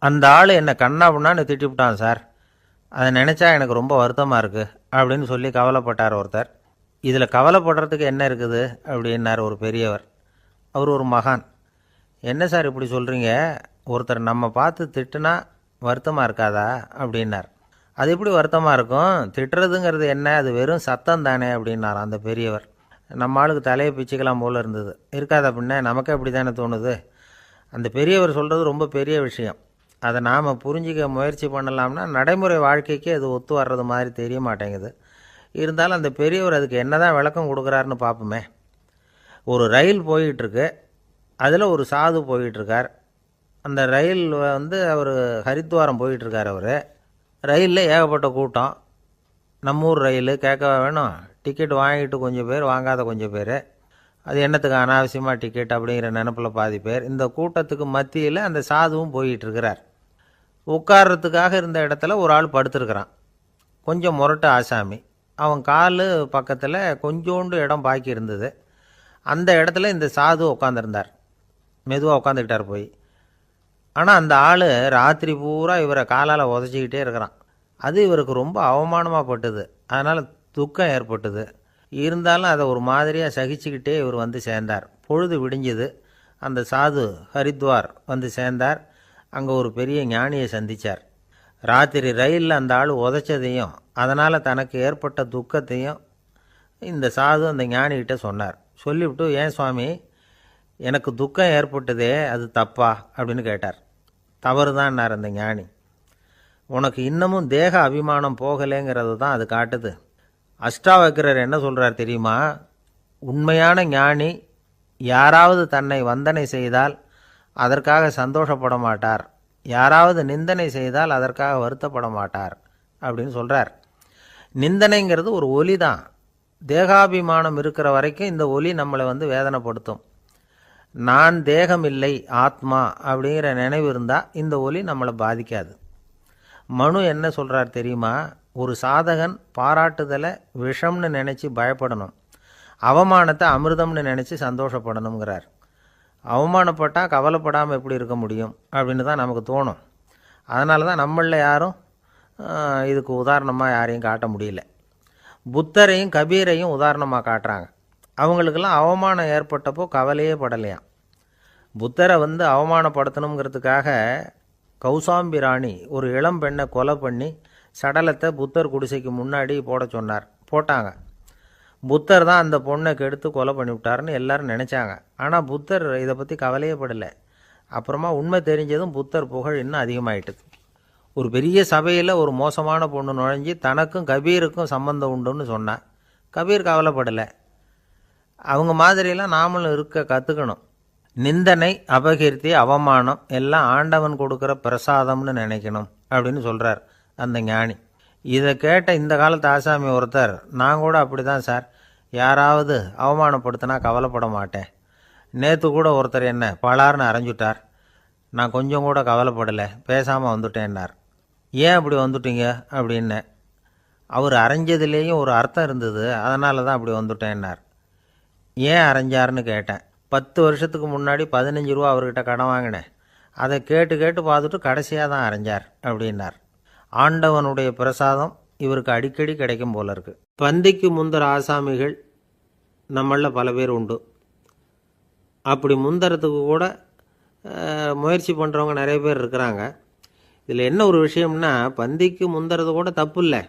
அந்த ஆள் என்னை கண்ணா பின்னான்னு திட்டிவிட்டான் சார். அதை நினச்சா எனக்கு ரொம்ப வருத்தமாக இருக்குது அப்படின்னு சொல்லி கவலைப்பட்டார் ஒருத்தர். இதில் கவலைப்படுறதுக்கு என்ன இருக்குது அப்படின்னார் ஒரு பெரியவர். அவர் ஒரு மகான். என்ன சார் இப்படி சொல்கிறீங்க, ஒருத்தர் நம்ம பார்த்து திட்டுனா வருத்தமாக இருக்காதா அப்படின்னார். அது எப்படி வருத்தமாக இருக்கும், திட்டுறதுங்கிறது என்ன, அது வெறும் சத்தம் தானே அப்படின்னார் அந்த பெரியவர். நம்ம ஆளுக்கு தலையை பிச்சுக்கலாம் போல் இருந்தது. இருக்காத அப்படின்னா நமக்கே அப்படி தானே தோணுது. அந்த பெரியவர் சொல்கிறது ரொம்ப பெரிய விஷயம். அதை நாம் புரிஞ்சிக்க முயற்சி பண்ணலாம்னா நடைமுறை வாழ்க்கைக்கு அது ஒத்து வர்றது மாதிரி தெரிய மாட்டேங்குது. இருந்தாலும் அந்த பெரியவர் அதுக்கு என்ன தான் விளக்கம் கொடுக்குறாருன்னு பார்ப்போமே. ஒரு ரயில் போயிட்டுருக்கு, அதில் ஒரு சாது போயிட்டுருக்கார். அந்த ரயில் அவர் ஹரித்வாரம் போயிட்டுருக்கார். அவர் ரயிலில் ஏகப்பட்ட கூட்டம். நம்ம ஊர் ரயில் கேட்க வேணும், டிக்கெட் வாங்கிட்டு கொஞ்சம் பேர், வாங்காத கொஞ்சம் பேர். அது என்னத்துக்கு அனாவசியமாக டிக்கெட் அப்படிங்கிற நினப்பில் பாதி பேர். இந்த கூட்டத்துக்கு மத்தியில் அந்த சாதுவும் போயிட்டுருக்கிறார். உட்கார்றதுக்காக இருந்த இடத்துல ஒரு ஆள் படுத்துருக்கிறான். கொஞ்சம் முரட்டு ஆசாமி. அவன் கால் பக்கத்தில் கொஞ்சோண்டு இடம் பாக்கி இருந்தது. அந்த இடத்துல இந்த சாது உட்காந்துருந்தார். மெதுவாக உட்காந்துக்கிட்டார் போய். ஆனால் அந்த ஆள் ராத்திரி பூரா இவரை காலால் உதச்சிக்கிட்டே இருக்கிறான். அது இவருக்கு ரொம்ப அவமானமாக பட்டுது. அதனால் துக்கம் ஏற்பட்டுது. இருந்தாலும் அதை ஒரு மாதிரியாக சகிச்சுக்கிட்டே இவர் வந்து சேர்ந்தார். பொழுது விடிஞ்சுது. அந்த சாது ஹரித்வார் வந்து சேர்ந்தார். அங்கே ஒரு பெரிய ஞானியை சந்தித்தார். ராத்திரி ரயிலில் அந்த ஆள் உதைச்சதையும் அதனால் தனக்கு ஏற்பட்ட துக்கத்தையும் இந்த சாது அந்த ஞானிகிட்ட சொன்னார். சொல்லிவிட்டு, ஏன் சுவாமி, எனக்கு துக்கம் ஏற்பட்டதே அது தப்பா அப்படின்னு கேட்டார். தவறு தான்னார் அந்த ஞானி. உனக்கு இன்னமும் தேக அபிமானம் போகலைங்கிறது தான் அது காட்டுது. அஷ்டாவக்கரர் என்ன சொல்கிறார் தெரியுமா? உண்மையான ஞானி யாராவது தன்னை வந்தனை செய்தால் அதற்காக சந்தோஷப்பட மாட்டார், யாராவது நிந்தனை செய்தால் அதற்காக வருத்தப்பட மாட்டார் அப்படின்னு சொல்கிறார். நிந்தனைங்கிறது ஒரு ஒலி தான். தேகாபிமானம் இருக்கிற வரைக்கும் இந்த ஒலி நம்மளை வேதனைப்படுத்தும். நான் தேகம் இல்லை, ஆத்மா அப்படிங்கிற நினைவு இருந்தால் இந்த ஒலி நம்மளை பாதிக்காது. மனு என்ன சொல்கிறார் தெரியுமா? ஒரு சாதகன் பாராட்டுதலை விஷம்னு நினச்சி பயப்படணும், அவமானத்தை அமிர்தம்னு நினச்சி சந்தோஷப்படணுங்கிறார். அவமானப்பட்டால் கவலைப்படாமல் எப்படி இருக்க முடியும் அப்படின்னு தான் நமக்கு தோணும். அதனால தான் நம்மளில் யாரும் இதுக்கு உதாரணமாக யாரையும் காட்ட முடியல. புத்தரையும் கபீரையும் உதாரணமாக காட்டுறாங்க. அவங்களுக்கெல்லாம் அவமானம் ஏற்பட்டப்போ கவலையே படலையாம். புத்தரை அவமானப்படுத்தணுங்கிறதுக்காக கௌசாம்பி ராணி ஒரு இளம் பெண்ணை கொலை பண்ணி சடலத்தை புத்தர் குடிசைக்கு முன்னாடி போட சொன்னார். போட்டாங்க. புத்தர் தான் அந்த பொண்ணை கெடுத்து கொலை பண்ணிவிட்டாருன்னு எல்லாரும் நினச்சாங்க. ஆனால் புத்தர் இதை பற்றி கவலையே படலை. அப்புறமா உண்மை தெரிஞ்சதும் புத்தர் புகழ் இன்னும் அதிகமாயிட்டுது. ஒரு பெரிய சபையில் ஒரு மோசமான பொண்ணு நுழைஞ்சி தனக்கும் கபீருக்கும் சம்பந்தம் உண்டுன்னு சொன்னான். கபீர் கவலைப்படலை. அவங்க மாதிரியெல்லாம் நாமளும் இருக்க கற்றுக்கணும். நிந்தனை, அபகீர்த்தி, அவமானம் எல்லாம் ஆண்டவன் கொடுக்குற பிரசாதம்னு நினைக்கணும் அப்படின்னு சொல்கிறார் அந்த ஞானி. இதை கேட்ட இந்த காலத்து ஆசாமி ஒருத்தர், நான் கூட அப்படி தான் சார், யாராவது அவமானப்படுத்தினா கவலைப்பட மாட்டேன். நேற்று கூட ஒருத்தர் என்ன பலார்னு அரைஞ்சுட்டார், நான் கொஞ்சம் கூட கவலைப்படலை, பேசாமல் வந்துட்டேன்னார். ஏன் அப்படி வந்துட்டீங்க அப்படின்னு. அவர் அரைஞ்சதுலேயும் ஒரு அர்த்தம் இருந்தது, அதனால தான் அப்படி வந்துட்டேன்னார். ஏன் அரைஞ்சாருன்னு கேட்டேன். 10 வருஷத்துக்கு முன்னாடி 15 ரூபா அவர்கிட்ட கடன் வாங்கினேன், அதை கேட்டு கேட்டு பார்த்துட்டு கடைசியாக தான் அரைஞ்சார் அப்படின்னார். ஆண்டவனுடைய பிரசாதம் இவருக்கு அடிக்கடி கிடைக்கும் போல இருக்கு. பந்திக்கு முந்தர ஆசாமிகள் நம்மளில் பல பேர் உண்டு. அப்படி முந்தறதுக்கு கூட முயற்சி பண்ணுறவங்க நிறைய பேர் இருக்கிறாங்க. இதில் என்ன ஒரு விஷயம்னா, பந்திக்கு முந்தறது கூட தப்பு இல்லை.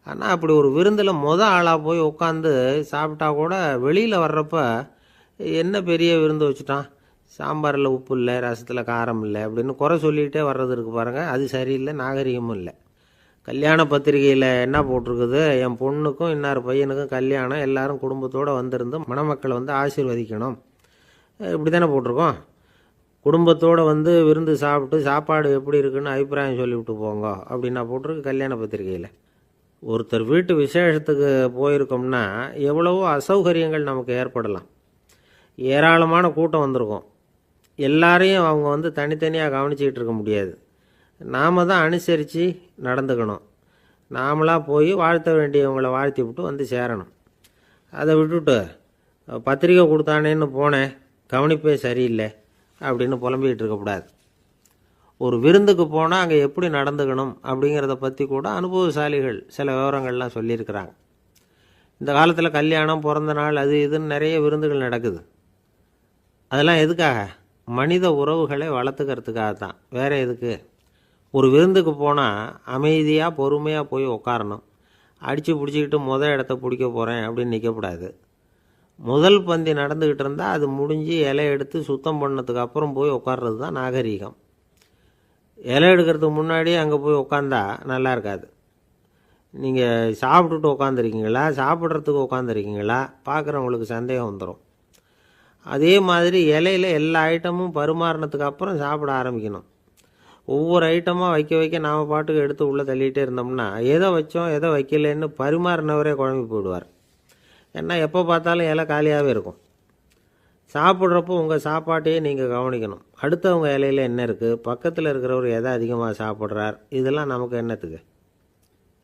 ஆனால் அப்படி ஒரு விருந்தில் ஆளாக போய் உட்காந்து சாப்பிட்டா கூட வெளியில் வர்றப்ப என்ன பெரிய விருந்து வச்சுட்டான், சாம்பாரில் உப்பு இல்லை, ரசத்தில் காரம் இல்லை அப்படின்னு குறை சொல்லிகிட்டே வர்றது இருக்குது பாருங்கள். அது சரியில்லை, நாகரிகமும் இல்லை. கல்யாண பத்திரிகையில் என்ன போட்டிருக்குது, என் பொண்ணுக்கும் இன்னார் பையனுக்கும் கல்யாணம், எல்லாரும் குடும்பத்தோடு வந்திருந்து மணமக்களை ஆசீர்வதிக்கணும், இப்படி தானே போட்டிருக்கோம். குடும்பத்தோடு விருந்து சாப்பிட்டு சாப்பாடு எப்படி இருக்குன்னு அபிப்பிராயம் சொல்லிவிட்டு போங்க அப்படின்னா போட்டிருக்கு கல்யாண பத்திரிகையில். ஒருத்தர் வீட்டு விசேஷத்துக்கு போயிருக்கோம்னா எவ்வளவோ அசௌகரியங்கள் நமக்கு ஏற்படலாம். ஏராளமான கூட்டம் வந்திருக்கும். எல்லாரையும் அவங்க தனித்தனியாக கவனிச்சிக்கிட்டு இருக்க முடியாது. நாம் தான் அனுசரித்து நடந்துக்கணும். நாமளாக போய் வாழ்த்த வேண்டியவங்களை வாழ்த்தி விட்டு சேரணும். அதை விட்டுட்டு பத்திரிக்கை கொடுத்தானேன்னு போனேன், கவனிப்பே சரியில்லை அப்படின்னு புலம்பிக்கிட்டு இருக்கக்கூடாது. ஒரு விருந்துக்கு போனால் அங்கே எப்படி நடந்துக்கணும் அப்படிங்கிறத பற்றி கூட அனுபவசாலிகள் சில விவரங்கள்லாம் சொல்லியிருக்கிறாங்க. இந்த காலத்தில் கல்யாணம், பிறந்த நாள், அது இதுன்னு நிறைய விருந்துகள் நடக்குது. அதெல்லாம் எதுக்காக? மனித உறவுகளை வளர்த்துக்கிறதுக்காக தான், வேறு எதுக்கு? ஒரு விருந்துக்கு போனால் அமைதியாக பொறுமையாக போய் உட்காரணும். அடித்து பிடிச்சிக்கிட்டு இடத்த பிடிக்க போகிறேன் அப்படின்னு நிற்கக்கூடாது. முதல் பந்தி நடந்துக்கிட்டு இருந்தால் அது முடிஞ்சு இலை எடுத்து சுத்தம் பண்ணதுக்கு அப்புறம் போய் உட்கார்றது தான் நாகரீகம். இலை எடுக்கிறதுக்கு முன்னாடி அங்கே போய் உட்காந்தா நல்லா இருக்காது. நீங்கள் சாப்பிட்டுட்டு உட்காந்துருக்கீங்களா, சாப்பிட்றதுக்கு உட்காந்துருக்கீங்களா, பார்க்குறவங்களுக்கு சந்தேகம் வந்துடும். அதே மாதிரி இலையில் எல்லா ஐட்டமும் பரிமாறினதுக்கு அப்புறம் சாப்பிட ஆரம்பிக்கணும். ஒவ்வொரு ஐட்டமாக வைக்க வைக்க நாம் பாட்டுக்கு எடுத்து உள்ளே தள்ளிகிட்டே இருந்தோம்னா எதை வச்சோம் எதை வைக்கலன்னு பரிமாறினவரே குழம்பி போயிடுவார். ஏன்னா எப்போ பார்த்தாலும் இலை காலியாகவே இருக்கும். சாப்பிட்றப்போ உங்கள் சாப்பாட்டையே நீங்கள் கவனிக்கணும். அடுத்தவங்க இலையில் என்ன இருக்குது, பக்கத்தில் இருக்கிறவர் எதை அதிகமாக சாப்பிட்றார், இதெல்லாம் நமக்கு என்னத்துக்கு?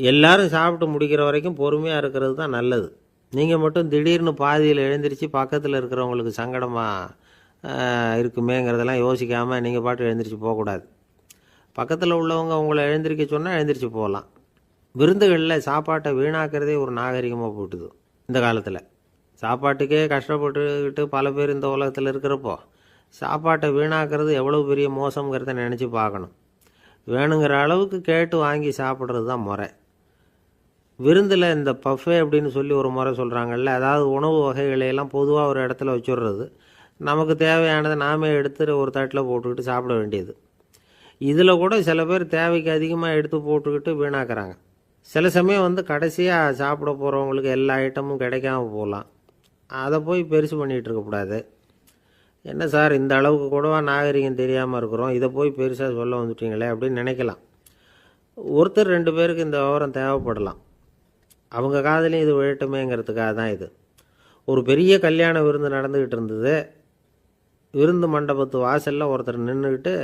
எல்லாரும் சாப்பிட்டு முடிக்கிற வரைக்கும் பொறுமையாக இருக்கிறது தான் நல்லது. நீங்கள் மட்டும் திடீர்னு பாதியில் எழுந்திரிச்சு பக்கத்தில் இருக்கிறவங்களுக்கு சங்கடமாக இருக்குமேங்கிறதெல்லாம் யோசிக்காமல் நீங்கள் பாட்டு எழுந்திரிச்சு போகக்கூடாது. பக்கத்தில் உள்ளவங்க உங்களை எழுந்திரிக்க சொன்னால் எழுந்திரிச்சு போகலாம். விருந்துகளில் சாப்பாட்டை வீணாக்கிறதே ஒரு நாகரிகமாக போட்டுது. இந்த காலத்தில் சாப்பாட்டுக்கே கஷ்டப்பட்டுக்கிட்டு பல பேர் இந்த உலகத்தில் இருக்கிறப்போ சாப்பாட்டை வீணாக்கிறது எவ்வளோ பெரிய மோசங்கிறத நினச்சி பார்க்கணும். வேணுங்கிற அளவுக்கு கேட்டு வாங்கி சாப்பிட்றது தான் முறை. விருந்தில் இந்த பஃபே அப்படின்னு சொல்லி ஒரு முறை சொல்கிறாங்கல்ல, அதாவது உணவு வகைகளையெல்லாம் பொதுவாக ஒரு இடத்துல வச்சுடுறது, நமக்கு தேவையானதை நாமே எடுத்து ஒரு தட்டில் போட்டுக்கிட்டு சாப்பிட வேண்டியது. இதில் கூட சில பேர் தேவைக்கு அதிகமாக எடுத்து போட்டுக்கிட்டு வீணாக்குறாங்க. சில சமயம் கடைசியாக சாப்பிட போகிறவங்களுக்கு எல்லா ஐட்டமும் கிடைக்காம போகலாம். அதை போய் பெருசு பண்ணிகிட்டு இருக்கக்கூடாது. என்ன சார், இந்த அளவுக்கு கூடவா நாகரிகம் தெரியாமல் இருக்கிறோம், இதை போய் பெருசாக சொல்ல வந்துட்டீங்களே அப்படின்னு நினைக்கலாம். ஒருத்தர் 2 பேருக்கு இந்த விவரம் தேவைப்படலாம். அவங்க காதலையும் இது விழட்டுமேங்கிறதுக்காக தான் இது. ஒரு பெரிய கல்யாண விருந்து நடந்துக்கிட்டு இருந்தது. விருந்து மண்டபத்து வாசலில் ஒருத்தர் நின்றுக்கிட்டு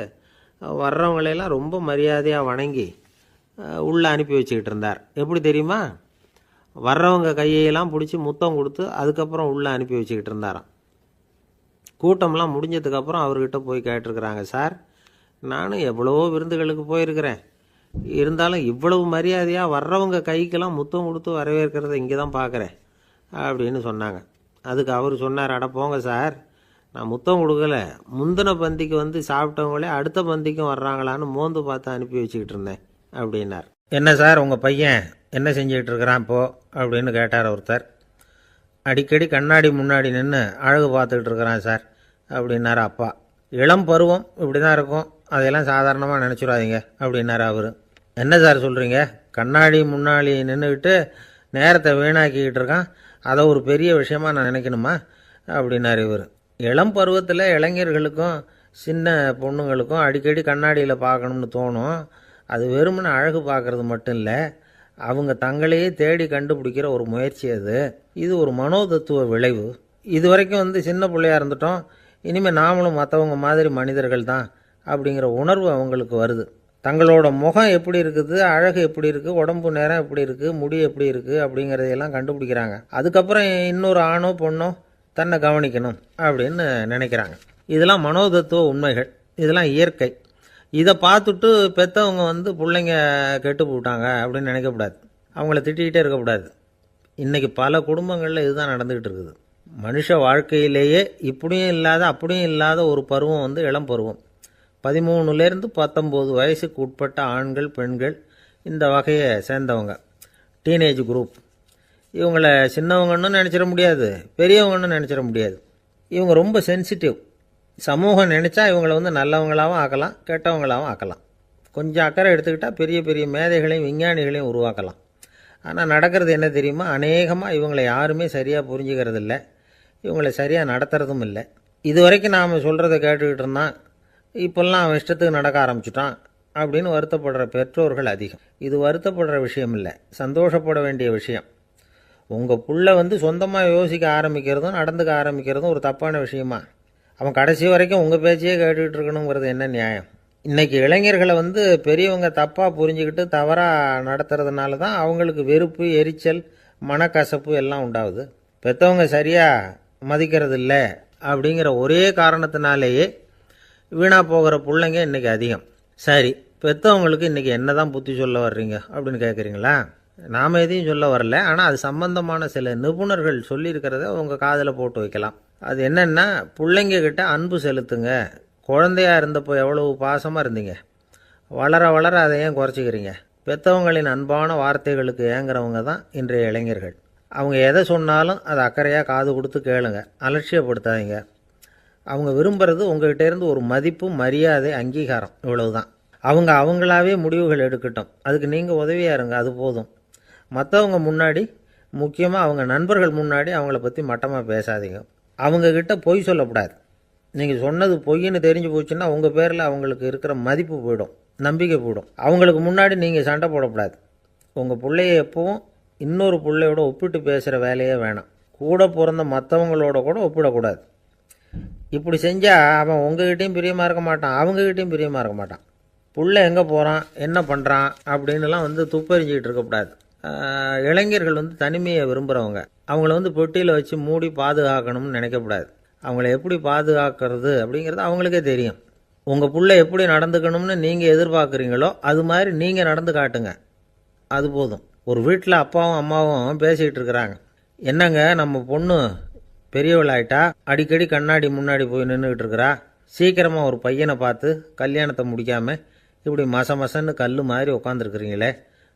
வர்றவங்களையெல்லாம் ரொம்ப மரியாதையாக வணங்கி உள்ளே அனுப்பி வச்சுக்கிட்டு இருந்தார். எப்படி தெரியுமா? வர்றவங்க கையெல்லாம் பிடிச்சி முத்தம் கொடுத்து அதுக்கப்புறம் உள்ளே அனுப்பி வச்சுக்கிட்டு இருந்தாராம். கூட்டம்லாம் முடிஞ்சதுக்கப்புறம் அவர்கிட்ட போய் கேட்டிருக்கிறாங்க, சார், நானும் எவ்வளவோ விருந்துகளுக்கு போயிருக்கிறேன், இருந்தாலும் இவ்வளவு மரியாதையாக வர்றவங்க கைக்கெல்லாம் முத்தம் கொடுத்து வரவேற்கிறத இங்கே தான் பார்க்குறேன் அப்படின்னு சொன்னாங்க. அதுக்கு அவர் சொன்னார், அட போங்க சார், நான் முத்தம் கொடுக்கல, முந்தின பந்திக்கு சாப்பிட்டவங்களே அடுத்த பந்திக்கும் வர்றாங்களான்னு மோந்து பார்த்து அனுப்பி வச்சுக்கிட்டு இருந்தேன் அப்படின்னார். என்ன சார், உங்கள் பையன் என்ன செஞ்சுக்கிட்டு இருக்கிறான் இப்போ அப்படின்னு கேட்டார் ஒருத்தர். அடிக்கடி கண்ணாடி முன்னாடி நின்று அழகு பார்த்துக்கிட்டு இருக்கிறான் சார் அப்படின்னாரு அப்பா. இளம் பருவம் இப்படி தான் இருக்கும், அதையெல்லாம் சாதாரணமாக நினச்சிடாதீங்க அப்படின்னாரு அவர். என்ன சார் சொல்கிறீங்க, கண்ணாடி முன்னாடி நின்றுக்கிட்டு நேரத்தை வீணாக்கிக்கிட்டு இருக்கான், அதை ஒரு பெரிய விஷயமா நான் நினைக்கணுமா அப்படின்னாரு இவர். இளம் பருவத்தில் இளைஞர்களுக்கும் சின்ன பொண்ணுங்களுக்கும் அடிக்கடி கண்ணாடியில் பார்க்கணும்னு தோணும். அது வெறுமனே அழகு பார்க்குறது மட்டும் இல்லை, அவங்க தங்களையே தேடி கண்டுபிடிக்கிற ஒரு முயற்சி அது. இது ஒரு மனோதத்துவ விளைவு. இது வரைக்கும் சின்ன பிள்ளையாக இருந்துட்டோம், இனிமேல் நாமளும் மற்றவங்க மாதிரி மனிதர்கள் தான் அப்படிங்கிற உணர்வு அவங்களுக்கு வருது. தங்களோட முகம் எப்படி இருக்குது, அழகு எப்படி இருக்குது, உடம்பு நேரம் எப்படி இருக்குது, முடி எப்படி இருக்குது அப்படிங்கிறதையெல்லாம் கண்டுபிடிக்கிறாங்க. அதுக்கப்புறம் இன்னொரு ஆணோ பொண்ணோ தன்னை கவனிக்கணும் அப்படின்னு நினைக்கிறாங்க. இதெல்லாம் மனோதத்துவ உண்மைகள், இதெல்லாம் இயற்கை. இதை பார்த்துட்டு பெற்றவங்க பிள்ளைங்க கெட்டு போட்டாங்க அப்படின்னு நினைக்கக்கூடாது, அவங்கள திட்டிக்கிட்டே இருக்கக்கூடாது. இன்றைக்கி பல குடும்பங்களில் இதுதான் நடந்துக்கிட்டு இருக்குது. மனுஷ வாழ்க்கையிலேயே இப்படியும் இல்லாத அப்படியும் இல்லாத ஒரு பருவம் இளம் பருவம். 13லேருந்து 19 வயசுக்கு உட்பட்ட ஆண்கள் பெண்கள் இந்த வகையை சேர்ந்தவங்க, டீனேஜ் குரூப். இவங்கள சின்னவங்கன்னு நினச்சிட முடியாது, பெரியவங்கன்னு நினச்சிட முடியாது. இவங்க ரொம்ப சென்சிட்டிவ். சமூகம் நினச்சா இவங்களை நல்லவங்களாகவும் ஆக்கலாம், கெட்டவங்களாகவும் ஆக்கலாம். கொஞ்சம் அக்கறை எடுத்துக்கிட்டால் பெரிய பெரிய மேதைகளையும் விஞ்ஞானிகளையும் உருவாக்கலாம். ஆனால் நடக்கிறது என்ன தெரியுமா, அநேகமாக இவங்களை யாருமே சரியாக புரிஞ்சுக்கிறது இல்லை, இவங்களை சரியாக நடத்துறதும் இல்லை. இது வரைக்கும் நாம் சொல்கிறத கேட்டுக்கிட்டு இருந்தான், இப்போல்லாம் அவன் இஷ்டத்துக்கு நடக்க ஆரம்பிச்சுட்டான் அப்படின்னு வருத்தப்படுற பெற்றோர்கள் அதிகம். இது வருத்தப்படுற விஷயம் இல்லை, சந்தோஷப்பட வேண்டிய விஷயம். உங்கள் புள்ள சொந்தமாக யோசிக்க ஆரம்பிக்கிறதும் நடந்துக்க ஆரம்பிக்கிறதும் ஒரு தப்பான விஷயமா? அவன் கடைசி வரைக்கும் உங்கள் பேச்சையே கேட்டுக்கிட்டு இருக்கணுங்கிறது என்ன நியாயம்? இன்றைக்கி இளைஞர்களை பெரியவங்க தப்பாக புரிஞ்சுக்கிட்டு தவறாக நடத்துறதுனால தான் அவங்களுக்கு வெறுப்பு, எரிச்சல், மனக்கசப்பு எல்லாம் உண்டாகுது. பெற்றவங்க சரியாக மதிக்கிறது இல்லை அப்படிங்கிற ஒரே காரணத்தினாலேயே வீணாக போகிற பிள்ளைங்க இன்றைக்கி அதிகம். சரி, பெற்றவங்களுக்கு இன்றைக்கி என்ன தான் புத்தி சொல்ல வர்றீங்க அப்படின்னு கேட்குறீங்களா? நாம் எதையும் சொல்ல வரல, ஆனால் அது சம்பந்தமான சில நிபுணர்கள் சொல்லியிருக்கிறத உங்கள் காதில் போட்டு வைக்கலாம். அது என்னென்னா, பிள்ளைங்க கிட்ட அன்பு செலுத்துங்க. குழந்தையா இருந்தப்போ எவ்வளவு பாசமாக இருந்தீங்க, வளர வளர அதை ஏன் குறைச்சிக்கிறீங்க? பெற்றவங்களின் அன்பான வார்த்தைகளுக்கு ஏங்குறவங்க தான் இன்றைய இளைஞர்கள். அவங்க எதை சொன்னாலும் அதை அக்கறையாக காது கொடுத்து கேளுங்க, அலட்சியப்படுத்தாதீங்க. அவங்க விரும்புகிறது உங்கள்கிட்டேருந்து ஒரு மதிப்பு, மரியாதை, அங்கீகாரம், இவ்வளவுதான். அவங்க அவங்களாவே முடிவுகள் எடுக்கட்டும், அதுக்கு நீங்கள் உதவியாக இருங்க, அது போதும். மற்றவங்க முன்னாடி, முக்கியமாக அவங்க நண்பர்கள் முன்னாடி அவங்கள பற்றி மட்டமாக பேசாதீங்க. அவங்கக்கிட்ட பொய் சொல்லக்கூடாது. நீங்கள் சொன்னது பொய்ன்னு தெரிஞ்சு போச்சுன்னா உங்கள் பேரில் அவங்களுக்கு இருக்கிற மதிப்பு போயிடும், நம்பிக்கை போயிடும். அவங்களுக்கு முன்னாடி நீங்கள் சண்டை போடக்கூடாது. உங்கள் பிள்ளைய எப்பவும் இன்னொரு பிள்ளையோட ஒப்பிட்டு பேசுகிற வேலையே வேணாம். கூட பிறந்த மற்றவங்களோட கூட ஒப்பிடக்கூடாது. இப்படி செஞ்சால் அவன் உங்ககிட்டையும் பிரியமாக இருக்க மாட்டான், அவங்ககிட்டையும் பிரியமாக இருக்க மாட்டான். புள்ள எங்கே போகிறான், என்ன பண்ணுறான் அப்படின்லாம் துப்பறிஞ்சிக்கிட்டு இருக்கக்கூடாது. இளைஞர்கள் தனிமையை விரும்புகிறவங்க. அவங்கள பெட்டியில் வச்சு மூடி பாதுகாக்கணும்னு நினைக்கக்கூடாது. அவங்கள எப்படி பாதுகாக்கிறது அப்படிங்கிறது அவங்களுக்கே தெரியும். உங்கள் புள்ள எப்படி நடந்துக்கணும்னு நீங்கள் எதிர்பார்க்குறீங்களோ அது மாதிரி நீங்கள் நடந்து காட்டுங்க, அது போதும். ஒரு வீட்டில் அப்பாவும் அம்மாவும் பேசிக்கிட்டு இருக்கிறாங்க. என்னங்க, நம்ம பொண்ணு பெரியவளாயிட்டா, அடிக்கடி கண்ணாடி முன்னாடி போய் நின்றுக்கிட்டு இருக்கிறா, சீக்கிரமாக ஒரு பையனை பார்த்து கல்யாணத்தை முடிக்காமல் இப்படி மசன்னு கல் மாதிரி உட்காந்துருக்குறீங்களே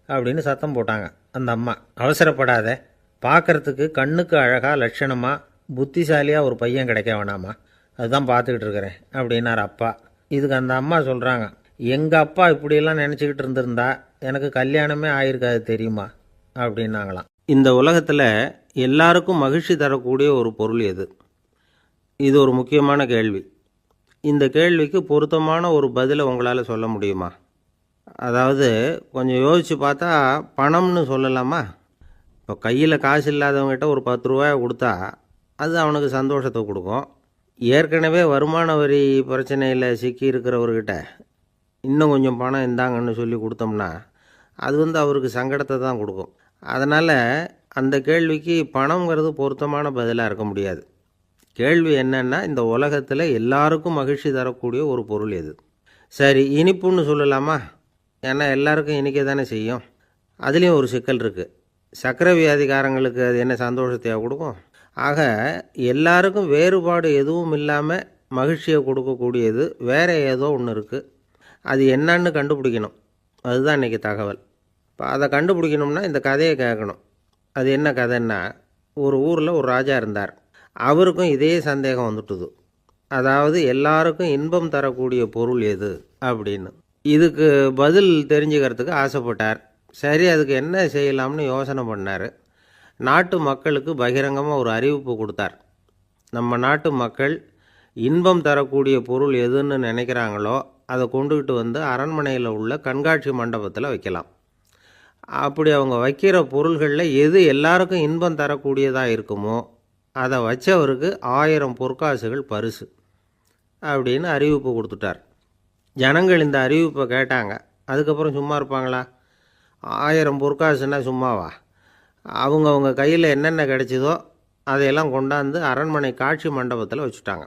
அப்படின்னு சத்தம் போட்டாங்க அந்த அம்மா. அவசரப்படாத, பார்க்குறதுக்கு கண்ணுக்கு அழகாக லட்சணமாக புத்திசாலியாக ஒரு பையன் கிடைக்க வேணாமா, அதுதான் பார்த்துக்கிட்டு இருக்கிறேன் அப்படின்னார் அப்பா. இதுக்கு அந்த அம்மா சொல்கிறாங்க, எங்கள் அப்பா இப்படியெல்லாம் நினச்சிக்கிட்டு இருந்திருந்தா எனக்கு கல்யாணமே ஆயிருக்காது தெரியுமா அப்படின்னாங்களாம். இந்த உலகத்தில் எல்லாருக்கும் மகிழ்ச்சி தரக்கூடிய ஒரு பொருள் எது? இது ஒரு முக்கியமான கேள்வி. இந்த கேள்விக்கு பொருத்தமான ஒரு பதிலை உங்களால் சொல்ல முடியுமா? அதாவது கொஞ்சம் யோசித்து பார்த்தா பணம்னு சொல்லலாமா? இப்போ கையில் காசு இல்லாதவங்ககிட்ட ஒரு 10 ரூபாயை கொடுத்தா அது அவனுக்கு சந்தோஷத்தை கொடுக்கும். ஏற்கனவே வருமான வரி பிரச்சனையில் சிக்கி இருக்கிறவர்கிட்ட இன்னும் கொஞ்சம் பணம் இந்தாங்கன்னு சொல்லி கொடுத்தோம்னா அது அவருக்கு சங்கடத்தை தான் கொடுக்கும். அதனால் அந்த கேள்விக்கு பணங்கிறது பொருத்தமான பதிலாக இருக்க முடியாது. கேள்வி என்னன்னா, இந்த உலகத்தில் எல்லாருக்கும் மகிழ்ச்சி தரக்கூடிய ஒரு பொருள் எது? சரி, இனிப்புன்னு சொல்லலாமா? ஏன்னா எல்லாருக்கும் இனிக்க தானே செய்யும். அதுலேயும் ஒரு சிக்கல் இருக்குது. சர்க்கரை வியாதிக்காரங்களுக்கு அது என்ன சந்தோஷத்தையா கொடுக்கும்? ஆக எல்லாருக்கும் வேறுபாடு எதுவும் இல்லாமல் மகிழ்ச்சியை கொடுக்கக்கூடியது வேறு ஏதோ ஒன்று இருக்குது. அது என்னன்னு கண்டுபிடிக்கணும். அதுதான் இன்றைக்கி தகவல். இப்போ அதை கண்டுபிடிக்கணும்னா இந்த கதையை கேட்கணும். அது என்ன கதைன்னா, ஒரு ஊரில் ஒரு ராஜா இருந்தார். அவருக்கும் இதே சந்தேகம் வந்துட்டுது. அதாவது எல்லாருக்கும் இன்பம் தரக்கூடிய பொருள் எது அப்படின்னு. இதுக்கு பதில் தெரிஞ்சுக்கிறதுக்கு ஆசைப்பட்டார். சரி, அதுக்கு என்ன செய்யலாம்னு யோசனை பண்ணார். நாட்டு மக்களுக்கு பகிரங்கமாக ஒரு அறிவிப்பு கொடுத்தார். நம்ம நாட்டு மக்கள் இன்பம் தரக்கூடிய பொருள் எதுன்னு நினைக்கிறாங்களோ அதை கொண்டுக்கிட்டு அரண்மனையில் உள்ள கண்காட்சி மண்டபத்தில் வைக்கலாம். அப்படி அவங்க வைக்கிற பொருள்களில் எது எல்லாருக்கும் இன்பம் தரக்கூடியதாக இருக்குமோ அதை வச்சவருக்கு 1000 பொற்காசுகள் பரிசு அப்படின்னு அறிவிப்பு கொடுத்துட்டார். ஜனங்கள் இந்த அறிவிப்பை கேட்டாங்க. அதுக்கப்புறம் சும்மா இருப்பாங்களா? 1000 பொற்காசுன்னா சும்மாவா? அவங்க கையில் என்னென்ன கிடைச்சதோ அதையெல்லாம் கொண்டாந்து அரண்மனை காட்சி மண்டபத்தில் வச்சுட்டாங்க.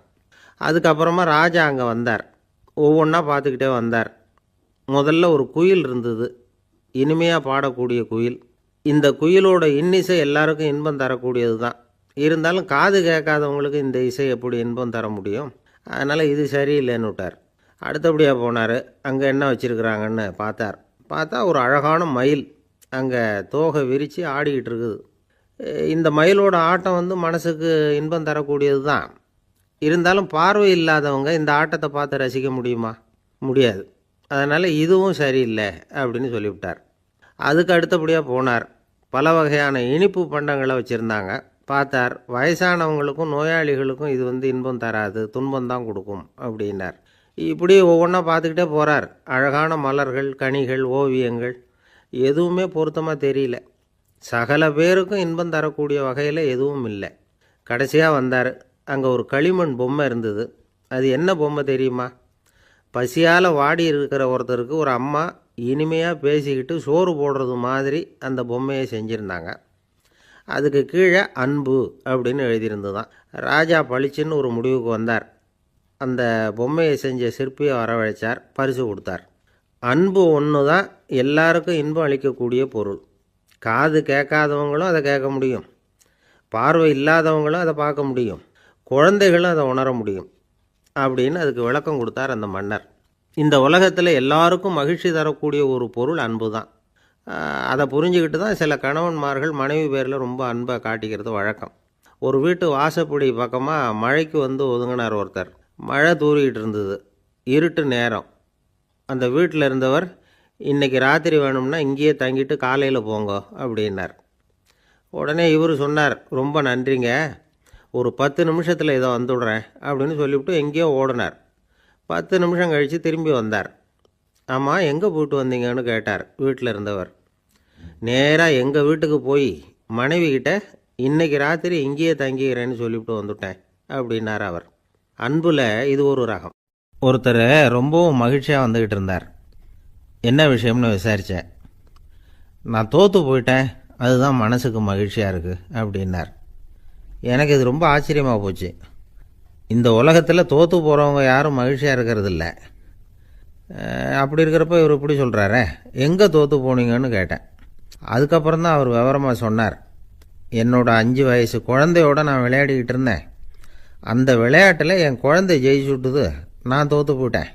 அதுக்கப்புறமா ராஜா அங்கே வந்தார். ஒவ்வொன்றா பார்த்துக்கிட்டே வந்தார். முதல்ல ஒரு குயில் இருந்தது, இனிமையாக பாடக்கூடிய குயில். இந்த குயிலோட இன்னிசை எல்லாருக்கும் இன்பம் தரக்கூடியது தான். இருந்தாலும் காது கேட்காதவங்களுக்கு இந்த இசை எப்படி இன்பம் தர முடியும்? அதனால் இது சரியில்லைன்னு விட்டார். அடுத்தபடியாக போனார். அங்கே என்ன வச்சுருக்குறாங்கன்னு பார்த்தா ஒரு அழகான மயில் அங்கே தோகை விரித்து ஆடிக்கிட்டு இருக்குது. இந்த மயிலோட ஆட்டம் மனசுக்கு இன்பம் தரக்கூடியது தான். இருந்தாலும் பார்வை இல்லாதவங்க இந்த ஆட்டத்தை பார்த்து ரசிக்க முடியுமா? முடியாது. அதனால் இதுவும் சரியில்லை அப்படின்னு சொல்லிவிட்டார். அதுக்கு அடுத்தபடியாக போனார். பல வகையான இனிப்பு பண்டங்களை வச்சுருந்தாங்க. பார்த்தார், வயசானவங்களுக்கும் நோயாளிகளுக்கும் இது இன்பம் தராது, துன்பம் தான் கொடுக்கும் அப்படின்னார். இப்படி ஒவ்வொன்றா பார்த்துக்கிட்டே போகிறார். அழகான மலர்கள், கனிகள், ஓவியங்கள் எதுவுமே பொருத்தமாக தெரியல. சகல பேருக்கும் இன்பம் தரக்கூடிய வகையில் எதுவும் இல்லை. கடைசியாக வந்தார். அங்கே ஒரு களிமண் பொம்மை இருந்தது. அது என்ன பொம்மை தெரியுமா? பசியால் வாடி இருக்கிற ஒருத்தருக்கு ஒரு அம்மா இனிமையாக பேசிக்கிட்டு சோறு போடுறது மாதிரி அந்த பொம்மையை செஞ்சுருந்தாங்க. அதுக்கு கீழே அன்பு அப்படின்னு எழுதியிருந்து தான். ராஜா பளிச்சுன்னு ஒரு முடிவுக்கு வந்தார். அந்த பொம்மையை செஞ்ச சிற்பியை வரவழைச்சார், பரிசு கொடுத்தார். அன்பு ஒன்று தான் எல்லாருக்கும் இன்பம் அளிக்கக்கூடிய பொருள். காது கேட்காதவங்களும் அதை கேட்க முடியும், பார்வை இல்லாதவங்களும் அதை பார்க்க முடியும், குழந்தைகளும் அதை உணர முடியும் அப்படின்னு அதுக்கு விளக்கம் கொடுத்தார் அந்த மன்னர். இந்த உலகத்தில் எல்லாருக்கும் மகிழ்ச்சி தரக்கூடிய ஒரு பொருள் அன்பு தான். அதை புரிஞ்சுக்கிட்டு தான் சில கணவன்மார்கள் மனைவி பேரில் ரொம்ப அன்பை காட்டிக்கிறது வழக்கம். ஒரு வீட்டு வாசப்படி பக்கமாக மழைக்கு வந்து ஒதுங்கினார் ஒருத்தர். மழை தூரிக்கிட்டு இருந்தது, இருட்டு நேரம். அந்த வீட்டில் இருந்தவர், இன்றைக்கி ராத்திரி வேணும்னா இங்கேயே தங்கிட்டு காலையில் போங்க அப்படின்னார். உடனே இவர் சொன்னார், ரொம்ப நன்றிங்க, ஒரு 10 நிமிஷத்தில் இதை வந்துவிடுறேன் அப்படின்னு சொல்லிவிட்டு எங்கேயோ ஓடினார். 10 நிமிஷம் கழித்து திரும்பி வந்தார். ஆமாம், எங்கே போயிட்டு வந்தீங்கன்னு கேட்டார் வீட்டில் இருந்தவர். நேராக எங்கள் வீட்டுக்கு போய் மனைவிக்கிட்ட இன்றைக்கி ராத்திரி இங்கேயே தங்கிக்கிறேன்னு சொல்லிவிட்டு வந்துவிட்டேன் அப்படின்னார் அவர். அன்பில் இது ஒரு ரகம். ஒருத்தர் ரொம்பவும் மகிழ்ச்சியாக வந்துக்கிட்டு இருந்தார். என்ன விஷயம்னு விசாரித்தேன். நான் தோற்று போயிட்டேன், அதுதான் மனசுக்கு மகிழ்ச்சியாக இருக்குது அப்படின்னார். எனக்கு இது ரொம்ப ஆச்சரியமாக போச்சு. இந்த உலகத்தில் தோற்று போகிறவங்க யாரும் மகிழ்ச்சியாக இருக்கிறதில்ல. அப்படி இருக்கிறப்ப இவர் இப்படி சொல்கிறாரே, எங்கே தோற்று போனீங்கன்னு கேட்டேன். அதுக்கப்புறம் தான் அவர் விவரமாக சொன்னார். என்னோட 5 வயசு குழந்தையோடு நான் விளையாடிக்கிட்டு இருந்தேன். அந்த விளையாட்டில் என் குழந்தை ஜெயிச்சு விட்டுது, நான் தோற்று போயிட்டேன்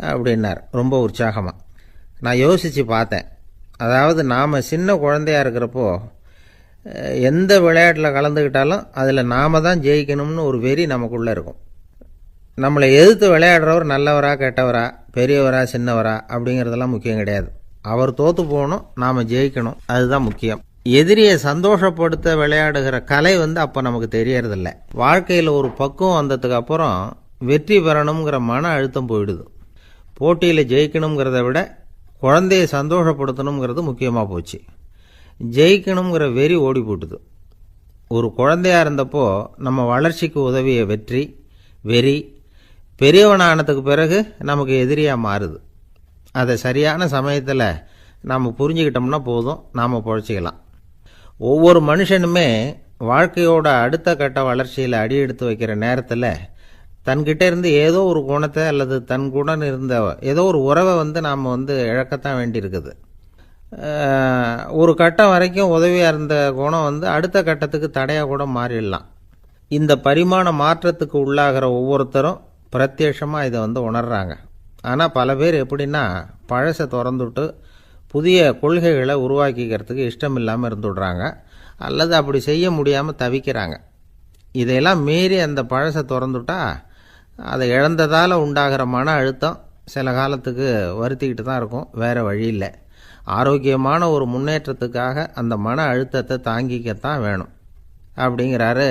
அப்படின்னார் ரொம்ப உற்சாகமாக. நான் யோசித்து பார்த்தேன். அதாவது நாம் சின்ன குழந்தையாக இருக்கிறப்போ எந்த விளையாட்டில் கலந்துக்கிட்டாலும் அதில் நாம் தான் ஜெயிக்கணும்னு ஒரு வெறி நமக்குள்ளே இருக்கும். நம்மளை எதிர்த்து விளையாடுறவர் நல்லவரா கெட்டவரா, பெரியவரா சின்னவரா அப்படிங்கிறதெல்லாம் முக்கியம் கிடையாது. அவர் தோற்று போகணும், நாம் ஜெயிக்கணும், அதுதான் முக்கியம். எதிரியை சந்தோஷப்படுத்த விளையாடுகிற கலை அப்போ நமக்கு தெரியறதில்ல. வாழ்க்கையில் ஒரு பக்குவம் வந்ததுக்கு அப்புறம் வெற்றி பெறணுங்கிற மன அழுத்தம் போயிடுது. போட்டியில் ஜெயிக்கணுங்கிறத விட குழந்தையை சந்தோஷப்படுத்தணுங்கிறது முக்கியமாக போச்சு. ஜெயிக்கணுங்கிற வெறி ஓடி போட்டுது. ஒரு குழந்தையாக இருந்தப்போ நம்ம வளர்ச்சிக்கு உதவிய வெறி பெரியவனானதுக்கு பிறகு நமக்கு எதிரியாக மாறுது. அதை சரியான சமயத்தில் நாம் புரிஞ்சுக்கிட்டோம்னா போதும், நாம் பொழைச்சிக்கலாம். ஒவ்வொரு மனுஷனுமே வாழ்க்கையோட அடுத்த கட்ட வளர்ச்சியில் அடி எடுத்து வைக்கிற நேரத்தில் தன்கிட்ட இருந்து ஏதோ ஒரு குணத்தை அல்லது தன் குணம் இருந்த ஏதோ ஒரு உறவை நாம் இழக்கத்தான் வேண்டியிருக்குது. ஒரு கட்டம் வரைக்கும் உதவியாக இருந்த குணம் அடுத்த கட்டத்துக்கு தடையாக கூட மாறிடலாம். இந்த பரிமாண மாற்றத்துக்கு உள்ளாகிற ஒவ்வொருத்தரும் பிரத்யட்சமாக இதை உணர்றாங்க. ஆனால் பல பேர் எப்படின்னா, பழசை திறந்துவிட்டு புதிய கொள்கைகளை உருவாக்கிக்கிறதுக்கு இஷ்டம் இல்லாமல் இருந்துவிடுறாங்க, அல்லது அப்படி செய்ய முடியாமல் தவிக்கிறாங்க. இதையெல்லாம் மீறி அந்த பழசை திறந்துவிட்டா அதை இழந்ததால் உண்டாகிற மன அழுத்தம் சில காலத்துக்கு வருத்திக்கிட்டு தான் இருக்கும், வேறு வழி இல்லை. ஆரோக்கியமான ஒரு முன்னேற்றத்துக்காக அந்த மன அழுத்தத்தை தாங்கிக்கத்தான் வேணும் அப்படிங்கிறாரு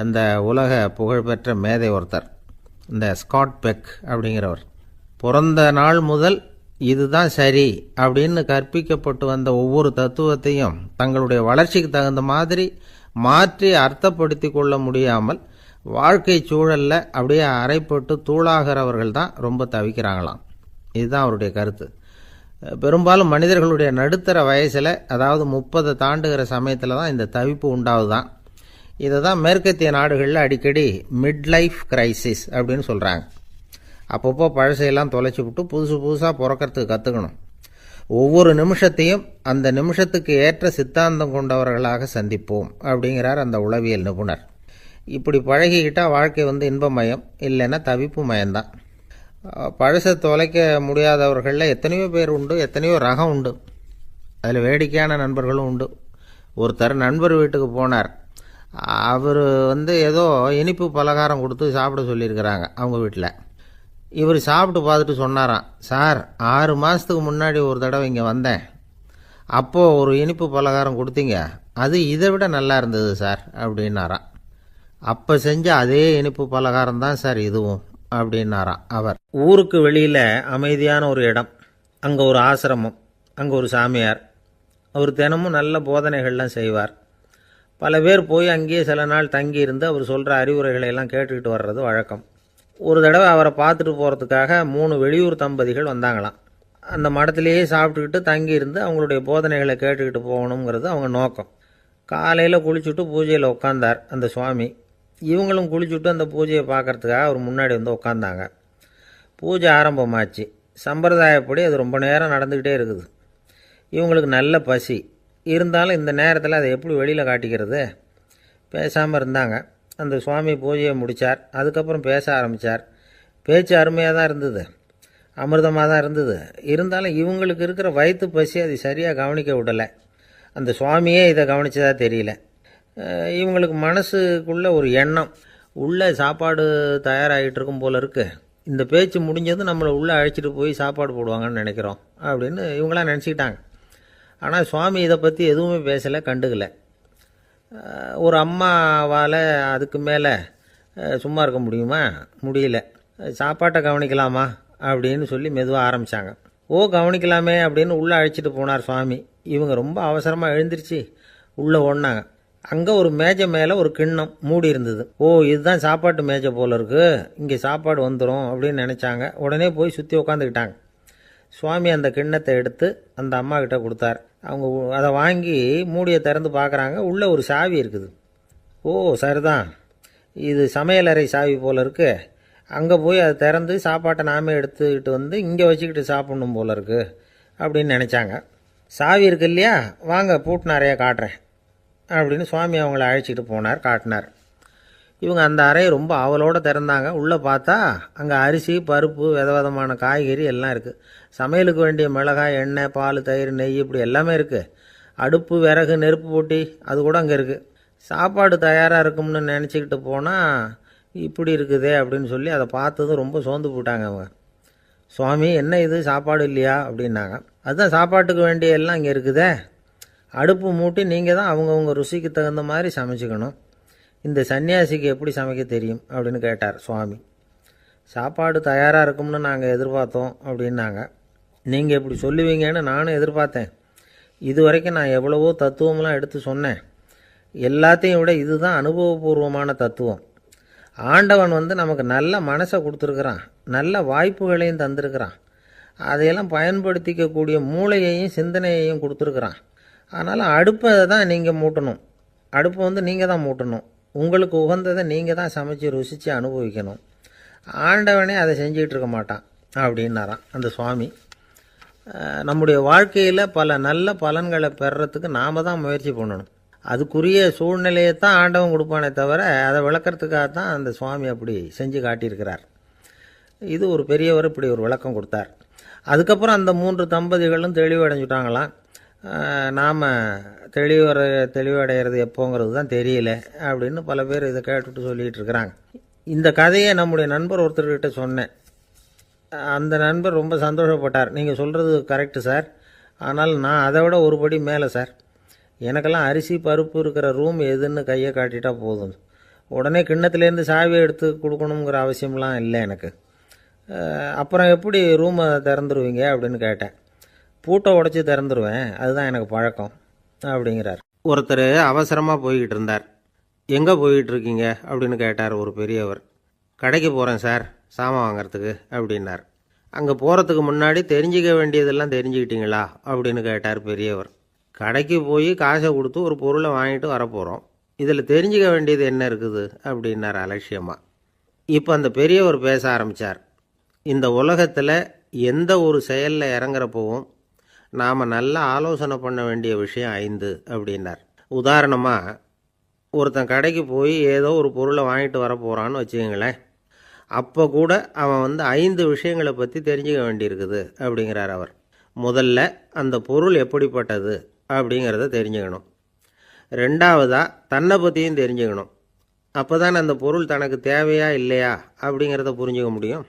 அந்த உலக புகழ்பெற்ற மேதை ஒருத்தர், இந்த ஸ்காட் பெக் அப்படிங்கிறவர். பிறந்த நாள் முதல் இதுதான் சரி அப்படின்னு கற்பிக்கப்பட்டு வந்த ஒவ்வொரு தத்துவத்தையும் தங்களுடைய வளர்ச்சிக்கு தகுந்த மாதிரி மாற்றி அர்த்தப்படுத்தி கொள்ள முடியாமல் வாழ்க்கை சூழலில் அப்படியே அரைப்பட்டு தூளாகிறவர்கள் தான் ரொம்ப தவிக்கிறாங்களாம். இதுதான் அவருடைய கருத்து. பெரும்பாலும் மனிதர்களுடைய நடுத்தர வயசில், அதாவது 30 தாண்டுகிற சமயத்தில் தான் இந்த தவிப்பு உண்டாகுதான். இதை தான் மேற்கத்திய நாடுகளில் அடிக்கடி மிட் லைஃப் கிரைசிஸ் அப்படின்னு சொல்கிறாங்க. அப்பப்போ பழசையெல்லாம் தொலைச்சி விட்டு புதுசாக பிறக்கிறதுக்கு கற்றுக்கணும். ஒவ்வொரு நிமிஷத்தையும் அந்த நிமிஷத்துக்கு ஏற்ற சித்தாந்தம் கொண்டவர்களாக சந்திப்போம் அப்படிங்கிறார் அந்த உளவியல் நிபுணர். இப்படி பழகிக்கிட்டால் வாழ்க்கை இன்பமயம், இல்லைன்னா தவிப்பு மயம்தான். பழசை தொலைக்க முடியாதவர்களில் எத்தனையோ பேர் உண்டு, எத்தனையோ ரகம் உண்டு. அதில் வேடிக்கையான நண்பர்களும் உண்டு. ஒருத்தர் நண்பர் வீட்டுக்கு போனார். அவர் ஏதோ இனிப்பு பலகாரம் கொடுத்து சாப்பிட சொல்லியிருக்கிறாங்க அவங்க வீட்டில். இவர் சாப்பிட்டு பார்த்துட்டு சொன்னாராம், சார் 6 மாதத்துக்கு முன்னாடி ஒரு தடவை இங்கே வந்தேன், அப்போது ஒரு இனிப்பு பலகாரம் கொடுத்தீங்க, அது இதை விட நல்லா இருந்தது சார் அப்படின்னாராம். அப்போ செஞ்ச அதே இனிப்பு பலகாரம் தான் சார் இதுவும் அப்படின்னாராம் அவர். ஊருக்கு வெளியில் அமைதியான ஒரு இடம், அங்கே ஒரு ஆசிரமம், அங்கே ஒரு சாமியார். அவர் தினமும் நல்ல போதனைகள்லாம் செய்வார். பல பேர் போய் அங்கேயே சில நாள் தங்கி இருந்து அவர் சொல்கிற அறிவுரைகளை எல்லாம் கேட்டுக்கிட்டு வர்றது வழக்கம். ஒரு தடவை அவரை பார்த்துட்டு போகிறதுக்காக 3 வெளியூர் தம்பதிகள் வந்தாங்களாம். அந்த மடத்திலேயே சாப்பிட்டுக்கிட்டு தங்கி இருந்து அவங்களுடைய போதனைகளை கேட்டுக்கிட்டு போகணுங்கிறது அவங்க நோக்கம். காலையில் குளிச்சுட்டு பூஜையில் உட்காந்தார் அந்த சுவாமி. இவங்களும் குளிச்சுட்டு அந்த பூஜையை பார்க்குறதுக்காக அவர் முன்னாடி உட்காந்தாங்க. பூஜை ஆரம்பமாச்சு. சம்பிரதாயப்படி அது ரொம்ப நேரம் நடந்துக்கிட்டே இருக்குது. இவங்களுக்கு நல்ல பசி இருந்தாலும் இந்த நேரத்தில் அதை எப்படி வெளியில் காட்டிக்கிறது? பேசாமல் இருந்தாங்க. அந்த சுவாமி பூஜையை முடித்தார். அதுக்கப்புறம் பேச ஆரம்பித்தார். பேச்சு அருமையாக தான் இருந்தது, அமிர்தமாக தான் இருந்தது. இருந்தாலும் இவங்களுக்கு இருக்கிற வயிற்று பசி அது சரியாக கவனிக்க விடலை. அந்த சுவாமியே இதை கவனித்ததா தெரியல. இவங்களுக்கு மனசுக்குள்ளே ஒரு எண்ணம், உள்ளே சாப்பாடு தயாராகிட்டு இருக்கும் போல இருக்குது, இந்த பேச்சு முடிஞ்சதும் நம்மளை உள்ளே அழைச்சிட்டு போய் சாப்பாடு போடுவாங்கன்னு நினைக்கிறோம் அப்படின்னு இவங்களாம் நினச்சிக்கிட்டாங்க. ஆனால் சுவாமி இதை பற்றி எதுவுமே பேசலை, கண்டுக்கலை. ஒரு அம்மாவால் அதுக்கு மேலே சும்மா இருக்க முடியுமா? முடியல. சாப்பாட்டை கவனிக்கலாமா அப்படின்னு சொல்லி மெதுவாக ஆரம்பித்தாங்க. கவனிக்கலாமே அப்படின்னு உள்ளே அழைச்சிட்டு போனார் சுவாமி. இவங்க ரொம்ப அவசரமாக எழுந்திரிச்சு உள்ளே ஓடினாங்க. அங்கே ஒரு மேஜை மேலே ஒரு கிண்ணம் மூடி இருந்தது. இதுதான் சாப்பாட்டு மேஜை போல இருக்குது, இங்கே சாப்பாடு வந்துடும் அப்படின்னு நினச்சாங்க. உடனே போய் சுற்றி உக்காந்துக்கிட்டாங்க. சுவாமி அந்த கிண்ணத்தை எடுத்து அந்த அம்மா கிட்ட கொடுத்தார். அவங்க அதை வாங்கி மூடியை திறந்து பார்க்குறாங்க. உள்ளே ஒரு சாவி இருக்குது. சரிதான், இது சமையலறை சாவி போல் இருக்குது, அங்கே போய் அதை திறந்து சாப்பாட்டை நாமே எடுத்துக்கிட்டு வந்து இங்கே வச்சுக்கிட்டு சாப்பிட்ணும் போல இருக்குது அப்படின்னு நினச்சாங்க. சாவி இருக்கு இல்லையா, வாங்க பூட்டு நிறையா காட்டுறேன் அப்படின்னு சுவாமி அவங்கள அழைச்சிட்டு போனார், காட்டினார். இவங்க அந்த அறையை ரொம்ப ஆவலோடு திறந்தாங்க. உள்ளே பார்த்தா அங்கே அரிசி, பருப்பு, விதவிதமான காய்கறி எல்லாம் இருக்குது. சமையலுக்கு வேண்டிய மிளகாய், எண்ணெய், பால், தயிர், நெய் இப்படி எல்லாமே இருக்குது. அடுப்பு, விறகு, நெருப்பு போட்டி அது கூட அங்கே இருக்குது. சாப்பாடு தயாராக இருக்கும்னு நினச்சிக்கிட்டு போனால் இப்படி இருக்குதே அப்படின்னு சொல்லி அதை பார்த்ததும் ரொம்ப சோர்ந்து போட்டாங்க அவங்க. சுவாமி, என்ன இது சாப்பாடு இல்லையா அப்படின்னாங்க. அதுதான் சாப்பாட்டுக்கு வேண்டிய எல்லாம் இங்கே இருக்குதே, அடுப்பு மூட்டி நீங்கள் தான் அவங்கவுங்க ருசிக்கு தகுந்த மாதிரி சமைச்சிக்கணும். இந்த சன்னியாசிக்கு எப்படி சமைக்க தெரியும் அப்படின்னு கேட்டார் சுவாமி. சாப்பாடு தயாராக இருக்கும்னு நாங்கள் எதிர்பார்த்தோம் அப்படின்னாங்க. நீங்கள் இப்படி சொல்லுவீங்கன்னு நானும் எதிர்பார்த்தேன். இது வரைக்கும் நான் எவ்வளவோ தத்துவம்லாம் எடுத்து சொன்னேன். எல்லாத்தையும் விட இதுதான் அனுபவபூர்வமான தத்துவம். ஆண்டவன் நமக்கு நல்ல மனசை கொடுத்துருக்குறான், நல்ல வாய்ப்புகளையும் தந்திருக்கிறான், அதையெல்லாம் பயன்படுத்திக்கக்கூடிய மூளையையும் சிந்தனையையும் கொடுத்துருக்குறான். அதனால் அடுப்பை தான் நீங்கள் மூட்டணும், அடுப்பை நீங்கள் தான் மூட்டணும், உங்களுக்கு உகந்ததை நீங்கள் தான் சமைச்சு ருசித்து அனுபவிக்கணும். ஆண்டவனே அதை செஞ்சிகிட்டு இருக்க மாட்டான் அப்படின்னாராம் அந்த சுவாமி. நம்முடைய வாழ்க்கையில் பல நல்ல பலன்களை பெறுறதுக்கு நாம் தான் முயற்சி பண்ணணும். அதுக்குரிய சூழ்நிலையை தான் ஆண்டவன் கொடுப்பானே தவிர அதை விளக்கிறதுக்காக தான் அந்த சுவாமி அப்படி செஞ்சு காட்டியிருக்கிறார். இது ஒரு பெரியவர் இப்படி ஒரு விளக்கம் கொடுத்தார். அதுக்கப்புறம் அந்த 3 தம்பதிகளும் தெளிவடைஞ்சுட்டாங்களாம். நாம் தெளிவடைகிறது எப்போங்கிறது தான் தெரியல அப்படின்னு பல பேர் இதை கேட்டுட்டு சொல்லிகிட்டு இருக்கிறாங்க. இந்த கதையை நம்முடைய நண்பர் ஒருத்தர்கிட்ட சொன்னேன். அந்த நண்பர் ரொம்ப சந்தோஷப்பட்டார். நீங்கள் சொல்கிறது கரெக்டு சார், ஆனால் நான் அதை விட ஒரு படி மேலே சார். எனக்கெல்லாம் அரிசி, பருப்பு இருக்கிற ரூம் எதுன்னு கையை காட்டிட்டா போதும், உடனே கிண்ணத்துலேருந்து சாவியை எடுத்து கொடுக்கணுங்கிற அவசியம்லாம் இல்லை எனக்கு. அப்புறம் எப்படி ரூமை திறந்துருவீங்க அப்படின்னு கேட்டேன். பூட்டை உடச்சி திறந்துருவேன், அதுதான் எனக்கு பழக்கம் அப்படிங்கிறார். ஒருத்தர் அவசரமாக போய்கிட்டு இருந்தார். எங்கே போய்கிட்டு இருக்கீங்க அப்படின்னு கேட்டார் ஒரு பெரியவர். கடைக்கு போகிறேன் சார், சாமான் வாங்கிறதுக்கு அப்படின்னார். அங்கே போகிறதுக்கு முன்னாடி தெரிஞ்சிக்க வேண்டியதெல்லாம் தெரிஞ்சுக்கிட்டீங்களா அப்படின்னு கேட்டார் பெரியவர். கடைக்கு போய் காசை கொடுத்து ஒரு பொருளை வாங்கிட்டு வரப்போகிறோம், இதில் தெரிஞ்சிக்க வேண்டியது என்ன இருக்குது அப்படின்னார் அலட்சியமாக. இப்போ அந்த பெரியவர் பேச ஆரம்பித்தார். இந்த உலகத்தில் எந்த ஒரு செயலில் இறங்குறப்பவும் நாம் நல்லா ஆலோசனை பண்ண வேண்டிய விஷயம் 5 அப்படின்னார். உதாரணமாக, ஒருத்தன் கடைக்கு போய் ஏதோ ஒரு பொருளை வாங்கிட்டு வர போகிறான்னு வச்சுக்கங்களேன். அப்போ கூட அவன் 5 விஷயங்களை பற்றி தெரிஞ்சுக்க வேண்டியிருக்குது அப்படிங்கிறார் அவர். முதல்ல அந்த பொருள் எப்படிப்பட்டது அப்படிங்கிறத தெரிஞ்சுக்கணும். ரெண்டாவதாக தன்னை பற்றியும் தெரிஞ்சுக்கணும். அப்போ தான் அந்த பொருள் தனக்கு தேவையா இல்லையா அப்படிங்கிறத புரிஞ்சுக்க முடியும்.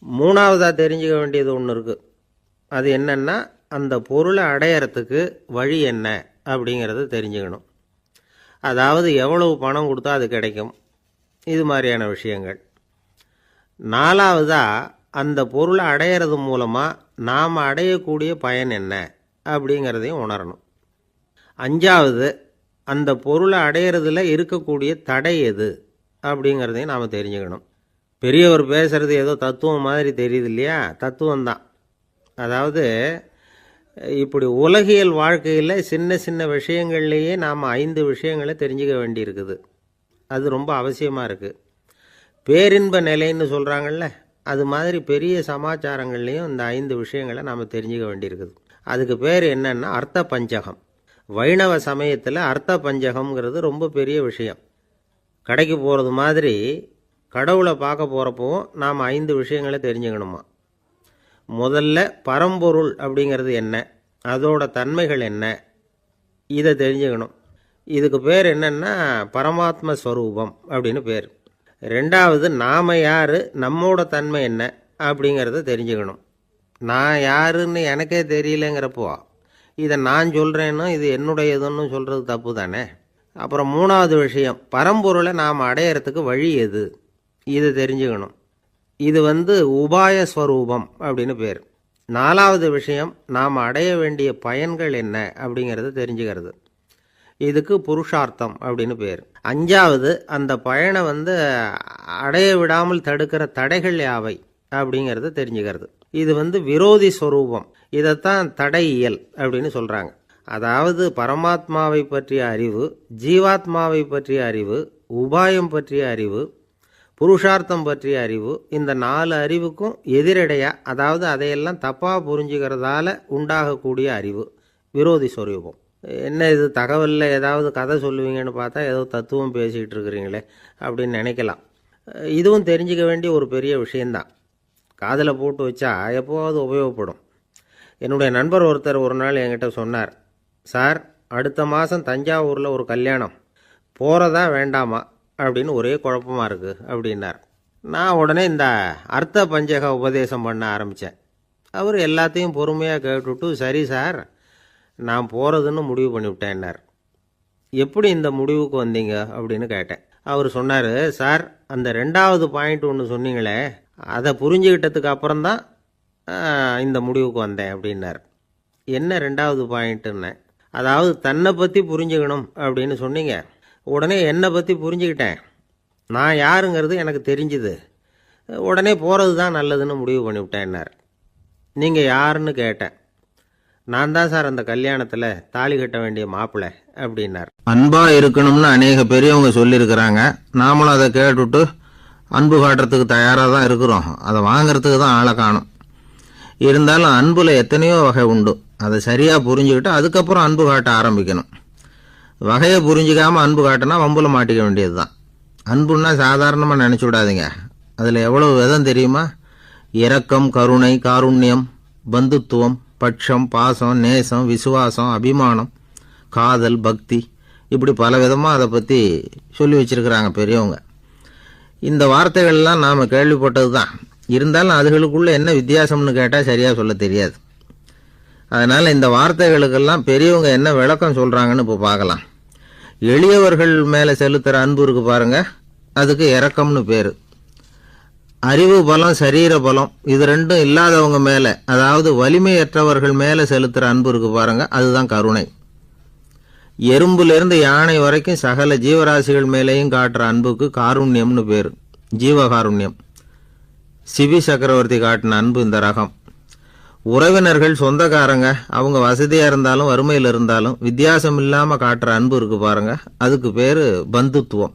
மூணாவதாக தெரிஞ்சுக்க வேண்டியது ஒன்று இருக்குது. அது என்னென்னா, அந்த பொருளை அடையறதுக்கு வழி என்ன அப்படிங்கிறத தெரிஞ்சுக்கணும். அதாவது எவ்வளவு பணம் கொடுத்தா அது கிடைக்கும், இது மாதிரியான விஷயங்கள். நாலாவதாக அந்த பொருளை அடையிறது மூலமாக நாம் அடையக்கூடிய பயன் என்ன அப்படிங்கிறதையும் உணரணும். அஞ்சாவது, அந்த பொருளை அடையிறதுல இருக்கக்கூடிய தடை எது அப்படிங்கிறதையும் நாம் தெரிஞ்சுக்கணும். பெரியவர் பேசுகிறது ஏதோ தத்துவம் மாதிரி தெரியுது இல்லையா? தத்துவம்தான். அதாவது இப்படி உலகியல் வாழ்க்கையில் சின்ன சின்ன விஷயங்கள்லேயே நாம் 5 விஷயங்களை தெரிஞ்சுக்க வேண்டியிருக்குது. அது ரொம்ப அவசியமாக இருக்குது. பேரின்ப நிலைன்னு சொல்கிறாங்கள்ல, அது மாதிரி பெரிய சமாச்சாரங்கள்லேயும் இந்த 5 விஷயங்களை நாம் தெரிஞ்சுக்க வேண்டியிருக்குது. அதுக்கு பேர் என்னன்னா அர்த்த பஞ்சகம். வைணவ சமயத்தில் அர்த்த பஞ்சகம்ங்கிறது ரொம்ப பெரிய விஷயம். கடைக்கு போகிறது மாதிரி கடவுளை பார்க்க போகிறப்பவும் நாம் 5 விஷயங்களை தெரிஞ்சுக்கணுமா. முதல்ல பரம்பொருள் அப்படிங்கிறது என்ன, அதோட தன்மைகள் என்ன, இதை தெரிஞ்சுக்கணும். இதுக்கு பேர் என்னன்னா பரமாத்ம ஸ்வரூபம் அப்படின்னு பேர். ரெண்டாவது நாம் யார், நம்மோட தன்மை என்ன அப்படிங்கிறத தெரிஞ்சுக்கணும். நான் யாருன்னு எனக்கே தெரியலங்கிறப்போ இதை நான் சொல்கிறேன்னு இது என்னுடையதுன்னு சொல்கிறது தப்பு தானே. அப்புறம் மூணாவது விஷயம், பரம்பொருளை நாம் அடையிறதுக்கு வழி எது, இதை தெரிஞ்சுக்கணும். இது உபாய ஸ்வரூபம் அப்படின்னு பேர். நாலாவது விஷயம், நாம் அடைய வேண்டிய பயன்கள் என்ன அப்படிங்கிறத தெரிஞ்சுக்கிறது. இதுக்கு புருஷார்த்தம் அப்படின்னு பேர். அஞ்சாவது, அந்த பயனை அடைய விடாமல் தடுக்கிற தடைகள் யாவை அப்படிங்கிறத தெரிஞ்சுக்கிறது. இது விரோதி ஸ்வரூபம். இதைத்தான் தடையியல் அப்படின்னு சொல்கிறாங்க. அதாவது பரமாத்மாவை பற்றிய அறிவு, ஜீவாத்மாவை பற்றிய அறிவு, உபாயம் பற்றிய அறிவு, புருஷார்த்தம் பற்றிய அறிவு, இந்த 4 அறிவுக்கும் எதிரடையாக, அதாவது அதையெல்லாம் தப்பாக புரிஞ்சுக்கிறதால உண்டாகக்கூடிய அறிவு விரோதி ஸ்வரூபம். என்ன இது தகவலில் ஏதாவது கதை சொல்லுவீங்கன்னு பார்த்தா ஏதோ தத்துவம் பேசிக்கிட்டு இருக்கிறீங்களே அப்படின்னு நினைக்கலாம். இதுவும் தெரிஞ்சிக்க வேண்டிய ஒரு பெரிய விஷயந்தான். காதில் போட்டு வச்சா எப்போவாவது உபயோகப்படும். என்னுடைய நண்பர் ஒருத்தர் ஒரு நாள் என்கிட்ட சொன்னார், சார் அடுத்த மாதம் தஞ்சாவூரில் ஒரு கல்யாணம், போகிறதா வேண்டாமா அப்படின்னு ஒரே குழப்பமாக இருக்குது அப்படின்னார். நான் உடனே இந்த அர்த்த பஞ்சக உபதேசம் பண்ண ஆரம்பித்தேன். அவர் எல்லாத்தையும் பொறுமையாக கேட்டுவிட்டு, சரி சார் நான் போகிறதுன்னு முடிவு பண்ணிவிட்டேன்னார். எப்படி இந்த முடிவுக்கு வந்தீங்க அப்படின்னு கேட்டேன். அவர் சொன்னார், சார் அந்த 2வது பாயிண்ட் ஒன்று சொன்னீங்களே, அதை புரிஞ்சுக்கிட்டதுக்கு அப்புறம்தான் இந்த முடிவுக்கு வந்தேன் அப்படின்னார். என்ன 2வது பாயிண்ட்டுன்னு? அதாவது தன்னை பற்றி புரிஞ்சுக்கணும் அப்படின்னு சொன்னீங்க. உடனே என்னை பற்றி புரிஞ்சுக்கிட்டேன், நான் யாருங்கிறது எனக்கு தெரிஞ்சுது, உடனே போகிறது தான் நல்லதுன்னு முடிவு பண்ணிவிட்டேன்னார். நீங்கள் யாருன்னு கேட்டேன். நான் தான் சார் அந்த கல்யாணத்தில் தாலி கட்ட வேண்டிய மாப்பிள்ளை அப்படின்னார். அன்பாக இருக்கணும்னு அநேக பெரியவங்க சொல்லியிருக்கிறாங்க. நாமளும் அதை கேட்டுவிட்டு அன்பு காட்டுறதுக்கு தயாராக தான் இருக்கிறோம். அதை வாங்கிறதுக்கு தான் ஆளை காணும். இருந்தாலும் அன்பில் எத்தனையோ வகை உண்டு. அதை சரியாக புரிஞ்சுக்கிட்டு அதுக்கப்புறம் அன்பு காட்ட ஆரம்பிக்கணும். வகையை புரிஞ்சிக்காமல் அன்பு காட்டினா வம்பில் மாட்டிக்க வேண்டியது தான். அன்புன்னா சாதாரணமாக நினச்சி விடாதீங்க. அதில் எவ்வளோ விதம் தெரியுமா? இரக்கம், கருணை, காருண்யம், பந்துத்துவம், பட்சம், பாசம், நேசம், விசுவாசம், அபிமானம், காதல், பக்தி, இப்படி பல விதமாக அதை பற்றி சொல்லி வச்சிருக்கிறாங்க பெரியவங்க. இந்த வார்த்தைகள்லாம் நாம் கேள்விப்பட்டது தான். இருந்தாலும் அதுகளுக்குள்ளே என்ன வித்தியாசம்னு கேட்டால் சரியாக சொல்ல தெரியாது. அதனால் இந்த வார்த்தைகளுக்கெல்லாம் பெரியவங்க என்ன விளக்கம் சொல்கிறாங்கன்னு இப்போ பார்க்கலாம். எளியவர்கள் மேலே செலுத்துகிற அன்பு இருக்கு பாருங்கள், அதுக்கு இரக்கம்னு பேர். அறிவு பலம், சரீர பலம், இது ரெண்டும் இல்லாதவங்க மேலே, அதாவது வலிமையற்றவர்கள் மேலே செலுத்துகிற அன்பு இருக்கு பாருங்க, அதுதான் கருணை. எறும்புலேருந்து யானை வரைக்கும் சகல ஜீவராசிகள் மேலேயும் காட்டுற அன்புக்கு காருண்யம்னு பேர், ஜீவகாருண்யம். சிபி சக்கரவர்த்தி காட்டின அன்பு இந்த ரகம். உறவினர்கள், சொந்தக்காரங்க, அவங்க வசதியாக இருந்தாலும் வறுமையில் இருந்தாலும் வித்தியாசம் இல்லாமல் காட்டுற அன்பு இருக்கு பாருங்க, அதுக்கு பேர் பந்துத்துவம்.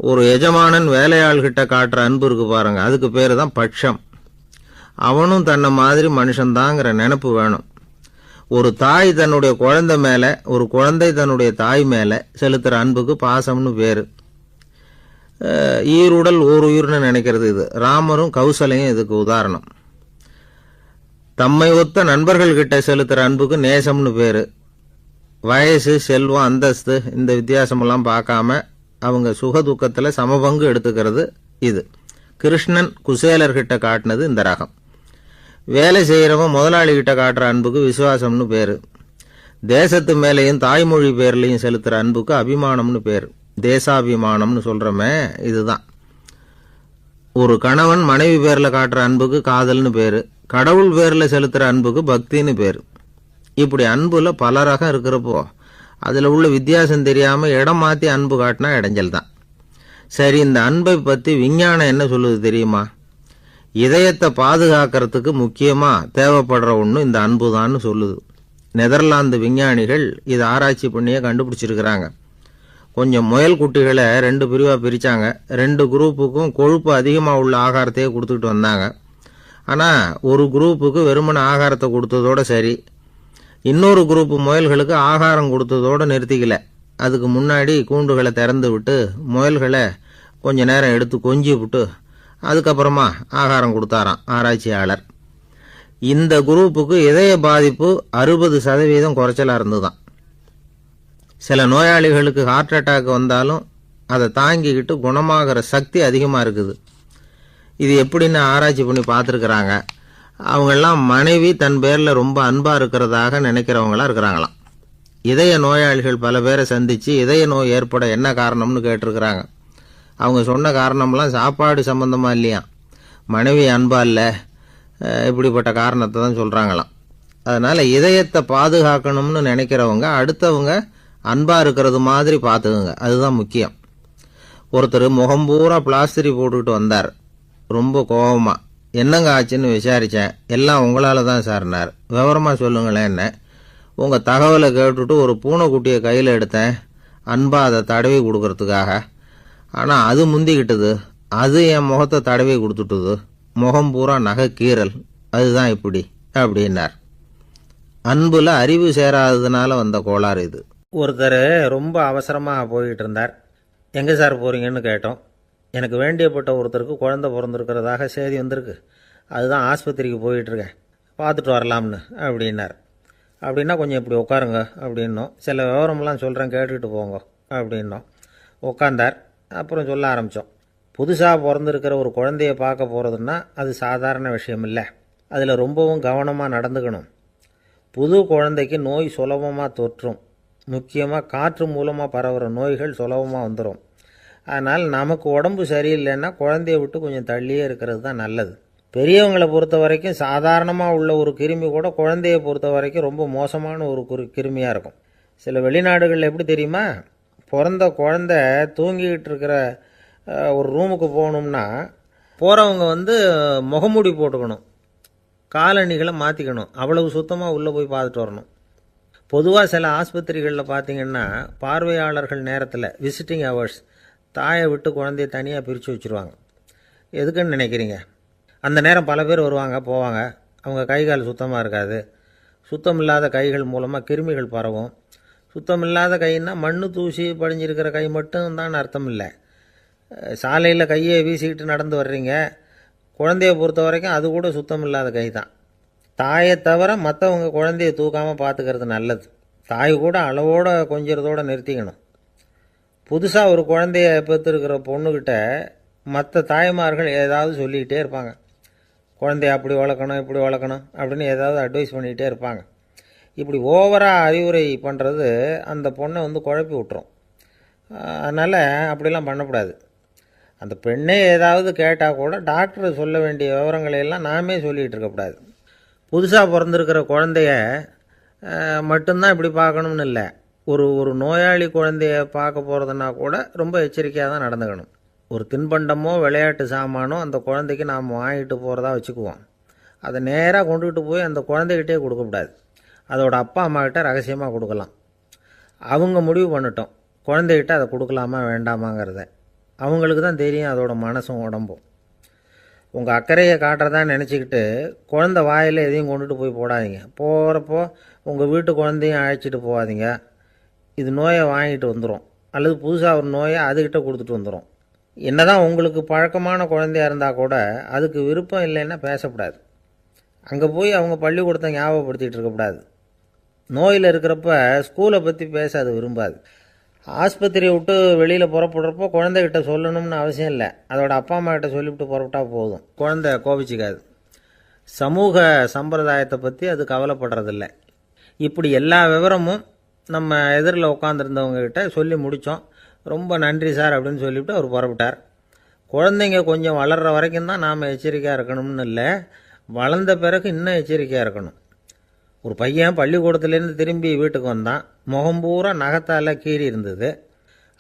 ஒரு எஜமானன் வேலையாள்கிட்ட காட்டுற அன்பு இருக்கு பாருங்க, அதுக்கு பேர் தான் பட்சம். அவனும் தன்னை மாதிரி மனுஷன்தாங்கிற நினைப்பு வேணும். ஒரு தாய் தன்னுடைய குழந்தை மேலே, ஒரு குழந்தை தன்னுடைய தாய் மேலே செலுத்துகிற அன்புக்கு பாசம்னு பேர். ஈருடல் ஓர் உயிர்னு நினைக்கிறது இது. ராமரும் கௌசலையும் இதுக்கு உதாரணம். தம்மை ஒத்த நண்பர்கள்கிட்ட செலுத்துகிற அன்புக்கு நேசம்னு பேர். வயசு, செல்வம், அந்தஸ்து, இந்த வித்தியாசமெல்லாம் பார்க்காம அவங்க சுக துக்கத்தில் சமபங்கு எடுத்துக்கிறது இது. கிருஷ்ணன் குசேலர்கிட்ட காட்டினது இந்த ரகம். வேலை செய்கிறவன் முதலாளிகிட்ட காட்டுற அன்புக்கு விசுவாசம்னு பேர். தேசத்து மேலேயும் தாய்மொழி பேர்லையும் செலுத்துகிற அன்புக்கு அபிமானம்னு பேர். தேசாபிமானம்னு சொல்கிறோமே, இதுதான். ஒரு கணவன் மனைவி பேரில் காட்டுற அன்புக்கு காதல்னு பேர். கடவுள் பேரில் செலுத்துகிற அன்புக்கு பக்தின்னு பேர். இப்படி அன்புல பல ரகம் இருக்கிறப்போ அதில் உள்ள வித்தியாசம் தெரியாமல் இடம் மாற்றி அன்பு காட்டினா இடைஞ்சல் தான். சரி, இந்த அன்பை பற்றி விஞ்ஞானம் என்ன சொல்லுது தெரியுமா? இதயத்தை பாதுகாக்கிறதுக்கு முக்கியமாக தேவைப்படுற ஒன்று இந்த அன்பு தான்னு சொல்லுது. நெதர்லாந்து விஞ்ஞானிகள் இதை ஆராய்ச்சி பண்ணியே கண்டுபிடிச்சிருக்கிறாங்க. கொஞ்சம் முயல் குட்டிகளை 2 பிரிவாக பிரித்தாங்க. 2 குரூப்புக்கும் கொழுப்பு அதிகமாக உள்ள ஆகாரத்தையே கொடுத்துக்கிட்டு வந்தாங்க. ஆனால் ஒரு குரூப்புக்கு வெறுமன ஆகாரத்தை கொடுத்ததோடு சரி, இன்னொரு குரூப்பு முயல்களுக்கு ஆகாரம் கொடுத்ததோடு நிறுத்திக்கல. அதுக்கு முன்னாடி கூண்டுகளை திறந்து விட்டு முயல்களை கொஞ்ச நேரம் எடுத்து கொஞ்சி விட்டு அதுக்கப்புறமா ஆகாரம் கொடுத்தாராம் ஆராய்ச்சியாளர். இந்த குரூப்புக்கு இதய பாதிப்பு 60% குறைச்சலாக இருந்துதான். சில நோயாளிகளுக்கு ஹார்ட் அட்டாக் வந்தாலும் அதை தாங்கிக்கிட்டு குணமாகிற சக்தி அதிகமாக இருக்குது. இது எப்படின்னு ஆராய்ச்சி பண்ணி பார்த்துருக்குறாங்க. அவங்கெல்லாம் மனைவி தன் பேரில் ரொம்ப அன்பாக இருக்கிறதாக நினைக்கிறவங்களா இருக்கிறாங்களாம். இதய நோயாளிகள் பல பேரை சந்தித்து இதய நோய் ஏற்பட என்ன காரணம்னு கேட்டிருக்கிறாங்க. அவங்க சொன்ன காரணம்லாம் சாப்பாடு சம்மந்தமாக இல்லையா, மனைவி அன்பா இல்லை, இப்படிப்பட்ட காரணத்தை தான் சொல்கிறாங்களாம். அதனால் இதயத்தை பாதுகாக்கணும்னு நினைக்கிறவங்க அடுத்தவங்க அன்பாக இருக்கிறது மாதிரி பார்த்துக்குங்க, அதுதான் முக்கியம். ஒருத்தர் முகம் பூரா பிளாஸ்டரி போட்டுக்கிட்டு வந்தார். ரொம்ப கோபமாக, என்னங்க ஆச்சுன்னு விசாரித்தேன். எல்லாம் உங்களால் தான் சார்னார். விவரமாக சொல்லுங்களேன். என்ன உங்கள் தகவலை கேட்டுட்டு ஒரு பூனைக்குட்டியை கையில் எடுத்தேன், அன்பாக அதை தடவி கொடுக்கறதுக்காக. ஆனால் அது முந்திக்கிட்டது, அது என் முகத்தை தடவி கொடுத்துட்டுது, முகம் பூரா நகை கீறல், அதுதான் இப்படி அப்படின்னார். அன்புல அறிவு சேராததுனால வந்த கோளாறு இது. ஒருத்தர் ரொம்ப அவசரமாக போய்கிட்டு இருந்தார். எங்கே சார் போகிறீங்கன்னு கேட்டோம். எனக்கு வேண்டியப்பட்ட ஒருத்தருக்கு குழந்தை பிறந்திருக்கிறதாக செய்தி வந்திருக்கு, அதுதான் ஆஸ்பத்திரிக்கு போயிட்டுருக்கேன், பார்த்துட்டு வரலாம்னு அப்படின்னார். அப்படின்னா கொஞ்சம் இப்படி உட்காருங்க அப்படின்னோம். சில விவரமெல்லாம் சொல்கிறேன் கேட்டுக்கிட்டு போங்க அப்படின்னோம். உட்காந்தார். அப்புறம் சொல்ல ஆரம்பித்தோம். புதுசாக பிறந்திருக்கிற ஒரு குழந்தைய பார்க்க போகிறதுன்னா அது சாதாரண விஷயம் இல்லை. அதில் ரொம்பவும் கவனமாக நடந்துக்கணும். புது குழந்தைக்கு நோய் சுலபமாக தொற்றும். முக்கியமாக காற்று மூலமாக பரவுகிற நோய்கள் சுலபமாக வந்துடும். அதனால் நமக்கு உடம்பு சரியில்லைன்னா குழந்தைய விட்டு கொஞ்சம் தள்ளியே இருக்கிறது தான் நல்லது. பெரியவங்களை பொறுத்த வரைக்கும் சாதாரணமாக உள்ள ஒரு கிருமி கூட குழந்தைய பொறுத்த வரைக்கும் ரொம்ப மோசமான ஒரு கிருமியாக இருக்கும். சில வெளிநாடுகளில் எப்படி தெரியுமா, பிறந்த குழந்தை தூங்கிக்கிட்டு இருக்கிற ஒரு ரூமுக்கு போகணும்னா போகிறவங்க முகமூடி போட்டுக்கணும், காலணிகளை மாற்றிக்கணும், அவ்வளவு சுத்தமாக உள்ளே போய் பார்த்துட்டு வரணும். பொதுவாக சில ஆஸ்பத்திரிகளில் பார்த்திங்கன்னா பார்வையாளர்கள் நேரத்தில் விசிட்டிங் ஹவர்ஸ் தாயை விட்டு குழந்தைய தனியாக பிரித்து வச்சுருவாங்க. எதுக்குன்னு நினைக்கிறீங்க? அந்த நேரம் பல பேர் வருவாங்க போவாங்க, அவங்க கை கால் சுத்தமாக இருக்காது. சுத்தம் இல்லாத கைகள் மூலமாக கிருமிகள் பரவும். சுத்தம் இல்லாத கைன்னா மண்ணு தூசி படிஞ்சிருக்கிற கை மட்டும் தான் அர்த்தம் இல்லை. சாலையில் கையை வீசிக்கிட்டு நடந்து வர்றீங்க, குழந்தைய பொறுத்த வரைக்கும் அது கூட சுத்தம் இல்லாத கை தான். தாயை தவிர மற்றவங்க குழந்தைய தூக்காமல் பார்த்துக்கிறது நல்லது. தாய் கூட அளவோடு கொஞ்சிறதோடு நிறுத்திக்கணும். புதுசாக ஒரு குழந்தைய பெற்றுருக்கிற பொண்ணுக்கிட்ட மற்ற தாய்மார்கள் ஏதாவது சொல்லிக்கிட்டே இருப்பாங்க. குழந்தைய அப்படி வளர்க்கணும் இப்படி வளர்க்கணும் அப்படின்னு ஏதாவது அட்வைஸ் பண்ணிக்கிட்டே இருப்பாங்க. இப்படி ஓவராக அறிவுரை பண்ணுறது அந்த பொண்ணை குழப்பி விட்டுரும். அதனால் அப்படிலாம் பண்ணக்கூடாது. அந்த பெண்ணே ஏதாவது கேட்டால் கூட டாக்டர் சொல்ல வேண்டிய விவரங்களையெல்லாம் நாமே சொல்லிகிட்டு இருக்கக்கூடாது. புதுசாக பிறந்திருக்கிற குழந்தைய மட்டும்தான் இப்படி பார்க்கணும்னு இல்லை. ஒரு நோயாளி குழந்தைய பார்க்க போகிறதுனா கூட ரொம்ப எச்சரிக்கையாக தான் நடந்துக்கணும். ஒரு தின்பண்டமோ விளையாட்டு சாமானோ அந்த குழந்தைக்கு நாம் வாங்கிட்டு போகிறதா வச்சுக்குவோம். அதை நேராக கொண்டுகிட்டு போய் அந்த குழந்தைகிட்டே கொடுக்கக்கூடாது. அதோட அப்பா அம்மாக்கிட்ட ரகசியமாக கொடுக்கலாம். அவங்க முடிவு பண்ணட்டும் குழந்தைகிட்ட அதை கொடுக்கலாமா வேண்டாமாங்கிறத. அவங்களுக்கு தான் தெரியும் அதோட மனசும் உடம்பும். உங்கள் அக்கறையை காட்டுறதா நினச்சிக்கிட்டு குழந்தை வாயில் எதையும் கொண்டுட்டு போய் போடாதீங்க. போகிறப்போ உங்கள் வீட்டு குழந்தையும் அழைச்சிட்டு போகாதீங்க. இது நோயை வாங்கிட்டு வந்துடும், அல்லது புதுசாக ஒரு நோயை அதுக்கிட்ட கொடுத்துட்டு வந்துடும். என்னதான் உங்களுக்கு பழக்கமான குழந்தையாக இருந்தால் கூட அதுக்கு விருப்பம் இல்லைன்னா பேசக்கூடாது. அங்கே போய் அவங்க பள்ளிக்கூடத்தை ஞாபகப்படுத்திகிட்டு இருக்கக்கூடாது. நோயில் இருக்கிறப்ப ஸ்கூலை பற்றி பேச அது விரும்பாது. ஆஸ்பத்திரியை விட்டு வெளியில் புறப்படுறப்போ குழந்தைகிட்ட சொல்லணும்னு அவசியம் இல்லை. அதோட அப்பா அம்மா கிட்ட சொல்லிவிட்டு புறப்பட்டா போதும், குழந்தை கோபிச்சிக்காது. சமூக சம்பிரதாயத்தை பற்றி அது கவலைப்படுறதில்லை. இப்படி எல்லா விவரமும் நம்ம எதிரில் உட்காந்துருந்தவங்ககிட்ட சொல்லி முடித்தோம். ரொம்ப நன்றி சார் அப்படின்னு சொல்லிவிட்டு அவர் புறப்பட்டார். குழந்தைங்க கொஞ்சம் வளர்கிற வரைக்கும் தான் நாம் எச்சரிக்கையாக இருக்கணும்னு இல்லை, வளர்ந்த பிறகு இன்னும் எச்சரிக்கையாக இருக்கணும். ஒரு பையன் பள்ளிக்கூடத்துலேருந்து திரும்பி வீட்டுக்கு வந்தான். முகம் பூரா நகத்தால் கீறி இருந்தது.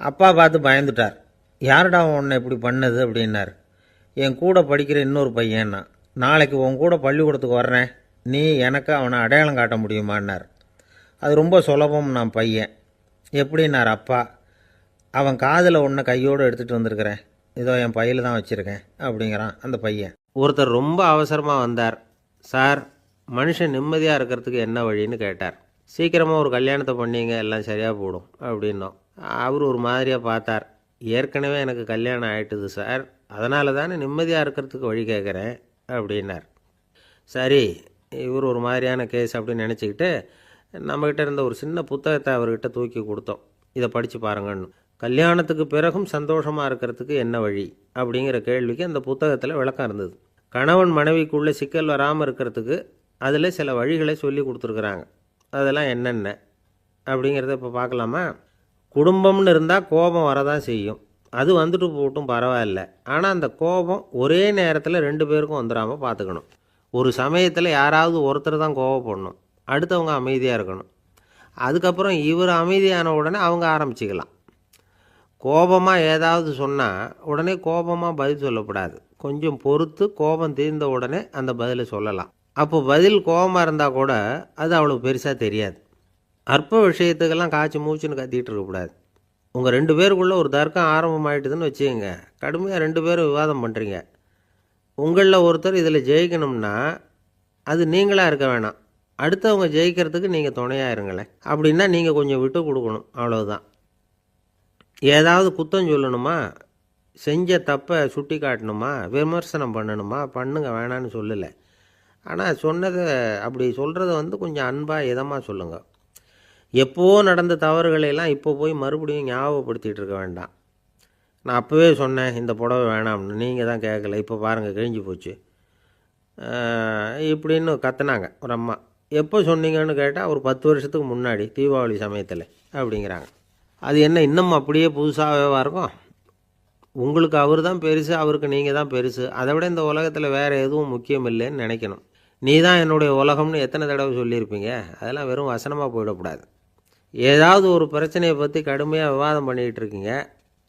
அப்பா பார்த்து பயந்துட்டார். யாருடா உன்னை இப்படி பண்ணது அப்படின்னார். என் கூட படிக்கிற இன்னொரு பையன்னா. நாளைக்கு உன் கூட பள்ளிக்கூடத்துக்கு வர்றேன், நீ எனக்கு அவனை அடையாளம் காட்ட முடியுமான்னார். அது ரொம்ப சுலபம் நான் பையன். எப்படின்னார் அப்பா. அவன் காதில் ஒன்றை கையோடு எடுத்துகிட்டு வந்திருக்கிறேன், இதோ என் பையில் தான் வச்சுருக்கேன் அப்படிங்கிறான் அந்த பையன். ஒருத்தர் ரொம்ப அவசரமாக வந்தார். சார், மனுஷன் நிம்மதியாக இருக்கிறதுக்கு என்ன வழின்னு கேட்டார். சீக்கிரமாக ஒரு கல்யாணத்தை பண்ணிங்க, எல்லாம் சரியாக போடும் அப்படின்னோம். அவர் ஒரு மாதிரியாக பார்த்தார். ஏற்கனவே எனக்கு கல்யாணம் ஆகிட்டுது சார், அதனால தானே நிம்மதியாக இருக்கிறதுக்கு வழி கேட்குறேன் அப்படின்னார். சரி, இவர் ஒரு மாதிரியான கேஸ் அப்படின்னு நினச்சிக்கிட்டு நம்மக்கிட்ட இருந்த ஒரு சின்ன புத்தகத்தை அவர்கிட்ட தூக்கி கொடுத்தோம். இதை படித்து பாருங்கன்னு. கல்யாணத்துக்கு பிறகும் சந்தோஷமாக இருக்கிறதுக்கு என்ன வழி அப்படிங்கிற கேள்விக்கு அந்த புத்தகத்தில் விளக்கம் இருந்தது. கணவன் மனைவிக்குள்ளே சிக்கல் வராமல் இருக்கிறதுக்கு அதில் சில வழிகளை சொல்லி கொடுத்துருக்குறாங்க. அதெல்லாம் என்னென்ன அப்படிங்கிறத இப்போ பார்க்கலாமா? குடும்பம்னு இருந்தால் கோபம் வரதான் செய்யும், அது வந்துட்டு போட்டும் பரவாயில்ல. ஆனால் அந்த கோபம் ஒரே நேரத்தில் 2 பேருக்கும் வந்துடாமல் பார்த்துக்கணும். ஒரு சமயத்தில் யாராவது ஒருத்தர் தான் கோபப்படணும், அடுத்தவங்க அமைதியாக இருக்கணும். அதுக்கப்புறம் இவர் அமைதியான உடனே அவங்க ஆரம்பிச்சிக்கலாம். கோபமாக ஏதாவது சொன்னால் உடனே கோபமாக பதில் சொல்லக்கூடாது. கொஞ்சம் பொறுத்து கோபம் தீர்ந்த உடனே அந்த பதிலை சொல்லலாம். அப்போ பதில் கோபமாக இருந்தால் கூட அது அவ்வளோ பெருசாக தெரியாது. அற்ப விஷயத்துக்கெல்லாம் காய்ச்சி மூச்சுன்னு கத்திகிட்டு இருக்கக்கூடாது. உங்கள் 2 பேருக்குள்ளே ஒரு தர்க்கம் ஆரம்பமாயிட்டுதுன்னு வச்சுக்கோங்க. கடுமையாக 2 பேரும் விவாதம் பண்ணுறீங்க. உங்களில் ஒருத்தர் இதில் ஜெயிக்கணும்னா அது நீங்களாக இருக்க வேணாம், அடுத்தவங்க ஜெயிக்கிறதுக்கு நீங்கள் துணையாக இருங்களேன். அப்படின்னா நீங்கள் கொஞ்சம் விட்டு கொடுக்கணும், அவ்வளவுதான். ஏதாவது குத்தம் சொல்லணுமா, செஞ்ச தப்பை சுட்டி காட்டணுமா, விமர்சனம் பண்ணணுமா, பண்ணுங்க, வேணான்னு சொல்லலை. ஆனால் சொன்னதை அப்படி சொல்கிறத கொஞ்சம் அன்பாக இதமாக சொல்லுங்கள். எப்போ நடந்த தவறுகளையெல்லாம் இப்போ போய் மறுபடியும் ஞாபகப்படுத்திகிட்டு இருக்க வேண்டாம். நான் அப்போவே சொன்னேன் இந்த புடவை வேணாம்னு, நீங்கள் தான் கேட்கல, இப்போ பாருங்கள் கிழிஞ்சு போச்சு இப்படின்னு கத்துனாங்க ஒரு அம்மா. எப்போ சொன்னீங்கன்னு கேட்டால் ஒரு 10 வருஷத்துக்கு முன்னாடி தீபாவளி சமயத்தில் அப்படிங்கிறாங்க. அது என்ன இன்னும் அப்படியே புதுசாகவே இருக்கும்? உங்களுக்கு அவர் தான் பெருசு, அவருக்கு நீங்கள் தான் பெருசு. அதை விட இந்த உலகத்தில் வேறு எதுவும் முக்கியம் இல்லைன்னு நினைக்கணும். நீ தான் என்னுடைய உலகம்னு எத்தனை தடவை சொல்லியிருப்பீங்க? அதெல்லாம் வெறும் வசனமாக போயிடக்கூடாது. ஏதாவது ஒரு பிரச்சனையை பற்றி கடுமையாக விவாதம் பண்ணிக்கிட்டு இருக்கீங்க,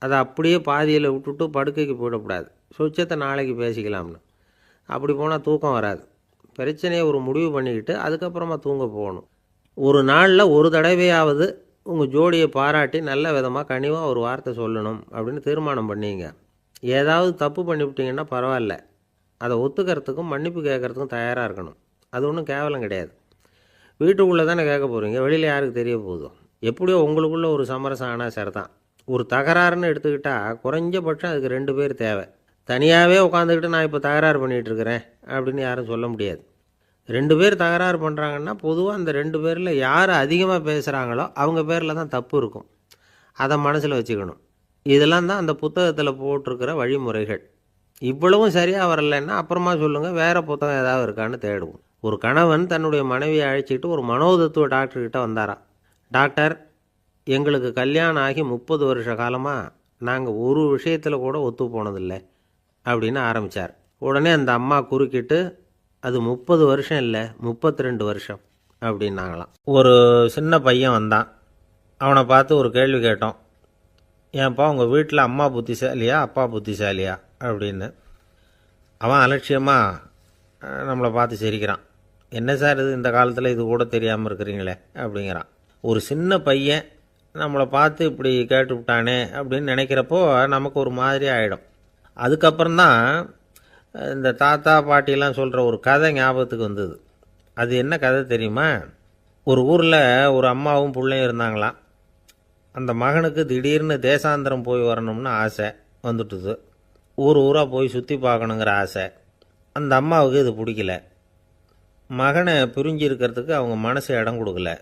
அதை அப்படியே பாதியில் விட்டுட்டு படுக்கைக்கு போயிடக்கூடாது. சொச்சத்தை நாளைக்கு பேசிக்கலாம்னு. அப்படி போனால் தூக்கம் வராது. பிரச்சனையை ஒரு முடிவு பண்ணிக்கிட்டு அதுக்கப்புறமா தூங்க போகணும். ஒரு நாளில் ஒரு தடவையாவது உங்கள் ஜோடியை பாராட்டி நல்ல விதமாக கனிவாக ஒரு வார்த்தை சொல்லணும் அப்படின்னு தீர்மானம் பண்ணிங்க. ஏதாவது தப்பு பண்ணிவிட்டீங்கன்னா பரவாயில்ல, அதை ஒத்துக்கிறதுக்கும் மன்னிப்பு கேட்குறதுக்கும் தயாராக இருக்கணும். அது ஒன்றும் கேவலம் கிடையாது. வீட்டுக்குள்ளே தானே கேட்க போகிறீங்க, வெளியில் யாருக்கு தெரிய போதும்? எப்படியோ உங்களுக்குள்ளே ஒரு சமரசம் ஆனால் சரிதான். ஒரு தகராறுன்னு எடுத்துக்கிட்டால் குறைஞ்சபட்சம் அதுக்கு 2 பேர் தேவை. தனியாகவே உட்காந்துக்கிட்டு நான் இப்போ தகராறு பண்ணிகிட்ருக்கிறேன் அப்படின்னு யாரும் சொல்ல முடியாது. 2 பேர் தகராறு பண்ணுறாங்கன்னா பொதுவாக அந்த 2 பேரில் யார் அதிகமாக பேசுகிறாங்களோ அவங்க பேரில் தான் தப்பு இருக்கும். அதை மனசில் வச்சுக்கணும். இதெல்லாம் தான் அந்த புத்தகத்தில் போட்டிருக்கிற வழிமுறைகள். இவ்வளவும் சரியாக வரலைன்னா அப்புறமா சொல்லுங்கள், வேறு புத்தகம் ஏதாவது இருக்கான்னு தேடுவோம். ஒரு கணவன் தன்னுடைய மனைவியை அழைச்சிட்டு ஒரு மனோதத்துவ டாக்டர்கிட்ட வந்தாராம். டாக்டர், எங்களுக்கு கல்யாணம் ஆகி 30 வருஷ காலமாக நாங்கள் ஒரு விஷயத்தில் கூட ஒத்து போனதில்லை அப்படின்னு ஆரம்பித்தார். உடனே அந்த அம்மா குறுக்கிட்டு, அது 30 வருஷம் இல்லை 32 வருஷம் அப்படின்னாங்களாம். ஒரு சின்ன பையன் வந்தான். அவனை பார்த்து ஒரு கேள்வி கேட்டோம். ஏன்ப்பா உங்கள் வீட்டில் அம்மா புத்திசாலியா அப்பா புத்திசாலியா அப்படின்னு. அவன் அலட்சியமாக நம்மளை பார்த்து சிரிக்கிறான். என்ன சார் இது, இந்த காலத்தில் இது கூட தெரியாமல் இருக்கிறீங்களே அப்படிங்கிறான். ஒரு சின்ன பையன் நம்மளை பார்த்து இப்படி கேட்டுவிட்டானே அப்படின்னு நினைக்கிறப்போ நமக்கு ஒரு மாதிரி ஆகிடும். அதுக்கப்புறம்தான் இந்த தாத்தா பாட்டிலாம் சொல்கிற ஒரு கதை ஞாபகத்துக்கு வந்தது. அது என்ன கதை தெரியுமா? ஒரு ஊரில் ஒரு அம்மாவும் பிள்ளையும் இருந்தாங்களாம். அந்த மகனுக்கு திடீர்னு தேசாந்திரம் போய் வரணும்னு ஆசை வந்துட்டுது. ஊராக போய் சுற்றி பார்க்கணுங்கிற ஆசை. அந்த அம்மாவுக்கு இது பிடிக்கல. மகனை பிரிஞ்சு இருக்கிறதுக்கு அவங்க மனசு இடம் கொடுக்கல.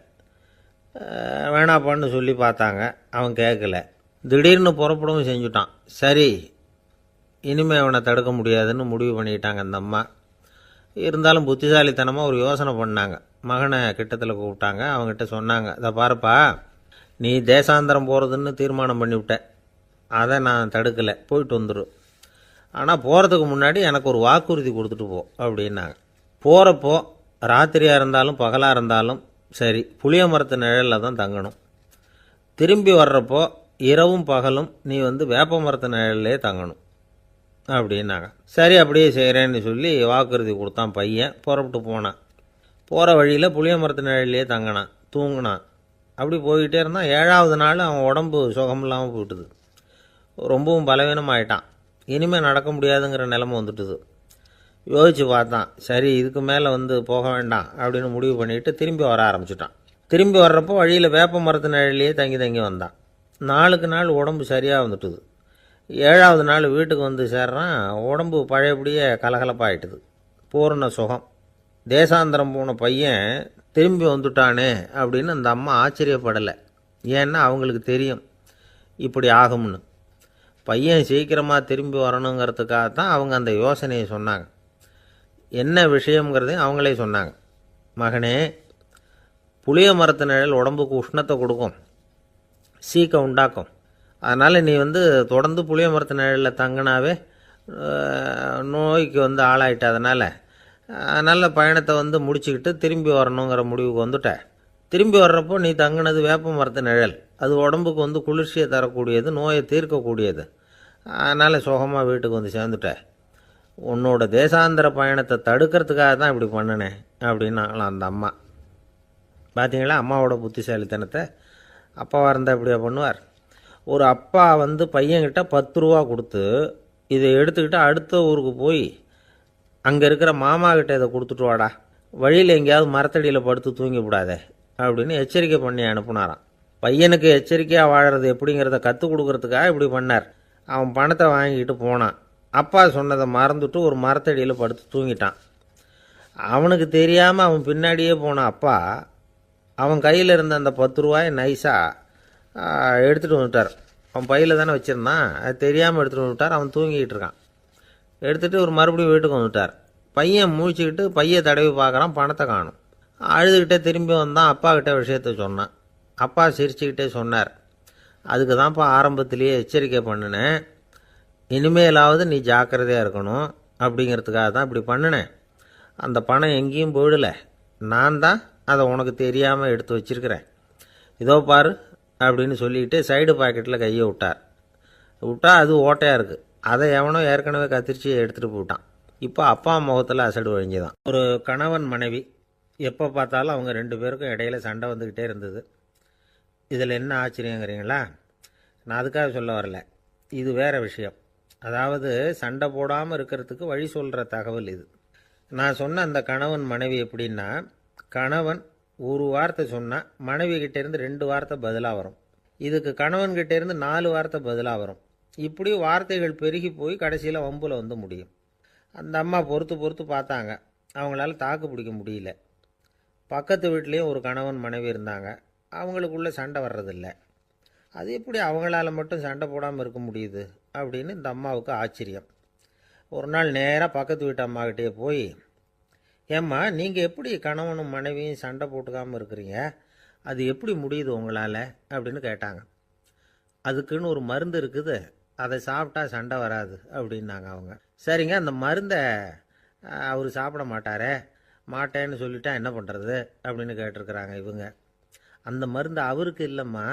வேணாப்பான்னு சொல்லி பார்த்தாங்க, அவன் கேட்கல. திடீர்னு புறப்படவும் செஞ்சுட்டான். சரி, இனிமேல் அவனை தடுக்க முடியாதுன்னு முடிவு பண்ணிக்கிட்டாங்க அந்த அம்மா. இருந்தாலும் புத்திசாலித்தனமாக ஒரு யோசனை பண்ணாங்க. மகனை கிட்டத்தில் கூப்பிட்டாங்க. அவங்ககிட்ட சொன்னாங்க, இதை பாருப்பா, நீ தேசாந்திரம் போகிறதுன்னு தீர்மானம் பண்ணிவிட்ட, அதை நான் தடுக்கலை, போயிட்டு வந்துடும். ஆனால் போகிறதுக்கு முன்னாடி எனக்கு ஒரு வாக்குறுதி கொடுத்துட்டு போ அப்படின்னாங்க. போகிறப்போ ராத்திரியாக இருந்தாலும் பகலாக இருந்தாலும் சரி, புளிய மரத்து நிழலில் தான் தங்கணும். திரும்பி வர்றப்போ இரவும் பகலும் நீ வேப்ப மரத்து நிழல்லே தங்கணும் அப்படின்னாங்க. சரி, அப்படியே செய்கிறேன்னு சொல்லி வாக்குறுதி கொடுத்தான் பையன். புறப்பட்டு போனான். போகிற வழியில் புளிய மரத்து நிழல்லையே தங்கினான், தூங்கினான். அப்படி போய்கிட்டே இருந்தான். 7வது நாள் அவன் உடம்பு சுகமில்லாமல் போயிட்டுது. ரொம்பவும் பலவீனமாயிட்டான். இனிமேல் நடக்க முடியாதுங்கிற நிலைமை வந்துட்டுது. யோசித்து பார்த்தான். சரி, இதுக்கு மேலே போக வேண்டாம் அப்படின்னு முடிவு பண்ணிவிட்டு திரும்பி வர ஆரம்பிச்சிட்டான். திரும்பி வர்றப்போ வழியில் வேப்ப மரத்து நிழலையே தங்கி வந்தான். நாளுக்கு நாள் உடம்பு சரியாக வந்துட்டுது. 7வது நாள் வீட்டுக்கு சேர்றான். உடம்பு பழையபடியே கலகலப்பாயிட்டுது. பூரண சுகம். தேசாந்திரம் போன பையன் திரும்பி வந்துட்டானே அப்படின்னு அந்த அம்மா ஆச்சரியப்படலை. ஏன்னா அவங்களுக்கு தெரியும் இப்படி ஆகும்னு. பையன் சீக்கிரமாக திரும்பி வரணுங்கிறதுக்காக தான் அவங்க அந்த யோசனையை சொன்னாங்க. என்ன விஷயங்கிறதையும் அவங்களே சொன்னாங்க. மகனே, புளிய மரத்து நிழல் உடம்புக்கு உஷ்ணத்தை கொடுக்கும், சீக்க உண்டாக்கும். அதனால் நீ தொடர்ந்து புளிய மரத்து நிழலில் தங்கினாவே நோய்க்கு ஆளாயிட்ட. அதனால் நல்ல பயணத்தை முடிச்சுக்கிட்டு திரும்பி வரணுங்கிற முடிவுக்கு வந்துட்ட. திரும்பி வர்றப்போ நீ தங்கினது வேப்ப மரத்து நிழல். அது உடம்புக்கு குளிர்ச்சியை தரக்கூடியது, நோயை தீர்க்கக்கூடியது. அதனால் சுகமாக வீட்டுக்கு சேர்ந்துட்ட. உன்னோட தேசாந்திர பயணத்தை தடுக்கிறதுக்காக தான் இப்படி பண்ணினேன் அப்படின்னாங்களாம் அந்த அம்மா. பார்த்தீங்களா அம்மாவோட புத்திசாலித்தனத்தை? அப்பாவாக இருந்தால் இப்படியா பண்ணுவார்? ஒரு அப்பா பையன்கிட்ட 10 ரூபா கொடுத்து இதை எடுத்துக்கிட்டு அடுத்த ஊருக்கு போய் அங்கே இருக்கிற மாமா கிட்ட இதை கொடுத்துட்டு வாடா, வழியில் எங்கேயாவது மரத்தடியில் படுத்து தூங்கி விடாதே அப்படின்னு எச்சரிக்கை பண்ணி அனுப்புனாராம். பையனுக்கு எச்சரிக்கையாக வாழறது எப்படிங்கிறத கற்றுக் கொடுக்கறதுக்காக இப்படி பண்ணார். அவன் பணத்தை வாங்கிட்டு போனான். அப்பா சொன்னதை மறந்துட்டு ஒரு மரத்தடியில் படுத்து தூங்கிட்டான். அவனுக்கு தெரியாமல் அவன் பின்னாடியே போன அப்பா அவன் கையில் இருந்த அந்த 10 ரூபாயை நைஸாக எடுத்துகிட்டு வந்துட்டார். அவன் பையில் தானே வச்சுருந்தான், அது தெரியாமல் எடுத்துகிட்டு வந்துட்டார். அவன் தூங்கிக்கிட்டு இருக்கான். எடுத்துகிட்டு ஒரு மறுபடியும் வீட்டுக்கு வந்துட்டார். பையன் முழிச்சுக்கிட்டு பையை தடவி பார்க்குறான், பணத்தை காணும். அழுதுகிட்டே திரும்பி வந்தான். அப்பா கிட்டே விஷயத்த சொன்னான். அப்பா சிரிச்சுக்கிட்டே சொன்னார், அதுக்கு தான்ப்பா ஆரம்பத்திலேயே எச்சரிக்கை பண்ணினேன், இனிமேலாவது நீ ஜாக்கிரதையாக இருக்கணும் அப்படிங்கிறதுக்காக தான் இப்படி பண்ணினேன். அந்த பணம் எங்கேயும் போயிடலை, நான் தான் அதை உனக்கு தெரியாமல் எடுத்து வச்சிருக்கிறேன். இதோ பாரு அப்படின்னு சொல்லிக்கிட்டு சைடு பாக்கெட்டில் கையை விட்டா அது ஓட்டையாக இருக்குது. அதை எவனோ ஏற்கனவே கத்திரிச்சு எடுத்துகிட்டு போயிட்டான். இப்போ அப்பா முகத்தில் அசடு வழிஞ்சுதான். ஒரு கணவன் மனைவி எப்போ பார்த்தாலும் அவங்க 2 பேருக்கும் இடையில சண்டை வந்துக்கிட்டே இருந்தது. இதில் என்ன ஆச்சரியங்கிறீங்களா? நான் அதுக்காக சொல்ல வரல, இது வேறு விஷயம். அதாவது சண்டை போடாமல் இருக்கிறதுக்கு வழி சொல்கிற தகவல் இது. நான் சொன்ன அந்த கணவன் மனைவி எப்படின்னா, கணவன் ஒரு வார்த்தை சொன்னால் மனைவி கிட்டேருந்து 2 வார்த்தை பதிலாக வரும். இதுக்கு கணவன்கிட்டேருந்து 4 வார்த்தை பதிலாக வரும். இப்படி வார்த்தைகள் பெருகி போய் கடைசியில் வம்புல முடியும். அந்த அம்மா பொறுத்து பார்த்தாங்க. அவங்களால தாக்கு பிடிக்க முடியல. பக்கத்து வீட்லேயும் ஒரு கணவன் மனைவி இருந்தாங்க. அவங்களுக்குள்ளே சண்டை வர்றதில்ல. அது எப்படி அவங்களால மட்டும் சண்டை போடாமல் இருக்க முடியுது அப்படின்னு இந்த அம்மாவுக்கு ஆச்சரியம். ஒரு நாள் நேராக பக்கத்து வீட்டு அம்மாக்கிட்டே போய், ஏம்மா, நீங்கள் எப்படி கணவனும் மனைவியும் சண்டை போட்டுக்காமல் இருக்கிறீங்க, அது எப்படி முடியுது உங்களால் அப்படின்னு கேட்டாங்க. அதுக்குன்னு ஒரு மருந்து இருக்குது, அதை சாப்பிட்டா சண்டை வராது அப்படின்னாங்க அவங்க. சரிங்க, அந்த மருந்தை அவர் சாப்பிட மாட்டேன்னு சொல்லிட்டா என்ன பண்ணுறது அப்படின்னு கேட்டிருக்கிறாங்க இவங்க. அந்த மருந்து அவருக்கு இல்லைம்மா,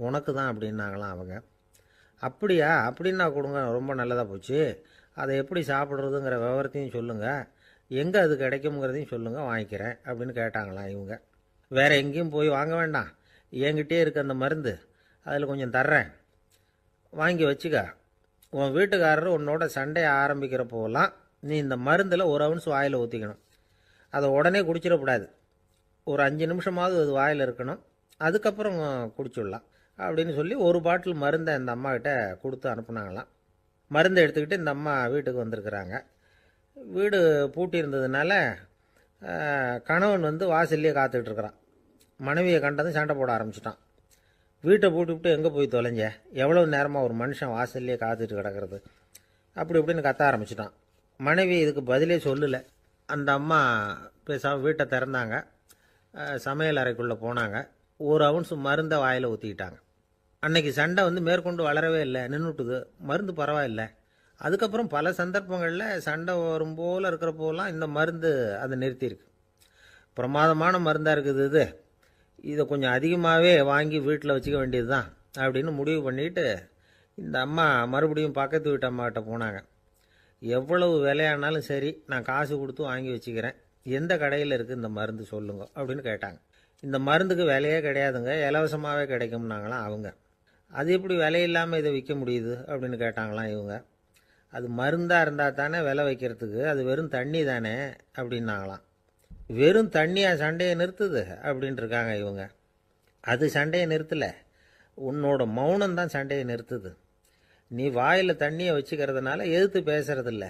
உனக்கு தான் அப்படின்னாங்களாம் அவங்க. அப்படியா? அப்படின்னா கொடுங்க, ரொம்ப நல்லதாக போச்சு. அதை எப்படி சாப்பிட்றதுங்கிற விவரத்தையும் சொல்லுங்கள், எங்கே அது கிடைக்குங்கிறதையும் சொல்லுங்கள், வாங்கிக்கிறேன் அப்படின்னு கேட்டாங்களாம் இவங்க. வேறு எங்கேயும் போய் வாங்க வேண்டாம், என்கிட்டே இருக்க அந்த மருந்து, அதில் கொஞ்சம் தர்றேன், வாங்கி வச்சுக்க. உன் வீட்டுக்காரர் உன்னோட சண்டையை ஆரம்பிக்கிறப்போலாம் நீ இந்த மருந்தில் 1 அவுன்ஸ் வாயில் ஊற்றிக்கணும். அதை உடனே குடிச்சிடக்கூடாது. ஒரு 5 நிமிஷமாவது அது வாயில் இருக்கணும், அதுக்கப்புறம் குடிச்சிடலாம் அப்படின்னு சொல்லி ஒரு பாட்டில் மருந்தை இந்த அம்மாக்கிட்ட கொடுத்து அனுப்புனாங்களாம். மருந்தை எடுத்துக்கிட்டு இந்த அம்மா வீட்டுக்கு வந்திருக்கிறாங்க. வீடு பூட்டி இருந்ததுனால கணவன் வாசல்லையே காத்துட்ருக்கிறான். மனைவியை கண்டதும் சண்டை போட ஆரம்பிச்சிட்டான். வீட்டை பூட்டிவிட்டு எங்கே போய் தொலைஞ்ச, எவ்வளோ நேரமாக ஒரு மனுஷன் வாசல்லையே காத்துட்டு கிடக்கிறது அப்படி இப்படின்னு கத்த ஆரம்பிச்சிட்டான். மனைவி இதுக்கு பதிலே சொல்லலை. அந்த அம்மா பேசாமல் வீட்டை திறந்தாங்க, சமையல் அறைக்குள்ளே போனாங்க, 1 அவுன்ஸ் மருந்தை வாயில் ஊற்றிக்கிட்டாங்க. அன்னைக்கு சண்டை மேற்கொண்டு வளரவே இல்லை, நின்றுட்டுது. மருந்து பரவாயில்லை. அதுக்கப்புறம் பல சந்தர்ப்பங்களில் சண்டை வரும் போல் இருக்கிறப்போலாம் இந்த மருந்து அதை நிறுத்தியிருக்கு. பிரமாதமான மருந்தாக இருக்குது இதை கொஞ்சம் அதிகமாகவே வாங்கி வீட்டில் வச்சுக்க வேண்டியது தான் அப்படின்னு முடிவு பண்ணிவிட்டு இந்த அம்மா மறுபடியும் பக்கத்து வீட்டு அம்மாக்கிட்ட போனாங்க. எவ்வளவு விலையானாலும் சரி, நான் காசு கொடுத்து வாங்கி வச்சுக்கிறேன், எந்த கடையில் இருக்குது இந்த மருந்து சொல்லுங்க அப்படின்னு கேட்டாங்க. இந்த மருந்துக்கு விலையே கிடையாதுங்க, இலவசமாகவே கிடைக்கும்னாங்களாம் அவங்க. அது எப்படி விலை இல்லாமல் இதை விற்க முடியுது அப்படின்னு கேட்டாங்களாம் இவங்க. அது மருந்தாக இருந்தால் தானே விலை வைக்கிறதுக்கு, அது வெறும் தண்ணி தானே அப்படின்னாங்களாம். வெறும் தண்ணியாக சண்டையை நிறுத்துது அப்படின்ட்டு இருக்காங்க இவங்க. அது சண்டையை நிறுத்தலை, உன்னோட மௌனம் தான் சண்டையை நிறுத்துது. நீ வாயில் தண்ணியை வச்சுக்கிறதுனால எதிர்த்து பேசுறதில்ல,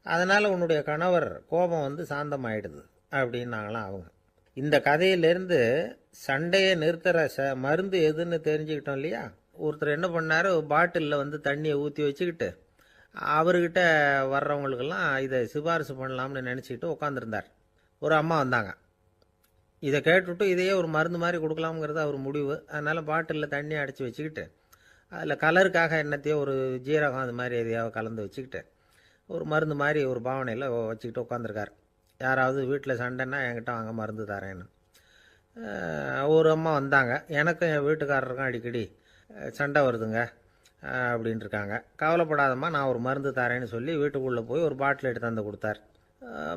அதனால் உன்னுடைய கணவர் கோபம் வந்து சாந்தமாயிடுது அப்படின்னாங்களாம் அவங்க. இந்த கதையிலேருந்து சண்டையை நிறுத்துகிற மருந்து எதுன்னு தெரிஞ்சுக்கிட்டோம் இல்லையா. ஒருத்தர் என்ன பண்ணார், பாட்டிலில் வந்து தண்ணியை ஊற்றி வச்சுக்கிட்டு அவர்கிட்ட வர்றவங்களுக்கெல்லாம் இதை சிபாரிசு பண்ணலாம்னு நினச்சிக்கிட்டு உட்காந்துருந்தார். ஒரு அம்மா வந்தாங்க. இதை கேட்டுவிட்டு இதையே ஒரு மருந்து மாதிரி கொடுக்கலாம்ங்கிறது அவர் முடிவு. அதனால் பாட்டிலில் தண்ணி அடைச்சி வச்சுக்கிட்டு அதில் கலருக்காக என்னத்தையோ ஒரு ஜீரகம் அது மாதிரி எதையாவது கலந்து வச்சுக்கிட்டு ஒரு மருந்து மாதிரி ஒரு பாவனையில் வச்சுக்கிட்டு உட்காந்துருக்கார். யாராவது வீட்டில் சண்டைன்னா என்கிட்ட வாங்க மருந்து தரேன்னு. ஒரு அம்மா வந்தாங்க. எனக்கும் என் வீட்டுக்காரருக்கும் அடிக்கடி சண்டை வருதுங்க அப்படின்ட்டு இருக்காங்க. கவலைப்படாதம்மா, நான் ஒரு மருந்து தரேன்னு சொல்லி வீட்டுக்குள்ளே போய் ஒரு பாட்டில் எடுத்து வந்து கொடுத்தார்.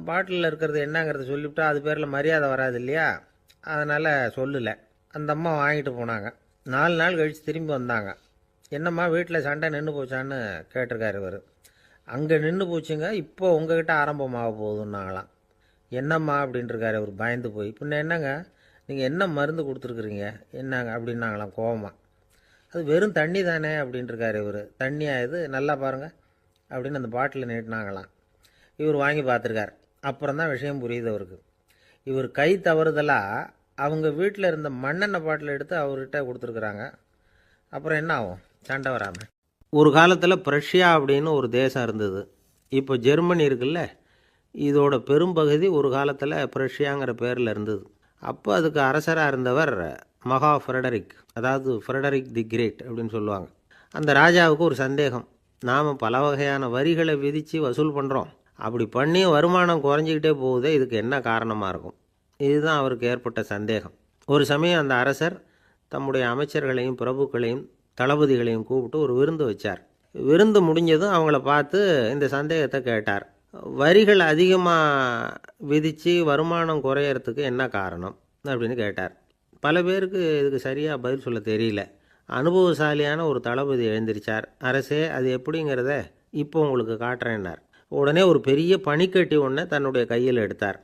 பாட்டிலில் இருக்கிறது என்னங்கிறத சொல்லிவிட்டா அது பேரில் மரியாதை வராது இல்லையா, அதனால் சொல்லலை. அந்த அம்மா வாங்கிட்டு போனாங்க. 4 நாள் கழித்து திரும்பி வந்தாங்க. என்னம்மா வீட்டில் சண்டை நின்று போச்சான்னு கேட்டிருக்காரு இவர். அங்கே நின்று போச்சுங்க, இப்போ உங்ககிட்ட ஆரம்பமாக போகுதுன்னாங்களாம். என்னம்மா அப்படின்ட்டுருக்காரு அவர் பயந்து போய். பின்ன என்னங்க, நீங்கள் என்ன மருந்து கொடுத்துருக்குறீங்க என்னங்க அப்படின்னாங்களாம் கோவமாக. அது வெறும் தண்ணி தானே அப்படின்ட்டுருக்காரு இவர். தண்ணியாக இது நல்லா பாருங்கள் அப்படின்னு அந்த பாட்டில் நீட்டினாங்களாம். இவர் வாங்கி பார்த்துருக்கார். அப்புறம் தான் விஷயம் புரியுது அவருக்கு. இவர் கை தவறுதலாக அவங்க வீட்டில் இருந்த மண்ணெண்ணெய் பாட்டில் எடுத்து அவர்கிட்ட கொடுத்துருக்குறாங்க. அப்புறம் என்ன ஆகும், சண்டை வராமல். ஒரு காலத்தில் பிரஷ்யா அப்படின்னு ஒரு தேசம் இருந்தது. இப்போ ஜெர்மனி இருக்குல்ல, இதோட பெரும்பகுதி ஒரு காலத்தில் பிரஷ்யாங்கிற பேரில் இருந்தது. அப்போ அதுக்கு அரசராக இருந்தவர் மகா ஃப்ரெடரிக், அதாவது ஃப்ரெடரிக் தி கிரேட் அப்படின்னு சொல்லுவாங்க. அந்த ராஜாவுக்கு ஒரு சந்தேகம். நாம் பல வகையான வரிகளை விதித்து வசூல் பண்ணுறோம், அப்படி பண்ணி வருமானம் குறைஞ்சிக்கிட்டே போகுதே, இதுக்கு என்ன காரணமாக இருக்கும்? இதுதான் அவருக்கு ஏற்பட்ட சந்தேகம். ஒரு சமயம் அந்த அரசர் தம்முடைய அமைச்சர்களையும் பிரபுக்களையும் தளபதிகளையும் கூப்பிட்டு ஒரு விருந்து வச்சார். விருந்து முடிஞ்சதும் அவங்கள பார்த்து இந்த சந்தேகத்தை கேட்டார். வரிகள் அதிகமாக விதித்து வருமானம் குறையறதுக்கு என்ன காரணம் அப்படின்னு கேட்டார். பல பேருக்கு இதுக்கு சரியாக பதில் சொல்ல தெரியல. அனுபவசாலியான ஒரு தளபதி எழுந்திருச்சார். அரசே, அது எப்படிங்கிறத இப்போ உங்களுக்கு காட்டுறேன்னார். உடனே ஒரு பெரிய பனிக்கட்டி ஒன்றை தன்னுடைய கையில் எடுத்தார்.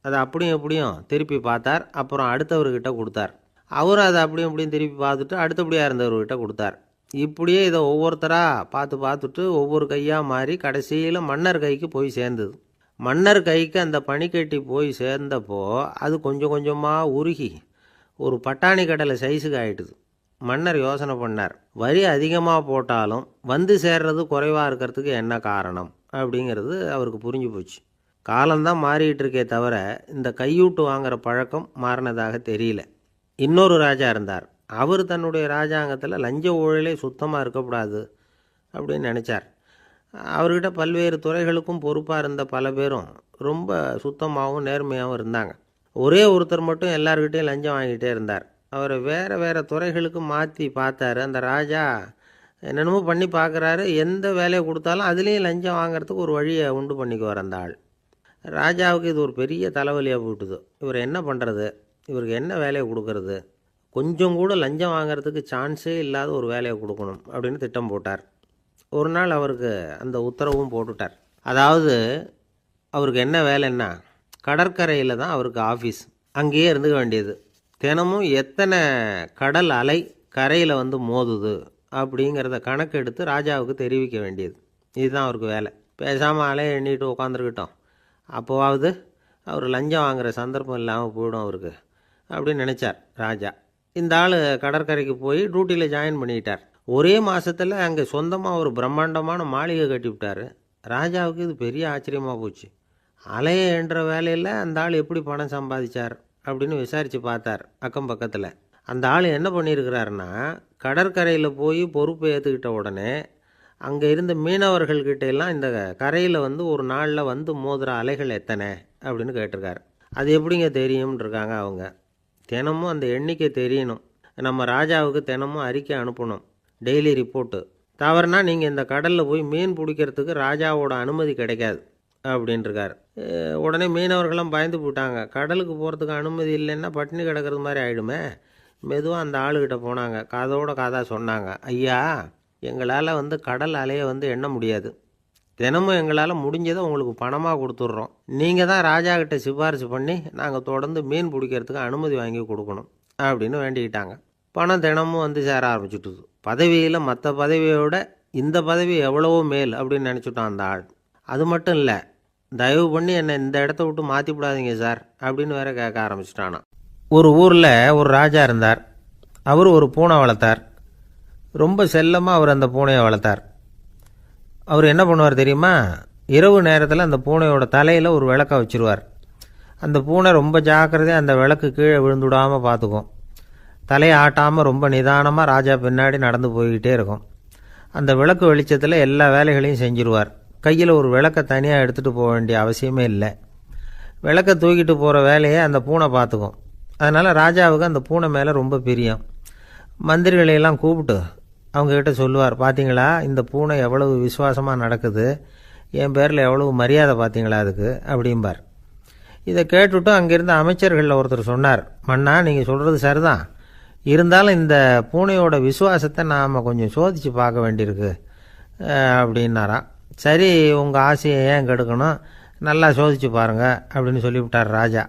அதை அப்படியும் எப்படியும் திருப்பி பார்த்தார். அப்புறம் அடுத்தவர்கிட்ட கொடுத்தார். அவரும் அதை அப்படியும் இப்படியும் திருப்பி பார்த்துட்டு அடுத்தபடியாக இருந்தவர்கிட்ட கொடுத்தார். இப்படியே இதை ஒவ்வொருத்தராக பார்த்துட்டு ஒவ்வொரு கையாக மாறி கடைசியில் மன்னர் கைக்கு போய் சேர்ந்தது. மன்னர் கைக்கு அந்த பனிக்கட்டி போய் சேர்ந்தப்போ அது கொஞ்சம் கொஞ்சமாக உருகி ஒரு பட்டாணி கடலை சைஸுக்கு ஆகிட்டுது. மன்னர் யோசனை பண்ணார், வரி அதிகமாக போட்டாலும் வந்து சேர்றது குறைவாக இருக்கிறதுக்கு என்ன காரணம் அப்படிங்கிறது அவருக்கு புரிஞ்சு போச்சு. காலம்தான் மாறிக்கிட்டு இருக்கே தவிர இந்த கையூட்டு வாங்குகிற பழக்கம் மாறினதாக தெரியல. இன்னொரு ராஜா இருந்தார். அவர் தன்னுடைய ராஜாங்கத்தில் லஞ்ச ஊழலே சுத்தமாக இருக்கக்கூடாது அப்படின்னு நினச்சார். அவர்கிட்ட பல்வேறு துறைகளுக்கும் பொறுப்பாக இருந்த பல பேரும் ரொம்ப சுத்தமாகவும் நேர்மையாகவும் இருந்தாங்க. ஒரே ஒருத்தர் மட்டும் எல்லார்கிட்டையும் லஞ்சம் வாங்கிட்டே இருந்தார். அவரை வேறு வேறு துறைகளுக்கு மாற்றி பார்த்தாரு. அந்த ராஜா என்னென்னமோ பண்ணி பார்க்குறாரு. எந்த வேலையை கொடுத்தாலும் அதுலேயும் லஞ்சம் வாங்கிறதுக்கு ஒரு வழியை உண்டு பண்ணிக்குவார் அந்த ஆள். ராஜாவுக்கு இது ஒரு பெரிய தலைவலியாக போட்டுது. இவர் என்ன பண்ணுறது, இவருக்கு என்ன வேலையை கொடுக்கறது, கொஞ்சம் கூட லஞ்சம் வாங்கிறதுக்கு சான்ஸே இல்லாத ஒரு வேலையை கொடுக்கணும் அப்படின்னு திட்டம் போட்டார். ஒரு நாள் அவருக்கு அந்த உத்தரவும் போட்டுட்டார். அதாவது அவருக்கு என்ன வேலைன்னா, கடற்கரையில் தான் அவருக்கு ஆஃபீஸ். அங்கேயே இருந்துக்க வேண்டியது. தினமும் எத்தனை கடல் அலை கரையில் வந்து மோதுது அப்படிங்கிறத கணக்கெடுத்து ராஜாவுக்கு தெரிவிக்க வேண்டியது. இதுதான் அவருக்கு வேலை. பேசாமல் அலையை எண்ணிட்டு உட்காந்துருக்கட்டும், அப்போவாவது அவர் லஞ்சம் வாங்குகிற சந்தர்ப்பம் இல்லாமல் போயிடும் அவருக்கு அப்படின்னு நினச்சார் ராஜா. இந்த ஆள் கடற்கரைக்கு போய் டியூட்டியில் ஜாயின் பண்ணிக்கிட்டார். ஒரே மாதத்தில் அங்கே சொந்தமாக ஒரு பிரம்மாண்டமான மாளிகை கட்டி விட்டார். ராஜாவுக்கு இது பெரிய ஆச்சரியமாக போச்சு. அலையை என்ற வேலையில் அந்த ஆள் எப்படி பணம் சம்பாதிச்சார் அப்படின்னு விசாரித்து பார்த்தார் அக்கம் பக்கத்தில். அந்த ஆள் என்ன பண்ணியிருக்கிறாருன்னா, கடற்கரையில் போய் பொறுப்பை ஏற்றுக்கிட்ட உடனே அங்கே இருந்த மீனவர்கள்கிட்ட எல்லாம் இந்த கரையில் வந்து ஒரு நாளில் வந்து மோதுகிற அலைகள் எத்தனை அப்படின்னு கேட்டிருக்காரு. அது எப்படிங்க தெரியும்னு இருக்காங்க அவங்க. தினமும் அந்த எண்ணிக்கை தெரியணும். நம்ம ராஜாவுக்கு தினமும் அறிக்கை அனுப்பணும், டெய்லி ரிப்போர்ட்டு. தவறுனா நீங்கள் இந்த கடலில் போய் மீன் பிடிக்கிறதுக்கு ராஜாவோட அனுமதி கிடைக்காது அப்படின்ட்டுருக்கார். உடனே மீனவர்கள்லாம் பயந்து போட்டாங்க. கடலுக்கு போகிறதுக்கு அனுமதி இல்லைன்னா பட்டினி கிடக்கிறது மாதிரி ஆகிடுமே. மெதுவாக அந்த ஆளுகிட்ட போனாங்க. காதோட காதாக சொன்னாங்க, ஐயா, எங்களால் கடல் அலையை எண்ண முடியாது. தினமும் எங்களால் முடிஞ்சதை உங்களுக்கு பணமாக கொடுத்துட்றோம். நீங்கள் தான் ராஜா கிட்ட சிபாரிசு பண்ணி நாங்கள் தொடர்ந்து மீன் பிடிக்கிறதுக்கு அனுமதி வாங்கி கொடுக்கணும் அப்படின்னு வேண்டிக்கிட்டாங்க. பணம் தினமும் சேர ஆரம்பிச்சுட்டுது. பதவியில் மற்ற பதவியோட இந்த பதவி எவ்வளவோ மேல் அப்படின்னு நினச்சிட்டான் அந்த ஆள். அது மட்டும் இல்லை, தயவு பண்ணி என்னை இந்த இடத்த விட்டு மாற்றி விடாதீங்க சார் அப்படின்னு வேற கேட்க ஆரம்பிச்சிட்டானா. ஒரு ஊரில் ஒரு ராஜா இருந்தார். அவர் ஒரு பூனை வளர்த்தார். ரொம்ப செல்லமாக அவர் அந்த பூனையை வளர்த்தார். அவர் என்ன பண்ணுவார் தெரியுமா? இரவு நேரத்தில் அந்த பூனையோட தலையில் ஒரு விளக்கை வச்சுருவார். அந்த பூனை ரொம்ப ஜாக்கிரதையாக அந்த விளக்கு கீழே விழுந்துடாமல் பார்த்துக்கும். தலையை ஆட்டாமல் ரொம்ப நிதானமாக ராஜா பின்னாடி நடந்து போய்கிட்டே இருக்கும். அந்த விளக்கு வெளிச்சத்தில் எல்லா வேலைகளையும் செஞ்சுருவார். கையில் ஒரு விளக்கை தனியாக எடுத்துகிட்டு போக வேண்டிய அவசியமே இல்லை. விளக்கை தூக்கிட்டு போகிற வேலையை அந்த பூனை பார்த்துக்கும். அதனால் ராஜாவுக்கு அந்த பூனை மேலே ரொம்ப பிரியம். மந்திரிகளையெல்லாம் கூப்பிட்டு அவங்கக்கிட்ட சொல்லுவார், பார்த்தீங்களா இந்த பூனை எவ்வளவு விசுவாசமாக நடக்குது, என் பேரில் எவ்வளவு மரியாதை பார்த்தீங்களா அதுக்கு அப்படிம்பார். இதை கேட்டுவிட்டு அங்கேருந்து அமைச்சர்களில் ஒருத்தர் சொன்னார், மன்னா நீங்கள் சொல்கிறது சரிதான், இருந்தாலும் இந்த பூனையோட விசுவாசத்தை நாம் கொஞ்சம் சோதித்து பார்க்க வேண்டியிருக்கு அப்படின்னாராம். சரி, உங்கள் ஆசையை ஏன் கெடுக்கணும், நல்லா சோதித்து பாருங்கள் அப்படின்னு சொல்லிவிட்டார் ராஜா.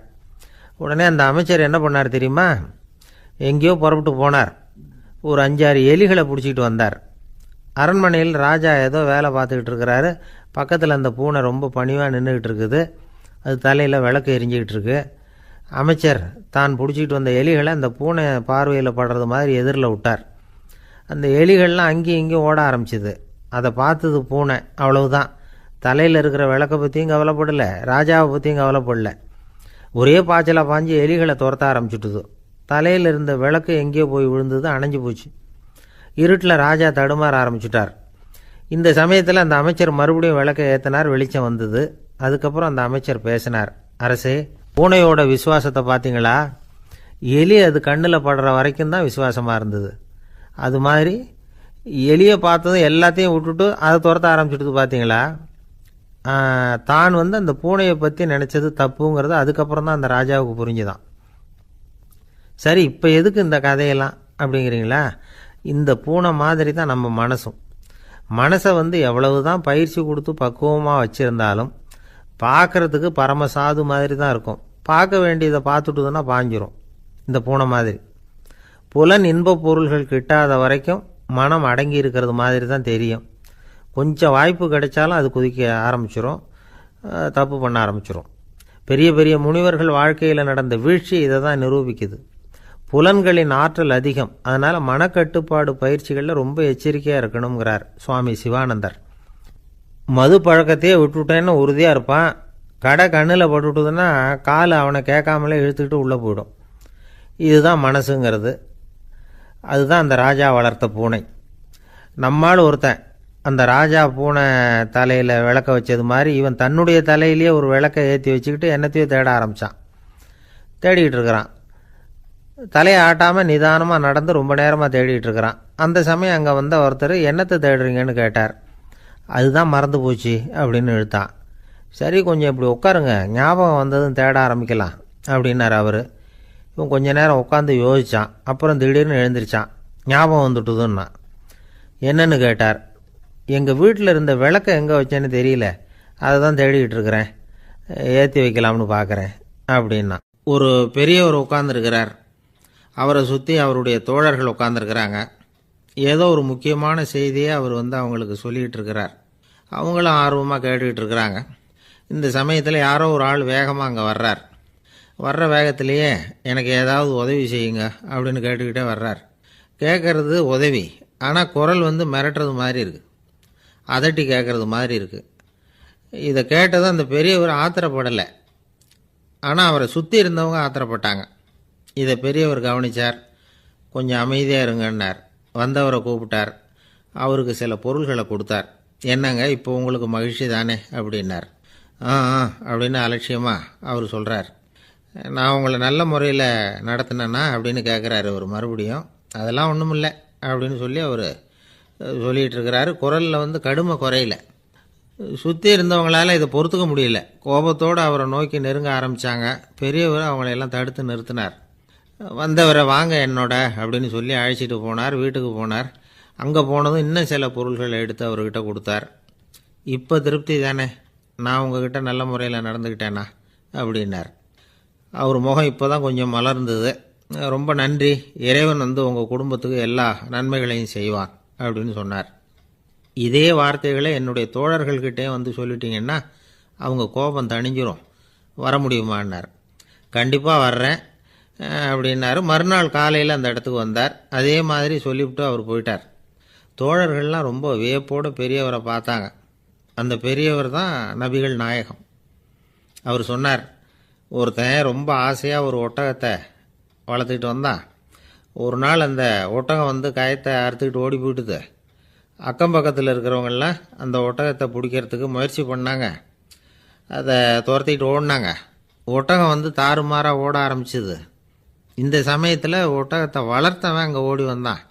உடனே அந்த அமைச்சர் என்ன பண்ணார் தெரியுமா? எங்கேயோ புறப்பட்டு போனார். ஒரு 5-6 எலிகளை பிடிச்சிக்கிட்டு வந்தார். அரண்மனையில் ராஜா ஏதோ வேலை பார்த்துக்கிட்டு இருக்கிறாரு. பக்கத்தில் அந்த பூனை ரொம்ப பணிவாக நின்றுக்கிட்டு இருக்குது. அது தலையில் விளக்கு எரிஞ்சிக்கிட்டு இருக்கு. அமைச்சர் தான் பிடிச்சிக்கிட்டு வந்த எலிகளை அந்த பூனை பார்வையில் படுறது மாதிரி எதிரில் விட்டார். அந்த எலிகள்லாம் அங்கேயும் இங்கேயும் ஓட ஆரம்பிச்சிது. அதை பார்த்தது பூனை, அவ்வளவுதான். தலையில் இருக்கிற விளக்கை பற்றியும் கவலைப்படலை, ராஜாவை பற்றியும் கவலைப்படலை. ஒரே பாய்ச்சலாக பாஞ்சு எலிகளை துரத்த ஆரம்பிச்சுட்டுது. தலையில் இருந்த விளக்கு எங்கேயோ போய் விழுந்தது, அணைஞ்சு போச்சு. இருட்டில் ராஜா தடுமாற ஆரம்பிச்சுட்டார். இந்த சமயத்தில் அந்த அமைச்சர் மறுபடியும் விளக்கை ஏற்றினார். வெளிச்சம் வந்தது. அதுக்கப்புறம் அந்த அமைச்சர் பேசினார், அரசே, பூனையோட விசுவாசத்தை பார்த்தீங்களா? எலி அது கண்ணில் படுற வரைக்கும் தான் விசுவாசமாக இருந்தது. அது மாதிரி எலியை பார்த்ததும் எல்லாத்தையும் விட்டுட்டு அதை துரத்த ஆரம்பிச்சுட்டு பார்த்தீங்களா? தான் அந்த பூனையை பற்றி நினச்சது தப்புங்கிறது அதுக்கப்புறம் தான் அந்த ராஜாவுக்கு புரிஞ்சுதான். சரி, இப்போ எதுக்கு இந்த கதையெல்லாம் அப்படிங்கிறீங்களா? இந்த பூனை மாதிரி தான் நம்ம மனசும். மனசை எவ்வளவு தான் பயிற்சி கொடுத்து பக்குவமாக வச்சுருந்தாலும் பார்க்குறதுக்கு பரமசாது மாதிரி தான் இருக்கும். பார்க்க வேண்டியதை பார்த்துட்டுதுன்னா பாஞ்சிரும். இந்த பூனை மாதிரி புலன் இன்ப பொருள்கள் கிட்டாத வரைக்கும் மனம் அடங்கி இருக்கிறது மாதிரி தான் தெரியும். கொஞ்சம் வாய்ப்பு கிடைச்சாலும் அது குதிக்க ஆரம்பிச்சிரும், தப்பு பண்ண ஆரம்பிச்சிரும். பெரிய பெரிய முனிவர்கள் வாழ்க்கையில் நடந்த வீழ்ச்சி இதை தான் நிரூபிக்குது. புலன்களின் ஆற்றல் அதிகம். அதனால் மனக்கட்டுப்பாடு பயிற்சிகளில் ரொம்ப எச்சரிக்கையாக இருக்கணுங்கிறார் சுவாமி சிவானந்தர். மது பழக்கத்தையே விட்டுவிட்டேன்னு உறுதியாக இருப்பான். கடை கண்ணில் பட்டுவிட்டதுன்னா கால் அவனை கேட்காமலே இழுத்துக்கிட்டு உள்ளே போயிடும். இதுதான் மனசுங்கிறது. அதுதான் அந்த ராஜா வளர்த்த பூனை. நம்மால் ஒருத்தன் அந்த ராஜா பூனை தலையில் விளக்க வச்சது மாதிரி இவன் தன்னுடைய தலையிலேயே ஒரு விளக்கை ஏற்றி வச்சுக்கிட்டு என்னத்தையோ தேட ஆரம்பித்தான். தேடிக்கிட்டு இருக்கிறான். தலையை ஆட்டாமல் நிதானமாக நடந்து ரொம்ப நேரமாக தேடிகிட்டு இருக்கிறான். அந்த சமயம் அங்கே வந்த ஒருத்தர், என்னத்தை தேடுறீங்கன்னு கேட்டார். அதுதான் மறந்து போச்சு அப்படின்னு இழுத்தான். சரி, கொஞ்சம் இப்படி உட்காருங்க, ஞாபகம் வந்ததும் தேட ஆரம்பிக்கலாம் அப்படின்னார் அவர். இவன் கொஞ்ச நேரம் உட்காந்து யோசித்தான். அப்புறம் திடீர்னு எழுந்திரிச்சான். ஞாபகம் வந்துட்டுதுன்னா. என்னன்னு கேட்டார். எங்கள் வீட்டில் இருந்த விளக்கை எங்கே வச்சேன்னு தெரியல, அதை தான் தேடிக்கிட்டு இருக்கிறேன், ஏற்றி வைக்கலாம்னு பார்க்குறேன் அப்படின்னா. ஒரு பெரியவர் உட்காந்துருக்கிறார். அவரை சுற்றி அவருடைய தோழர்கள் உட்காந்துருக்கிறாங்க. ஏதோ ஒரு முக்கியமான செய்தியை அவர் அவங்களுக்கு சொல்லிகிட்டு இருக்கிறார். அவங்களும் ஆர்வமாக கேட்டுக்கிட்டு இருக்கிறாங்க. இந்த சமயத்தில் யாரோ ஒரு ஆள் வேகமாக அங்கே வர்றார். வர்ற வேகத்திலேயே எனக்கு ஏதாவது உதவி செய்யுங்க அப்படின்னு கேட்டுக்கிட்டே வர்றார். கேட்குறது உதவி, ஆனால் குரல் மிரட்டுறது மாதிரி இருக்குது, அதட்டி கேட்குறது மாதிரி இருக்குது. இதை கேட்டதும் அந்த பெரியவர் ஆத்திரப்படலை, ஆனால் அவரை சுற்றி இருந்தவங்க ஆத்திரப்பட்டாங்க. இதை பெரியவர் கவனித்தார். கொஞ்சம் அமைதியாக இருங்கன்னார். வந்தவரை கூப்பிட்டார். அவருக்கு சில பொருள்களை கொடுத்தார். என்னங்க, இப்போ உங்களுக்கு மகிழ்ச்சி தானே அப்படின்னார். ஆ அப்படின்னு அலட்சியமாக அவர் சொல்கிறார். நான் உங்களை நல்ல முறையில் நடத்தினேன்னா அப்படின்னு கேட்குறாரு அவர் மறுபடியும். அதெல்லாம் ஒன்றும் இல்லை அப்படின்னு சொல்லி அவர் சொல்லிகிட்டு இருக்கிறாரு. குரலில் கடுமை குறையில. சுற்றி இருந்தவங்களால இதை பொறுத்துக்க முடியல. கோபத்தோடு அவரை நோக்கி நெருங்க ஆரம்பித்தாங்க. பெரியவர் அவங்களையெல்லாம் தடுத்து நிறுத்தினார். வந்தவரை வாங்க என்னோட அப்படின்னு சொல்லி அழைச்சிட்டு போனார். வீட்டுக்கு போனார். அங்கே போனதும் இன்னும் சில பொருள்களை எடுத்து அவர்கிட்ட கொடுத்தார். இப்போ திருப்தி தானே, நான் உங்ககிட்ட நல்ல முறையில் நடந்துக்கிட்டேனா அப்படின்னார். அவர் முகம் இப்போ தான் கொஞ்சம் மலர்ந்தது. ரொம்ப நன்றி, இறைவன் உங்கள் குடும்பத்துக்கு எல்லா நன்மைகளையும் செய்வான் அப்படின்னு சொன்னார். இதே வார்த்தைகளை என்னுடைய தோழர்கள்கிட்டே சொல்லிட்டீங்கன்னா அவங்க கோபம் தணிஞ்சிரும், வர முடியுமான்னார். கண்டிப்பாக வர்றேன் அப்படின்னாரு. மறுநாள் காலையில் அந்த இடத்துக்கு வந்தார். அதே மாதிரி சொல்லிவிட்டு அவர் போயிட்டார். தோழர்கள்லாம் ரொம்ப வியப்போடு பெரியவரை பார்த்தாங்க. அந்த பெரியவர் தான் நபிகள் நாயகம். அவர் சொன்னார், ஒருத்தன் ரொம்ப ஆசையாக ஒரு ஒட்டகத்தை வளர்த்துக்கிட்டு வந்தான். ஒரு நாள் அந்த ஒட்டகம் கயத்தை அறுத்துக்கிட்டு ஓடி போயிட்டுது. அக்கம் பக்கத்தில் இருக்கிறவங்கெல்லாம் அந்த ஒட்டகத்தை பிடிக்கிறதுக்கு முயற்சி பண்ணாங்க. அதை துரத்திக்கிட்டு ஓடினாங்க. ஒட்டகம் தாறுமாறாக ஓட ஆரம்பிச்சிது. இந்த சமயத்தில் ஒட்டகத்தை வளர்த்தவன் அங்கே ஓடி வந்தான்.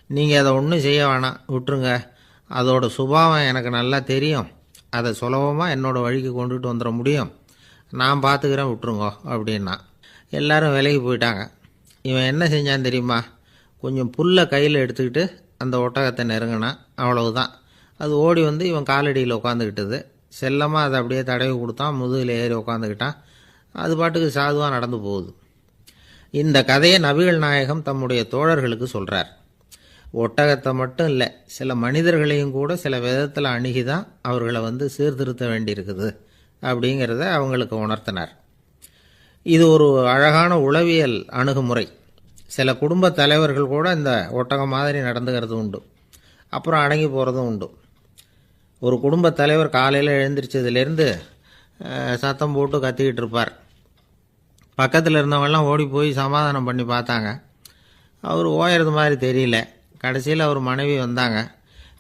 நீங்கள் அதை ஒன்றும் செய்ய வேணாம், விட்டுருங்க. அதோட சுபாவம் எனக்கு நல்லா தெரியும். அதை சுலபமாக என்னோடய வழிக்கு கொண்டுட்டு வந்துட முடியும். நான் பார்த்துக்கிறேன், விட்டுருங்கோ அப்படின்னா. எல்லாரும் விலகி போயிட்டாங்க. இவன் என்ன செஞ்சான் தெரியுமா? கொஞ்சம் புல்லை கையில் எடுத்துக்கிட்டு அந்த ஒட்டகத்தை நெருங்கினான். அவ்வளவுதான். அது ஓடி இவன் காலடியில் உட்காந்துக்கிட்டது. செல்லமாக அதை அப்படியே தடவி கொடுத்தான். முதுகில் ஏறி உட்காந்துக்கிட்டான். அது பாட்டுக்கு சாதுவாக நடந்து போகுது. இந்த கதையை நபிகள் நாயகம் தம்முடைய தோழர்களுக்கு சொல்கிறார். ஒட்டகத்தை மட்டும் இல்லை, சில மனிதர்களையும் கூட சில விதத்தில் அணுகி தான் அவர்களை சீர்திருத்த வேண்டியிருக்குது அப்படிங்கிறத அவங்களுக்கு உணர்த்தினார். இது ஒரு அழகான உளவியல் அணுகுமுறை. சில குடும்ப தலைவர்கள் கூட இந்த ஒட்டகம் மாதிரி நடந்துக்கிறது உண்டு. அப்புறம் அடங்கி போகிறதும் உண்டு. ஒரு குடும்ப தலைவர் காலையில் எழுந்திரிச்சதுலேருந்து சத்தம் போட்டு கத்திக்கிட்டு இருப்பார். பக்கத்தில் இருந்தவங்கெல்லாம் ஓடி போய் சமாதானம் பண்ணி பார்த்தாங்க. அவர் ஓயறது மாதிரி தெரியல. கடைசியில் அவர் மனைவி வந்தாங்க.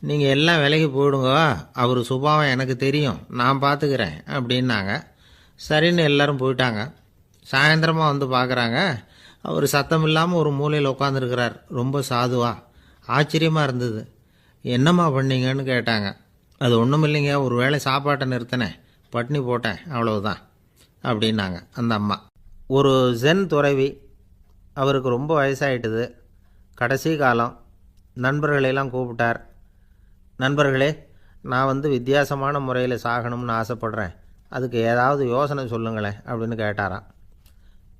நீங்கள் எல்லாம் விலகி போயிடுங்க, அவர் சுபாவம் எனக்கு தெரியும், நான் பார்த்துக்கிறேன் அப்படின்னாங்க. சரின்னு எல்லோரும் போயிட்டாங்க. சாயந்தரமாக பார்க்குறாங்க, அவர் சத்தம் இல்லாமல் ஒரு மூலையில் உட்காந்துருக்கிறார். ரொம்ப சாதுவா. ஆச்சரியமாக இருந்தது. என்னம்மா பண்ணீங்கன்னு கேட்டாங்க. அது ஒன்றும் இல்லைங்க, ஒரு வேளை சாப்பாட்டை நிறுத்தினேன், பட்னி போட்டேன், அவ்வளவுதான் அப்படின்னாங்க அந்த அம்மா. ஒரு ஜென் துறவி, அவருக்கு ரொம்ப வயசாகிட்டுது. கடைசி காலம். நண்பர்களெல்லாம் கூப்பிட்டார். நண்பர்களே, நான் வித்தியாசமான முறையில் சாகணும்னு ஆசைப்படுறேன், அதுக்கு ஏதாவது யோசனை சொல்லுங்களேன் அப்படின்னு கேட்டாராம்.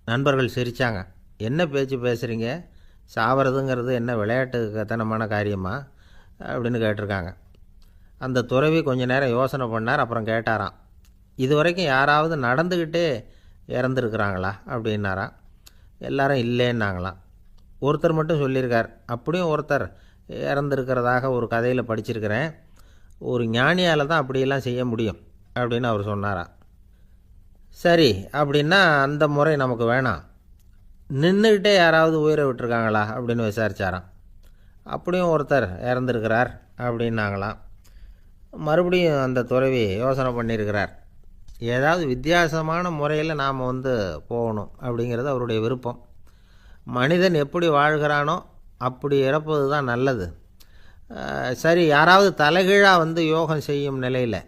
நண்பர்கள் சிரித்தாங்க. என்ன பேச்சு பேசுகிறீங்க? சாவறதுங்கிறது என்ன விளையாட்டு கத்தனமான காரியமா அப்படின்னு கேட்டிருக்காங்க. அந்த துறவி கொஞ்ச நேரம் யோசனை பண்ணார். அப்புறம் கேட்டாராம், இது வரைக்கும் யாராவது நடந்துக்கிட்டே இறந்துருக்குறாங்களா அப்படின்னாராம். எல்லாரும் இல்லைன்னாங்களாம். ஒருத்தர் மட்டும் சொல்லியிருக்கார். அப்படியும் ஒருத்தர் இறந்துருக்கிறதாக ஒரு கதையில் படிச்சிருக்கிறேன். ஒரு ஞானியால் தான் அப்படியெல்லாம் செய்ய முடியும் அப்படின்னு அவர் சொன்னாராம். சரி, அப்படின்னா அந்த முறை நமக்கு வேணாம். நின்றுக்கிட்டே யாராவது உயிரை விட்டுருக்காங்களா அப்படின்னு விசாரித்தாராம். அப்படியும் ஒருத்தர் இறந்துருக்கிறார் அப்படின்னாங்களாம். மறுபடியும் அந்த துறவி யோசனை பண்ணியிருக்கிறார். ஏதாவது வித்தியாசமான முறையில் நாம் போகணும் அப்படிங்கிறது அவருடைய விருப்பம். மனிதன் எப்படி வாழ்கிறானோ அப்படி இறப்பது தான் நல்லது. சரி, யாராவது தலைகீழாக யோகம் செய்யும் நிலையில்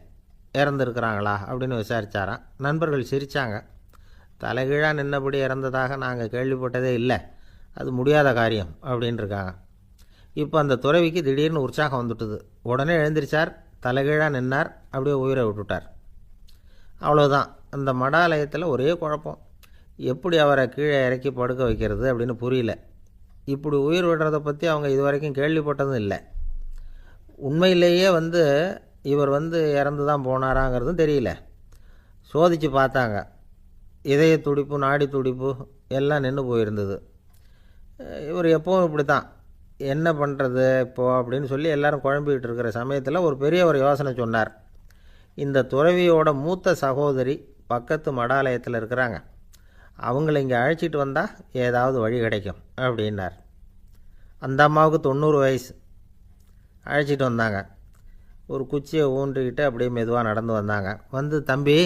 இறந்துருக்கிறாங்களா அப்படின்னு விசாரித்தாராம். நண்பர்கள் சிரித்தாங்க. தலைகீழாக நின்னபடி இறந்ததாக நாங்கள் கேள்விப்பட்டதே இல்லை, அது முடியாத காரியம் அப்படின்ட்டுருக்காங்க. இப்போ அந்த துறவிக்கு திடீர்னு உற்சாகம் வந்துட்டுது. உடனே எழுந்திரிச்சார், தலைகீழாக நின்னார், அப்படியே உயிரை விட்டுட்டார். அவ்வளோதான். அந்த மடாலயத்தில் ஒரே குழப்பம். எப்படி அவரை கீழே இறக்கி படுக்க வைக்கிறது அப்படின்னு புரியல. இப்படி உயிர் விடுறதை பற்றி அவங்க இது வரைக்கும் கேள்விப்பட்டதும் இல்லை. உண்மையிலேயே இவர் இறந்து தான் போனாராங்கிறதும் தெரியல. சோதித்து பார்த்தாங்க. இதய துடிப்பு, நாடி துடிப்பு எல்லாம் நின்று போயிருந்தது. இவர் எப்போவும் இப்படி தான், என்ன பண்ணுறது இப்போது அப்படின்னு சொல்லி எல்லோரும் குழம்பிக்கிட்டு இருக்கிற சமயத்தில் ஒரு பெரிய ஒரு யோசனை சொன்னார். இந்த துறவியோட மூத்த சகோதரி பக்கத்து மடாலயத்தில் இருக்கிறாங்க, அவங்கள இங்கே அழைச்சிட்டு வந்தால் ஏதாவது வழி கிடைக்கும் அப்படின்னார். அந்த அம்மாவுக்கு 90 வயசு. அழைச்சிட்டு வந்தாங்க. ஒரு குச்சியை ஊன்றிக்கிட்டு அப்படியே மெதுவாக நடந்து வந்தாங்க. தம்பி,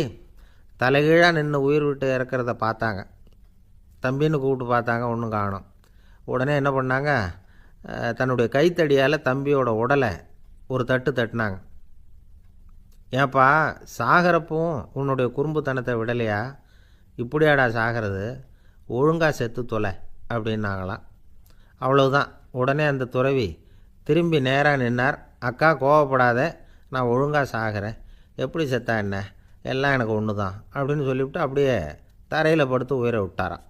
தலைகீழாக நின்று உயிர் விட்டு இறக்கிறத பார்த்தாங்க. தம்பின்னு கூப்பிட்டு பார்த்தாங்க, ஒன்றும் காணோம். உடனே என்ன பண்ணாங்க, தன்னுடைய கைத்தடியால் தம்பியோட உடலை ஒரு தட்டு தட்டினாங்க. ஏப்பா சாகிறப்பவும் உன்னுடைய குறும்புத்தனத்தை விடலையா? இப்படியாடா சாகிறது? ஒழுங்காக செத்து தொலை அப்படின்னாங்களாம். அவ்வளவுதான். உடனே அந்த துறவி திரும்பி நேராக நின்னார். அக்கா கோவப்படாத, நான் ஒழுங்காக சாகிறேன், எப்படி செத்தா என்ன, எல்லாம் எனக்கு ஒன்று தான் அப்படின்னு சொல்லிவிட்டு அப்படியே தரையில் படுத்து உயிரை விட்டாராம்.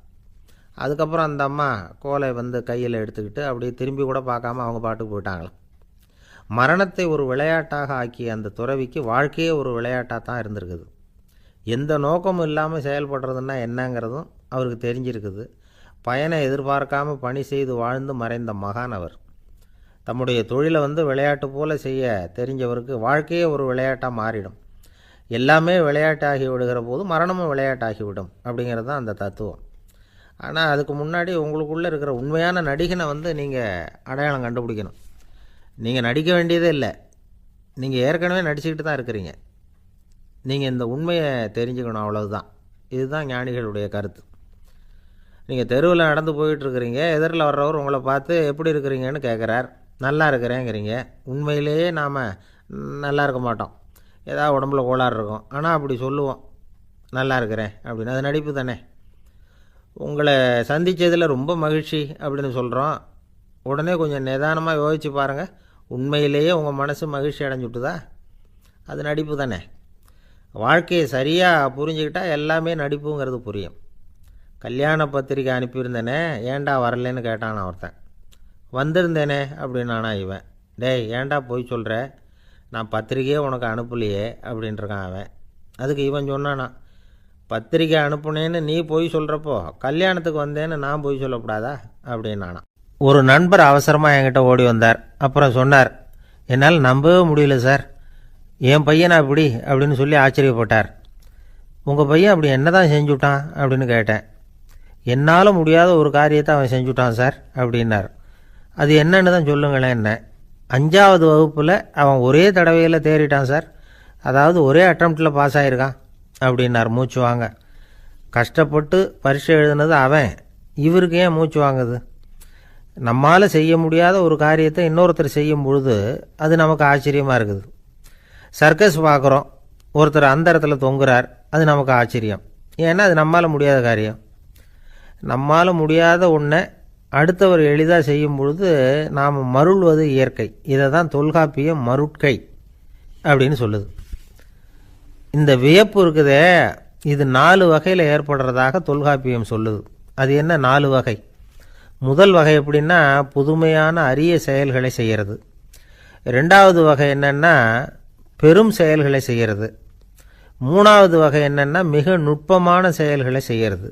அதுக்கப்புறம் அந்த அம்மா கோலை வந்து கையில் எடுத்துக்கிட்டு அப்படியே திரும்பி கூட பார்க்காம அவங்க பாட்டுக்கு போயிட்டாங்களாம். மரணத்தை ஒரு விளையாட்டாக ஆக்கிய அந்த துறவிக்கு வாழ்க்கையே ஒரு விளையாட்டாக தான் இருந்திருக்குது. எந்த நோக்கமும் இல்லாமல் செயல்படுறதுன்னா என்னங்கிறதும் அவருக்கு தெரிஞ்சிருக்குது. பயனை எதிர்பார்க்காமல் பணி செய்து வாழ்ந்து மறைந்த மகான் அவர். தம்முடைய தொழிலை வந்து விளையாட்டு போல் செய்ய தெரிஞ்சவருக்கு வாழ்க்கையே ஒரு விளையாட்டாக மாறிடும். எல்லாமே விளையாட்டாகி விடுகிற போது மரணமும் விளையாட்டாகிவிடும் அப்படிங்கிறது தான் அந்த தத்துவம். ஆனால் அதுக்கு முன்னாடி உங்களுக்குள்ளே இருக்கிற உண்மையான நடிகனை வந்து நீங்கள் அடையாளம் கண்டுபிடிக்கணும். நீங்கள் நடிக்க வேண்டியதே இல்லை, நீங்கள் ஏற்கனவே நடிச்சுக்கிட்டு தான் இருக்கிறீங்க. நீங்கள் இந்த உண்மையை தெரிஞ்சுக்கணும், அவ்வளவுதான். இதுதான் ஞானிகளுடைய கருத்து. நீங்கள் தெருவில் நடந்து போயிட்டுருக்கிறீங்க, எதிரில் வர்றவர் உங்களை பார்த்து எப்படி இருக்கிறீங்கன்னு கேட்குறார். நல்லா இருக்கிறேங்கிறீங்க. உண்மையிலேயே நாம் நல்லா இருக்க மாட்டோம், ஏதாவது உடம்புல கோளாறு இருக்கும். ஆனால் அப்படி சொல்லுவோம் நல்லா இருக்கிறேன் அப்படின்னு. அது நடிப்பு தானே. உங்களை சந்தித்ததில் ரொம்ப மகிழ்ச்சி அப்படின்னு சொல்கிறோம். உடனே கொஞ்சம் நிதானமாக யோசித்து பாருங்கள், உண்மையிலேயே உங்கள் மனசு மகிழ்ச்சி அடைஞ்சுட்டுதா? அது நடிப்பு தானே. வாழ்க்கையை சரியாக புரிஞ்சுக்கிட்டால் எல்லாமே நடிப்புங்கிறது புரியும். கல்யாண பத்திரிக்கை அனுப்பியிருந்தேனே, ஏன்டா வரலன்னு கேட்டான் ஒருத்தன். வந்திருந்தேனே அப்படின்னானா இவன். டேய் ஏன்டா போய் சொல்கிற, நான் பத்திரிக்கையே உனக்கு அனுப்பலையே அப்படின்ட்டுருக்கான் அவன். அதுக்கு இவன் சொன்னானா, பத்திரிக்கை அனுப்புனேன்னு நீ போய் சொல்கிறப்போ கல்யாணத்துக்கு வந்தேன்னு நான் போய் சொல்லக்கூடாதா அப்படின்னானா. ஒரு நண்பர் அவசரமாக என்கிட்ட ஓடி வந்தார். அப்புறம் சொன்னார், என்னால் நம்பவே முடியல சார், என் பையனா இப்படி அப்படின்னு சொல்லி ஆச்சரியப்பட்டார். உங்கள் பையன் அப்படி என்ன தான் செஞ்சுட்டான் அப்படின்னு கேட்டேன். என்னால் முடியாத ஒரு காரியத்தை அவன் செஞ்சுட்டான் சார் அப்படின்னார். அது என்னன்னு தான் சொல்லுங்களேன். என்ன 5வது வகுப்பில் அவன் ஒரே தடவையில் தேறிட்டான் சார், அதாவது ஒரே அட்டம்ப்டில் பாஸ் ஆகிருக்கான் அப்படின்னார் மூச்சு வாங்க. கஷ்டப்பட்டு பரீட்சை எழுதுனது அவன், இவருக்கு ஏன் மூச்சு வாங்குது? நம்மால் செய்ய முடியாத ஒரு காரியத்தை இன்னொருத்தர் செய்யும் பொழுது அது நமக்கு ஆச்சரியமாக இருக்குது. சர்க்கஸ் பார்க்குறோம், ஒருத்தர் அந்த இடத்துல தொங்குறார், அது நமக்கு ஆச்சரியம். ஏன்னா அது நம்மால் முடியாத காரியம். நம்மால் முடியாத ஒன்றை அடுத்தவர் எளிதாக செய்யும் பொழுது நாம் மருள்வது இயற்கை. இதை தான் தொல்காப்பியம் மருட்கை அப்படின்னு சொல்லுது. இந்த வியப்பு இருக்குதே, இது 4 வகையில் ஏற்படுறதாக தொல்காப்பியம் சொல்லுது. அது என்ன 4 வகை? முதல் வகை எப்படின்னா புதுமையான அரிய செயல்களை செய்கிறது. 2வது வகை என்னென்னா பெரும் செயல்களை செய்கிறது. 3வது வகை என்னென்னா மிக நுட்பமான செயல்களை செய்கிறது.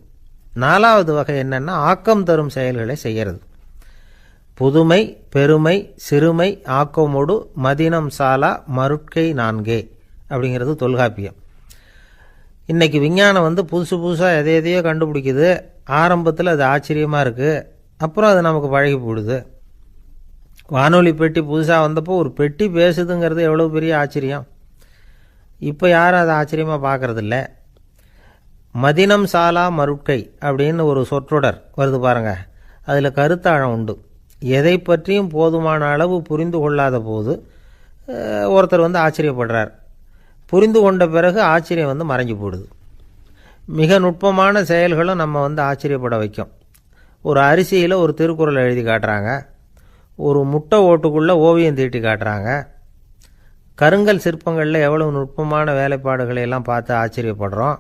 4வது வகை என்னென்னா ஆக்கம் தரும் செயல்களை செய்கிறது. புதுமை, பெருமை, சிறுமை, ஆக்கமோடு மதினம் சாலா மருட்கை 4 அப்படிங்கிறது தொல்காப்பியம். இன்றைக்கி விஞ்ஞானம் வந்து புதுசு புதுசாக எதையோ கண்டுபிடிக்குது. ஆரம்பத்தில் அது ஆச்சரியமாக இருக்குது, அப்புறம் அது நமக்கு பழகி போடுது. வானொலி பெட்டி புதுசாக வந்தப்போ ஒரு பெட்டி பேசுதுங்கிறது எவ்வளோ பெரிய ஆச்சரியம். இப்போ யாரும் அதை ஆச்சரியமாக பார்க்குறதில்ல. மதினம் சாலா மருட்கை அப்படின்னு ஒரு சொற்றொடர் வருது பாருங்க, அதில் கருத்தாழம் உண்டு. எதை பற்றியும் போதுமான அளவு புரிந்து கொள்ளாத போது ஒருத்தர் வந்து ஆச்சரியப்படுறார். புரிந்து கொண்ட பிறகு ஆச்சரியம் வந்து மறைஞ்சு போடுது. மிக நுட்பமான செயல்களும் நம்ம வந்து ஆச்சரியப்பட வைக்கும். ஒரு அரிசியில் ஒரு திருக்குறள் எழுதி காட்டுறாங்க, ஒரு முட்டை ஓட்டுக்குள்ளே ஓவியம் தீட்டி காட்டுறாங்க. கருங்கல் சிற்பங்களில் எவ்வளவு நுட்பமான வேலைப்பாடுகளை எல்லாம் பார்த்து ஆச்சரியப்படுறோம்.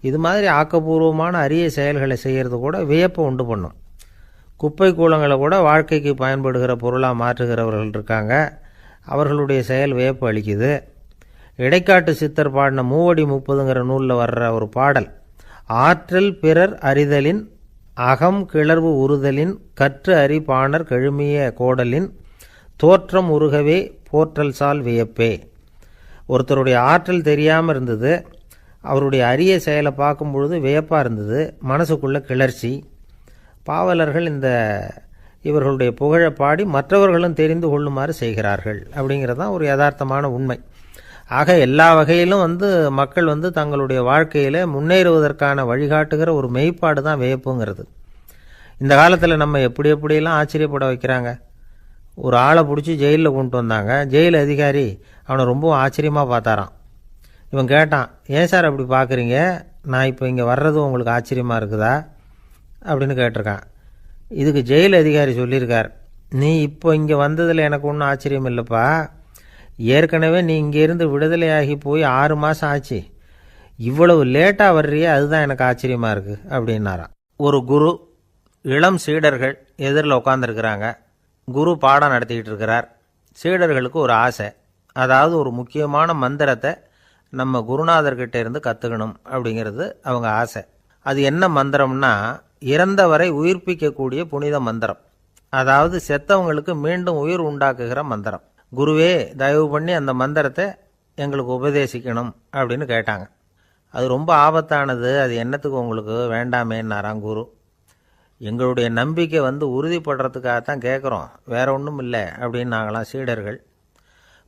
இது மாதிரி ஆக்கப்பூர்வமான அரிய செயல்களை செய்கிறது கூட வியப்பை உண்டு பண்ணும். குப்பை கூலங்களை கூட வாழ்க்கைக்கு பயன்படுகிற பொருளாக மாற்றுகிறவர்கள் இருக்காங்க, அவர்களுடைய செயல் வியப்பு அளிக்குது. இடைக்காட்டு சித்தர் பாடின 30 நூலில் வர்ற ஒரு பாடல், ஆற்றல் பிறர் அறிதலின் அகம் கிளர்வு உறுதலின் கற்று அறி பாணர் கெழுமிய கோடலின் தோற்றம் உருகவே போற்றல் சால் வியப்பே. ஒருத்தருடைய ஆற்றல் தெரியாமல் இருந்தது, அவருடைய அரிய செயலை பார்க்கும் பொழுது வியப்பாக இருந்தது, மனசுக்குள்ள கிளர்ச்சி. பாவலர்கள் இவர்களுடைய புகழை பாடி மற்றவர்களும் தெரிந்து கொள்ளுமாறு செய்கிறார்கள் அப்படிங்கிறது தான் ஒரு யதார்த்தமான உண்மை. ஆக எல்லா வகையிலும் வந்து மக்கள் வந்து தங்களுடைய வாழ்க்கையில் முன்னேறுவதற்கான வழிகாட்டுகிற ஒரு மெய்ப்பாடு தான் வியப்புங்கிறது. இந்த காலத்தில் நம்ம எப்படியெல்லாம் ஆச்சரியப்பட வைக்கிறாங்க. ஒரு ஆளை பிடிச்சி ஜெயிலில் கொண்டு வந்தாங்க. ஜெயில் அதிகாரி அவனை ரொம்ப ஆச்சரியமாக பார்த்தாராம். இவன் கேட்டான், ஏன் சார் அப்படி பார்க்குறீங்க, நான் இப்போ இங்கே வர்றது உங்களுக்கு ஆச்சரியமாக இருக்குதா அப்படின்னு கேட்டிருக்கான். இதுக்கு ஜெயில் அதிகாரி சொல்லியிருக்கார், நீ இப்போ இங்கே வந்ததில் எனக்கு ஒன்றும் ஆச்சரியம் இல்லைப்பா, ஏற்கனவே நீ இங்கேருந்து விடுதலையாகி போய் 6 மாதம் ஆச்சு, இவ்வளவு லேட்டாக வர்றியே அதுதான் எனக்கு ஆச்சரியமாக இருக்குது அப்படின்னாராம். ஒரு குரு, இளம் சீடர்கள் எதிரில் உட்காந்துருக்கிறாங்க. குரு பாடம் நடத்திக்கிட்டு இருக்கிறார். சீடர்களுக்கு ஒரு ஆசை, அதாவது ஒரு முக்கியமான மந்திரத்தை நம்ம குருநாதர்கிட்ட இருந்து கற்றுக்கணும் அப்படிங்கிறது அவங்க ஆசை. அது என்ன மந்திரம்னா, இறந்தவரை உயிர்ப்பிக்கக்கூடிய புனித மந்திரம், அதாவது செத்தவங்களுக்கு மீண்டும் உயிர் உண்டாக்குகிற மந்திரம். குருவே, தயவு பண்ணி அந்த மந்திரத்தை எங்களுக்கு உபதேசிக்கணும் அப்படின்னு கேட்டாங்க. அது ரொம்ப ஆபத்தானது, அது என்னத்துக்கு உங்களுக்கு வேண்டாமேன்னாராம் குரு. எங்களுடைய நம்பிக்கை உறுதிப்படுறதுக்காகத்தான் கேட்குறோம், வேற ஒன்றும் இல்லை அப்படின்னாங்களாம் சீடர்கள்.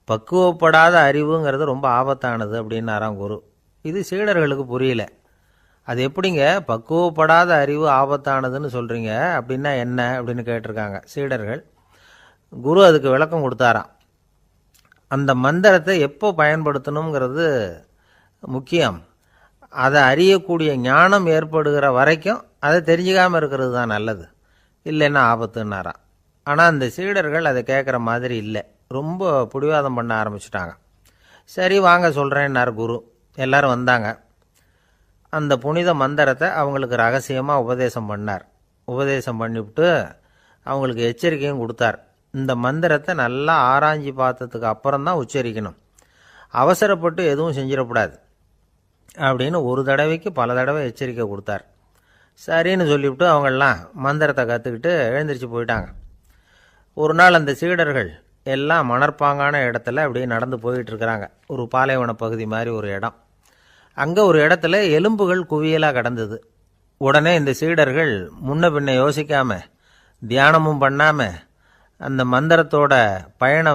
பக்குவப்படாத அறிவுங்கிறது ரொம்ப ஆபத்தானது அப்படின்னாராம் குரு. இது சீடர்களுக்கு புரியல. அது எப்படிங்க பக்குவப்படாத அறிவு ஆபத்தானதுன்னு சொல்கிறீங்க, அப்படின்னா என்ன அப்படின்னு கேட்டிருக்காங்க சீடர்கள். குரு அதுக்கு விளக்கம் கொடுத்தாராம். அந்த மந்திரத்தை எப்போ பயன்படுத்தணுங்கிறது முக்கியம், அதை அறியக்கூடிய ஞானம் ஏற்படுகிற வரைக்கும் அதை தெரிஞ்சுக்காமல் இருக்கிறது தான் நல்லது, இல்லைன்னா ஆபத்துன்னாராம். ஆனால் அந்த சீடர்கள் அதை கேட்குற மாதிரி இல்லை, ரொம்ப பிடிவாதம் பண்ண ஆரம்பிச்சிட்டாங்க. சரி வாங்க சொல்கிறேன்னார் குரு. எல்லாரும் வந்தாங்க. அந்த புனித மந்திரத்தை அவங்களுக்கு ரகசியமாக உபதேசம் பண்ணார். உபதேசம் பண்ணிவிட்டு அவங்களுக்கு எச்சரிக்கையும் கொடுத்தார். இந்த மந்திரத்தை நல்லா ஆராய்ச்சி பார்த்ததுக்கு அப்புறம்தான் உச்சரிக்கணும், அவசரப்பட்டு எதுவும் செஞ்சிடக்கூடாது அப்படின்னு ஒரு தடவைக்கு பல தடவை எச்சரிக்கை கொடுத்தார். சரின்னு சொல்லிவிட்டு அவங்கெல்லாம் மந்திரத்தை கற்றுக்கிட்டு எழுந்திரிச்சு போயிட்டாங்க. ஒரு நாள் அந்த சீடர்கள் எல்லாம் மணற்பாங்கான இடத்துல அப்படியே நடந்து போயிட்டுருக்கிறாங்க. ஒரு பாலைவன பகுதி மாதிரி ஒரு இடம். அங்கே ஒரு இடத்துல எலும்புகள் குவியலாக கிடந்தது. உடனே இந்த சீடர்கள் முன்ன பின்ன யோசிக்காமல், தியானமும் பண்ணாமல், அந்த மந்திரத்தோட பயனை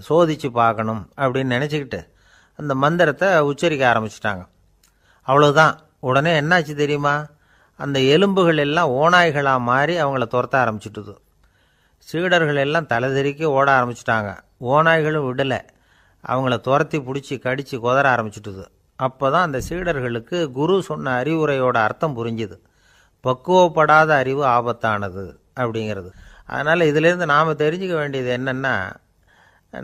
சோதித்து பார்க்கணும் அப்படின்னு நினச்சிக்கிட்டு அந்த மந்திரத்தை உச்சரிக்க ஆரம்பிச்சிட்டாங்க. அவ்வளோதான். உடனே என்னாச்சு தெரியுமா, அந்த எலும்புகள் எல்லாம் ஓநாய்களாக மாறி அவங்கள துரத்த ஆரம்பிச்சுட்டுது. சீடர்கள் எல்லாம் தலைதெறிக்க ஓட ஆரம்பிச்சிட்டாங்க. ஓநாய்களும் விடலை, அவங்கள துரத்தி பிடிச்சி கடித்து கொதற ஆரம்பிச்சுட்டுது. அப்போ தான் அந்த சீடர்களுக்கு குரு சொன்ன அறிவுரையோட அர்த்தம் புரிஞ்சுது. பக்குவப்படாத அறிவு ஆபத்தானது அப்படிங்கிறது. அதனால் இதிலேருந்து நாம் தெரிஞ்சுக்க வேண்டியது என்னென்னா,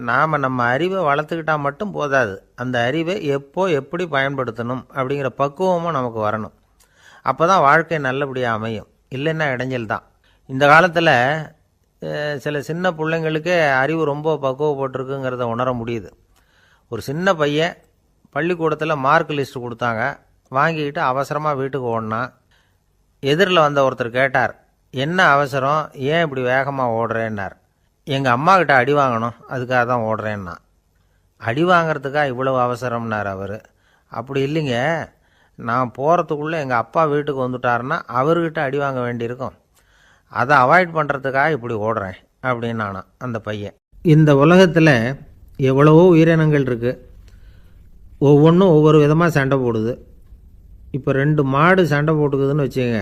நாம் நம்ம அறிவை வளர்த்துக்கிட்டால் மட்டும் போதாது, அந்த அறிவை எப்போ எப்படி பயன்படுத்தணும் அப்படிங்கிற பக்குவமும் நமக்கு வரணும். அப்போ தான் வாழ்க்கை நல்லபடியாக அமையும், இல்லைன்னா இடைஞ்சல் தான். இந்த காலத்தில் சில சின்ன பிள்ளைங்களுக்கே அறிவு ரொம்ப பக்குவப்பட்டிருக்குங்கிறத உணர முடியுது. ஒரு சின்ன பையன் பள்ளிக்கூடத்தில் மார்க் லிஸ்ட் கொடுத்தாங்க, வாங்கிக்கிட்டு அவசரமாக வீட்டுக்கு ஓடினான். எதிரில் வந்த ஒருத்தர் கேட்டார், என்ன அவசரம், ஏன் இப்படி வேகமாக ஓடுறேன்னார். எங்கள் அம்மா கிட்ட அடி வாங்கணும், அதுக்காக தான் ஓடுறேன்னா. அடி வாங்கிறதுக்காக இவ்வளவு அவசரம்னார் அவர். அப்படி இல்லைங்க, நான் போகிறதுக்குள்ளே எங்கள் அப்பா வீட்டுக்கு வந்துட்டாருன்னா அவர்கிட்ட அடி வாங்க வேண்டியிருக்கும், அதை அவாய்ட் பண்ணுறதுக்காக இப்படி ஓடுறேன் அப்படின்னு நானான் அந்த பையன். இந்த உலகத்தில் எவ்வளவோ உயிரினங்கள் இருக்குது, ஒவ்வொன்றும் ஒவ்வொரு விதமாக சண்டை போடுது. இப்போ 2 மாடு சண்டை போட்டுக்குதுன்னு வச்சுக்கோங்க,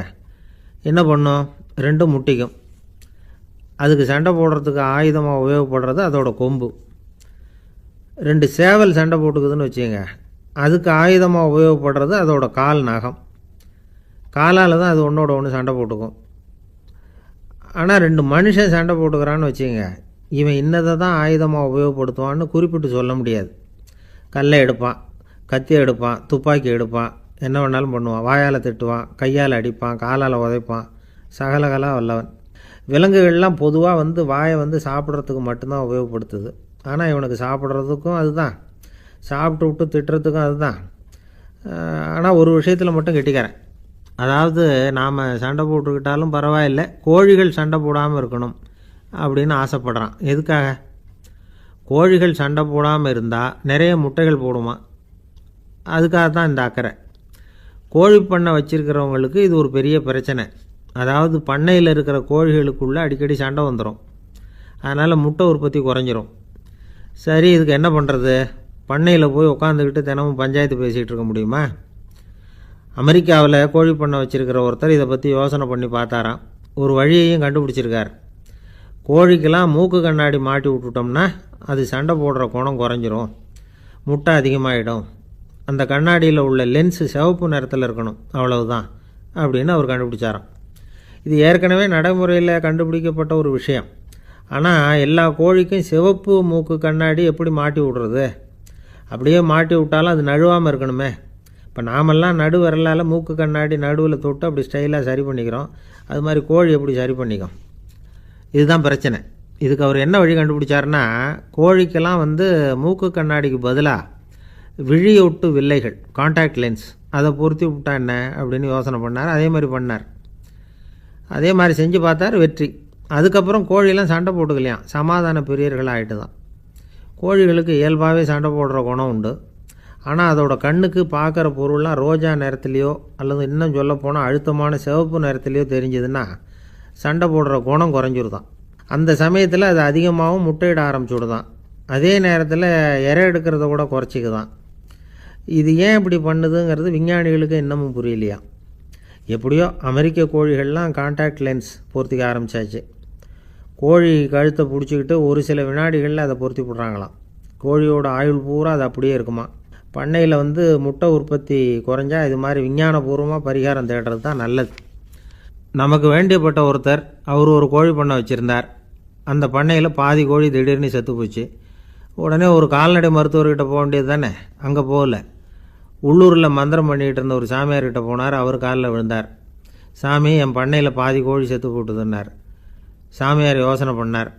என்ன பண்ணும், 2 முட்டிக்கும். அதுக்கு சண்டை போடுறதுக்கு ஆயுதமாக உபயோகப்படுறது அதோட கொம்பு. 2 சேவல் சண்டை போட்டுக்குதுன்னு வச்சுக்கோங்க, அதுக்கு ஆயுதமாக உபயோகப்படுறது அதோட கால் நகம். காலால் தான் அது ஒன்றோட ஒன்று சண்டை போட்டுக்கும். ஆனால் 2 மனுஷன் சண்டை போட்டுக்கிறான்னு வச்சுக்கோங்க, இவன் இன்னதை தான் ஆயுதமாக உபயோகப்படுத்துவான்னு குறிப்பிட்டு சொல்ல முடியாது. கல்லை எடுப்பான், கத்தி எடுப்பான், துப்பாக்கி எடுப்பான், என்ன வேணாலும் பண்ணுவான். வாயால் திட்டுவான், கையால் அடிப்பான், காலால் உதைப்பான், சகலகலா வல்லவன். விலங்குகள்லாம் பொதுவாக வாயை சாப்பிட்றதுக்கு மட்டும்தான் உபயோகப்படுத்துது. ஆனால் இவனுக்கு சாப்பிட்றதுக்கும் அதுதான், சாப்பிட்டு விட்டு திட்டுறதுக்கும் அதுதான். ஆனால் ஒரு விஷயத்தில் மட்டும் கெட்டிக்கிறேன், அதாவது நாம் சண்டை போட்டுக்கிட்டாலும் பரவாயில்லை, கோழிகள் சண்டை போடாமல் இருக்கணும் அப்படின்னு ஆசைப்படுறான். எதுக்காக? கோழிகள் சண்டை போடாமல் இருந்தால் நிறைய முட்டைகள் போடுமா, அதுக்காக தான் இந்த அக்கறை. கோழி பண்ணை வச்சுருக்கிறவங்களுக்கு இது ஒரு பெரிய பிரச்சனை. அதாவது பண்ணையில் இருக்கிற கோழிகளுக்குள்ளே அடிக்கடி சண்டை வந்துடும், அதனால் முட்டை உற்பத்தி குறைஞ்சிரும். சரி, இதுக்கு என்ன பண்ணுறது? பண்ணையில் போய் உட்காந்துக்கிட்டு தினமும் பஞ்சாயத்து பேசிகிட்டு இருக்க முடியுமா? அமெரிக்காவில் கோழி பண்ணை வச்சுருக்கிற ஒருத்தர் இதை பற்றி யோசனை பண்ணி பார்த்தாராம். ஒரு வழியையும் கண்டுபிடிச்சிருக்கார். கோழிக்கெல்லாம் மூக்கு கண்ணாடி மாட்டி விட்டுட்டோம்னா அது சண்டை போடுற குணம் குறைஞ்சிரும், முட்டை அதிகமாகிடும் அந்த கண்ணாடியில் உள்ள லென்ஸு சிவப்பு நிறத்தில் இருக்கணும், அவ்வளவுதான் அப்படின்னு அவர் கண்டுபிடிச்சாராம். இது ஏற்கனவே நடைமுறையில் கண்டுபிடிக்கப்பட்ட ஒரு விஷயம். ஆனால் எல்லா கோழிக்கும் சிவப்பு மூக்கு கண்ணாடி எப்படி மாட்டி விடுறது? அப்படியே மாட்டி விட்டாலும் அது நழுவாமல் இருக்கணுமே. இப்போ நாமெல்லாம் நடு விரலால் மூக்கு கண்ணாடி நடுவில் தொட்டு அப்படி ஸ்டைலாக சரி பண்ணிக்கிறோம். அது மாதிரி கோழி எப்படி சரி பண்ணிக்கும்? இதுதான் பிரச்சனை. இதுக்கு அவர் என்ன வழி கண்டுபிடிச்சாருன்னா, கோழிக்கெல்லாம் மூக்கு கண்ணாடிக்கு பதிலாக விழியொட்டு வில்லைகள், காண்டாக்ட் லென்ஸ், அதை பொருத்தி விட்டா என்ன அப்படின்னு யோசனை பண்ணார். அதே மாதிரி பண்ணார். அதே மாதிரி செஞ்சு பார்த்தார், வெற்றி. அதுக்கப்புறம் கோழியெல்லாம் சண்டை போட்டுக்கலையாம், சமாதான பிரியர்கள் ஆகிட்டு தான். கோழிகளுக்கு இயல்பாகவே சண்டை போடுற குணம் உண்டு. ஆனால் அதோட கண்ணுக்கு பார்க்குற பொருள்லாம் ரோஜா நிறத்துலையோ அல்லது இன்னும் சொல்லப்போனால் அழுத்தமான சிவப்பு நிறத்துலையோ தெரிஞ்சதுன்னா சண்டை போடுற குணம் குறைஞ்சிருதான். அந்த சமயத்தில் அது அதிகமாகவும் முட்டையிட ஆரம்பிச்சுடுதான். அதே நேரத்தில் இறை எடுக்கிறத கூட குறைச்சிக்குதான். இது ஏன் இப்படி பண்ணுதுங்கிறது விஞ்ஞானிகளுக்கு இன்னமும் புரியலையா. எப்படியோ அமெரிக்க கோழிகள்லாம் காண்டாக்ட் லென்ஸ் பொருத்திக்க ஆரம்பித்தாச்சு. கோழி கழுத்தை பிடிச்சிக்கிட்டு ஒரு சில வினாடிகளில் அதை பொருத்தி விட்றாங்களாம். கோழியோட ஆயுள் பூரா அது அப்படியே இருக்குமா. பண்ணையில் முட்டை உற்பத்தி குறைஞ்சா இது மாதிரி விஞ்ஞானபூர்வமாக பரிகாரம் தேடுறது தான் நல்லது. நமக்கு வேண்டியப்பட்ட ஒருத்தர், அவர் ஒரு கோழி பண்ணை வச்சுருந்தார். அந்த பண்ணையில் பாதி கோழி திடீர்னு செத்து போச்சு. உடனே ஒரு கால்நடை மருத்துவர்கிட்ட போக வேண்டியது தானே. அங்கே போகல. உள்ளூரில் மந்திரம் பண்ணிகிட்டு இருந்த ஒரு சாமியார்கிட்ட போனார். அவர் காலில் விழுந்தார். சாமி, என் பண்ணையில் பாதி கோழி செத்து போட்டுதுன்னார். சாமியார் யோசனை பண்ணார்.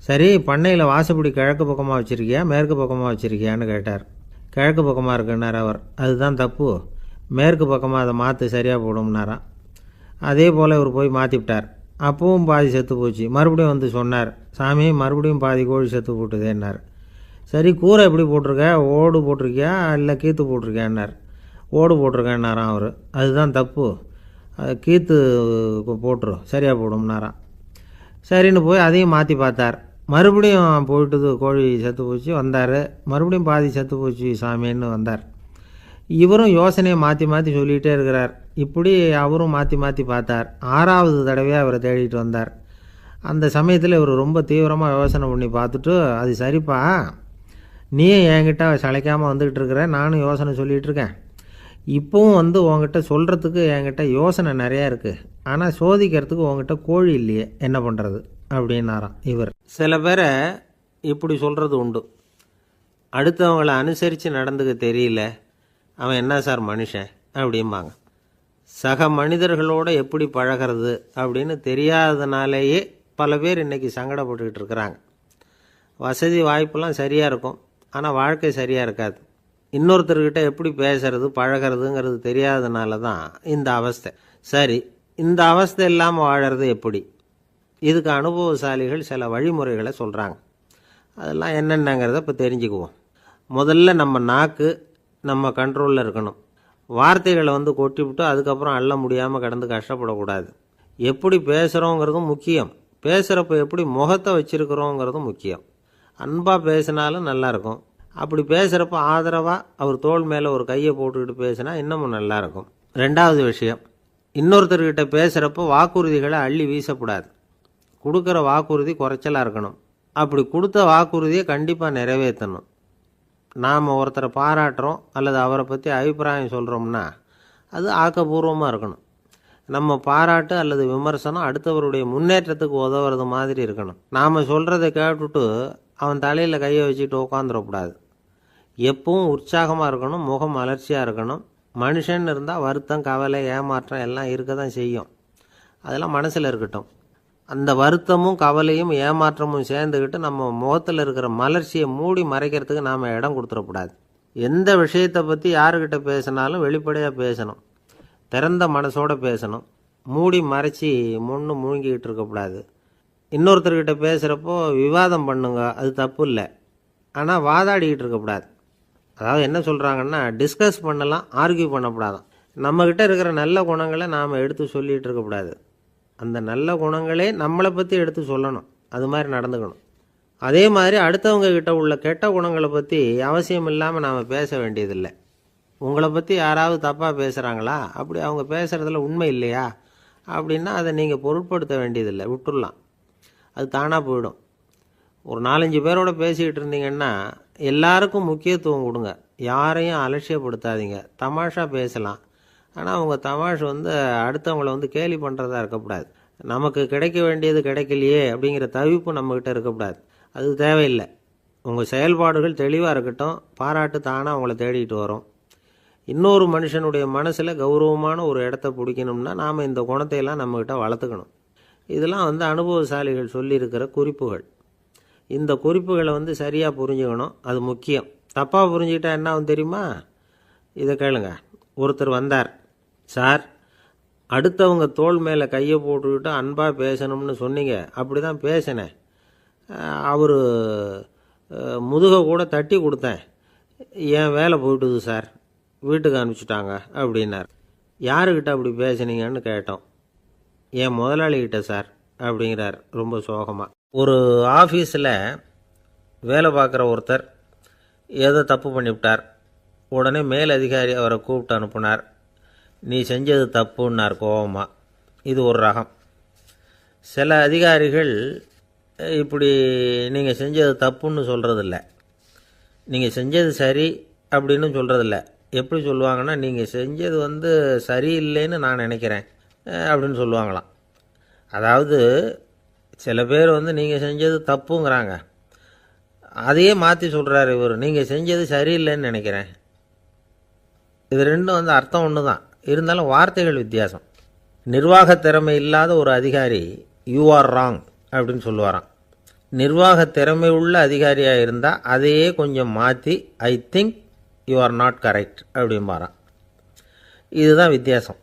சரி, பண்ணையில் வாசப்படி கிழக்கு பக்கமாக வச்சுருக்கியா மேற்கு பக்கமாக வச்சுருக்கியான்னு கேட்டார். கிழக்கு பக்கமாக இருக்குன்னார் அவர். அதுதான் தப்பு, மேற்கு பக்கமாக அதை மாற்று, சரியாக போடும்னாராம். அதே போல் இவர் போய் மாற்றிவிட்டார். அப்பவும் பாதி செத்து போச்சு. மறுபடியும் சொன்னார், சாமி மறுபடியும் பாதி கோழி செத்து போட்டுதேன்னார். சரி, கூரை எப்படி போட்டிருக்க, ஓடு போட்டிருக்கியா இல்லை கீத்து போட்டிருக்கியான்னார். ஓடு போட்டிருக்கேன்னாராம் அவர். அதுதான் தப்பு, கீத்து போட்டுரு, சரியாக போடும்னாராம். சரின்னு போய் அதையும் மாற்றி பார்த்தார். மறுபடியும் போயிட்டுது, கோழி செத்து போச்சு. வந்தார். மறுபடியும் பாதி செத்து போச்சு சாமின்னு வந்தார். இவரும் யோசனையை மாற்றி மாற்றி சொல்லிகிட்டே இருக்கிறார். இப்படி அவரும் மாற்றி மாற்றி பார்த்தார். 6வது தடவையாக அவரை தேடிட்டு வந்தார். அந்த சமயத்தில் இவர் ரொம்ப தீவிரமாக யோசனை பண்ணி பார்த்துட்டு, அது சரிப்பா, நீயும் என்கிட்ட சளைக்காமல் வந்துக்கிட்டு இருக்கிற, நானும் யோசனை சொல்லிகிட்டு இருக்கேன். இப்போவும் உங்ககிட்ட சொல்கிறதுக்கு என்கிட்ட யோசனை நிறையா இருக்குது. ஆனால் சோதிக்கிறதுக்கு உங்ககிட்ட கோழி இல்லையே, என்ன பண்ணுறது அப்படின்னாராம் இவர். சில பேரை இப்படி சொல்கிறது உண்டு. அடுத்தவங்களை அனுசரித்து நடந்துக்க தெரியல, அவன் என்ன சார் மனுஷன் அப்படிம்பாங்க. சக மனிதர்களோடு எப்படி பழகிறது அப்படின்னு தெரியாததுனாலேயே பல பேர் இன்றைக்கி சங்கடப்பட்டுக்கிட்டு இருக்கிறாங்க. வசதி வாய்ப்பெல்லாம் சரியாக இருக்கும், ஆனால் வாழ்க்கை சரியாக இருக்காது. இன்னொருத்தர்கிட்ட எப்படி பேசுறது பழகிறதுங்கிறது தெரியாததுனால தான் இந்த அவஸ்தை. சரி, இந்த அவஸ்தை இல்லாமல் வாழறது எப்படி? இதுக்கு அனுபவசாலிகள் சில வழிமுறைகளை சொல்கிறாங்க. அதெல்லாம் என்னென்னங்கிறத இப்போ தெரிஞ்சுக்குவோம். முதல்ல நம்ம நாக்கு நம்ம கண்ட்ரோலில் இருக்கணும். வார்த்தைகளை கொட்டிவிட்டு அதுக்கப்புறம் அள்ள முடியாமல் கடந்து கஷ்டப்படக்கூடாது. எப்படி பேசுகிறோங்கிறதும் முக்கியம். பேசுகிறப்ப எப்படி முகத்தை வச்சுருக்கிறோங்கிறதும் முக்கியம். அன்பாக பேசினாலும் நல்லாயிருக்கும். அப்படி பேசுகிறப்ப ஆதரவாக அவர் தோள் மேலே ஒரு கையை போட்டுக்கிட்டு பேசினா இன்னமும் நல்லாயிருக்கும். 2வது விஷயம், இன்னொருத்தர்கிட்ட பேசுகிறப்போ வாக்குறுதிகளை அள்ளி வீசக்கூடாது. கொடுக்குற வாக்குறுதி குறைச்சலாக இருக்கணும். அப்படி கொடுத்த வாக்குறுதியை கண்டிப்பாக நிறைவேற்றணும். நாம் ஒருத்தரை பாராட்டுறோம் அல்லது அவரை பற்றி அபிப்பிராயம் சொல்கிறோம்னா அது ஆக்கப்பூர்வமாக இருக்கணும். நம்ம பாராட்டு அல்லது விமர்சனம் அடுத்தவருடைய முன்னேற்றத்துக்கு உதவுறது மாதிரி இருக்கணும். நாம் சொல்கிறத கேட்டுட்டு அவன் தலையில் கையை வச்சுட்டு உட்காந்துடக்கூடாது. எப்பவும் உற்சாகமாக இருக்கணும், முகம் மலர்ச்சியாக இருக்கணும். மனுஷன் இருந்தால் வருத்தம், கவலை, ஏமாற்றம் எல்லாம் இருக்க தான் செய்யும். அதெல்லாம் மனசில் இருக்கட்டும். அந்த வருத்தமும் கவலையும் ஏமாற்றமும் சேர்ந்துக்கிட்டு நம்ம முகத்தில் இருக்கிற மலர்ச்சியை மூடி மறைக்கிறதுக்கு நாம் இடம் கொடுத்துடக்கூடாது. எந்த விஷயத்தை பற்றி யாருக்கிட்ட பேசினாலும் வெளிப்படையாக பேசணும். திறந்த மனசோடு பேசணும். மூடி மறைச்சி முழுங்கிக்கிட்டு இருக்கக்கூடாது. இன்னொருத்தர்கிட்ட பேசுகிறப்போ விவாதம் பண்ணுங்க, அது தப்பு இல்லை. ஆனால் வாதாடிக்கிட்டு இருக்கக்கூடாது. அதாவது என்ன சொல்கிறாங்கன்னா, டிஸ்கஸ் பண்ணலாம், ஆர்கியூ பண்ணக்கூடாதான். நம்மக்கிட்ட இருக்கிற நல்ல குணங்களை நாம் எடுத்து சொல்லிகிட்டு இருக்கக்கூடாது. அந்த நல்ல குணங்களே நம்மளை பற்றி எடுத்து சொல்லணும். அது மாதிரி நடந்துக்கணும். அதே மாதிரி அடுத்தவங்க கிட்ட உள்ள கெட்ட குணங்களை பற்றி அவசியம் இல்லாமல் நாம் பேச வேண்டியதில்லை. உங்களை பற்றி யாராவது தப்பாக பேசுகிறாங்களா, அப்படி அவங்க பேசுகிறதுல உண்மை இல்லையா அப்படின்னா அதை நீங்கள் பொருட்படுத்த வேண்டியதில்லை, விட்டுடலாம். அது தானாக போயிடும். ஒரு 4-5 பேரோட பேசிக்கிட்டு இருந்தீங்கன்னா எல்லாருக்கும் முக்கியத்துவம் கொடுங்க. யாரையும் அலட்சியப்படுத்தாதீங்க. தமாஷா பேசலாம், ஆனால் அவங்க தமாஷ் அடுத்தவங்கள கேலி பண்ணுறதா இருக்கக்கூடாது. நமக்கு கிடைக்க வேண்டியது கிடைக்கலையே அப்படிங்கிற தவிப்பு நம்மக்கிட்ட இருக்கக்கூடாது. அது தேவையில்லை. உங்கள் செயல்பாடுகள் தெளிவாக இருக்கட்டும். பாராட்டு தானாக அவங்கள தேடிட்டு வரும். இன்னொரு மனுஷனுடைய மனசில் கௌரவமான ஒரு இடத்த பிடிக்கணும்னா நாம் இந்த குணத்தையெல்லாம் நம்மக்கிட்ட வளர்த்துக்கணும். இதெல்லாம் அனுபவசாலிகள் சொல்லியிருக்கிற குறிப்புகள். இந்த குறிப்புகளை சரியாக புரிஞ்சுக்கணும். அது முக்கியம். தப்பாக புரிஞ்சுக்கிட்டா என்ன ஆகும் தெரியுமா? இதை கேளுங்க. ஒருத்தர் வந்தார். சார், அடுத்தவங்க தோள் மேலே கையை போட்டுக்கிட்டு அன்பாக பேசணும்னு சொன்னீங்க. அப்படி தான் பேசினேன். அவர் முதுகை கூட தட்டி கொடுத்தேன். என் வேலை போயிட்டுது சார், வீட்டுக்கு அனுப்பிச்சிட்டாங்க அப்படின்னார். யாருக்கிட்ட அப்படி பேசுனீங்கன்னு கேட்டோம். என் முதலாளிகிட்ட சார் அப்படிங்கிறார் ரொம்ப சோகமாக. ஒரு ஆஃபீஸில் வேலை பார்க்குற ஒருத்தர் ஏதோ தப்பு பண்ணிவிட்டார். உடனே மேல் அதிகாரி அவரை கூப்பிட்டு அனுப்புனார். நீ செஞ்சது தப்புன்னார் கோபமாக. இது ஒரு ரகம். சில அதிகாரிகள் இப்படி நீங்கள் செஞ்சது தப்புன்னு சொல்கிறதில்ல, நீங்கள் செஞ்சது சரி அப்படின்னு சொல்கிறதில்ல. எப்படி சொல்லுவாங்கன்னா, நீங்கள் செஞ்சது சரியில்லைன்னு நான் நினைக்கிறேன் அப்படின்னு சொல்லுவாங்களாம். அதாவது சில பேர் நீங்கள் செஞ்சது தப்புங்கிறாங்க, அதையே மாற்றி சொல்கிறார் இவர், நீங்கள் செஞ்சது சரியில்லைன்னு நினைக்கிறேன். இது ரெண்டும் அர்த்தம் ஒன்று தான், இருந்தாலும் வார்த்தைகள் வித்தியாசம். நிர்வாக திறமை இல்லாத ஒரு அதிகாரி யூ ஆர் ராங் அப்படின்னு சொல்லுவாராம். நிர்வாக திறமை உள்ள அதிகாரியாக இருந்தால் அதையே கொஞ்சம் மாற்றி I think you are not correct அப்படிம்பாராம். இதுதான் வித்தியாசம்.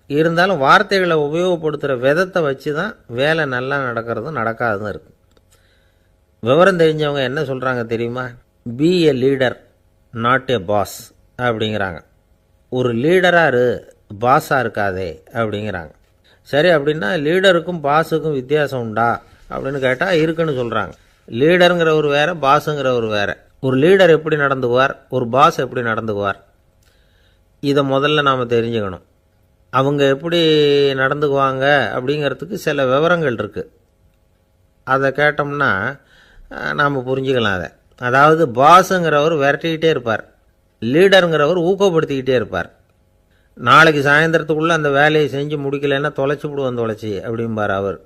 இருந்தாலும் வார்த்தைகளை உபயோகப்படுத்துகிற விதத்தை வச்சு தான் வேலை நல்லா நடக்கிறதும் நடக்காததும் இருக்குது. விவரம் தெரிஞ்சவங்க என்ன சொல்கிறாங்க தெரியுமா? Be a leader not a boss அப்படிங்கிறாங்க. ஒரு லீடராக இரு, பாஸாக இருக்காதே அப்படிங்கிறாங்க. சரி, அப்படின்னா லீடருக்கும் பாஸுக்கும் வித்தியாசம் உண்டா அப்படின்னு கேட்டால் இருக்குன்னு சொல்கிறாங்க. லீடருங்கிறவர் வேறு, பாஸுங்கிறவர் வேறு. ஒரு லீடர் எப்படி நடந்துக்குவார், ஒரு பாஸ் எப்படி நடந்துக்குவார், இதை முதல்ல நாம் தெரிஞ்சுக்கணும். அவங்க எப்படி நடந்துக்குவாங்க அப்படிங்கிறதுக்கு சில விவரங்கள் இருக்குது. அதை கேட்டோம்னா நாம் புரிஞ்சுக்கலாம் அதை. அதாவது பாஸுங்கிறவர் விரட்டிக்கிட்டே இருப்பார், லீடருங்கிறவர் ஊக்கப்படுத்திக்கிட்டே இருப்பார். நாளைக்கு சாயந்தரத்துக்குள்ளே அந்த வேலையை செஞ்சு முடிக்கலைன்னா தொலைச்சி விடுவோம் தொலைச்சி அப்படிம்பார் அவர்.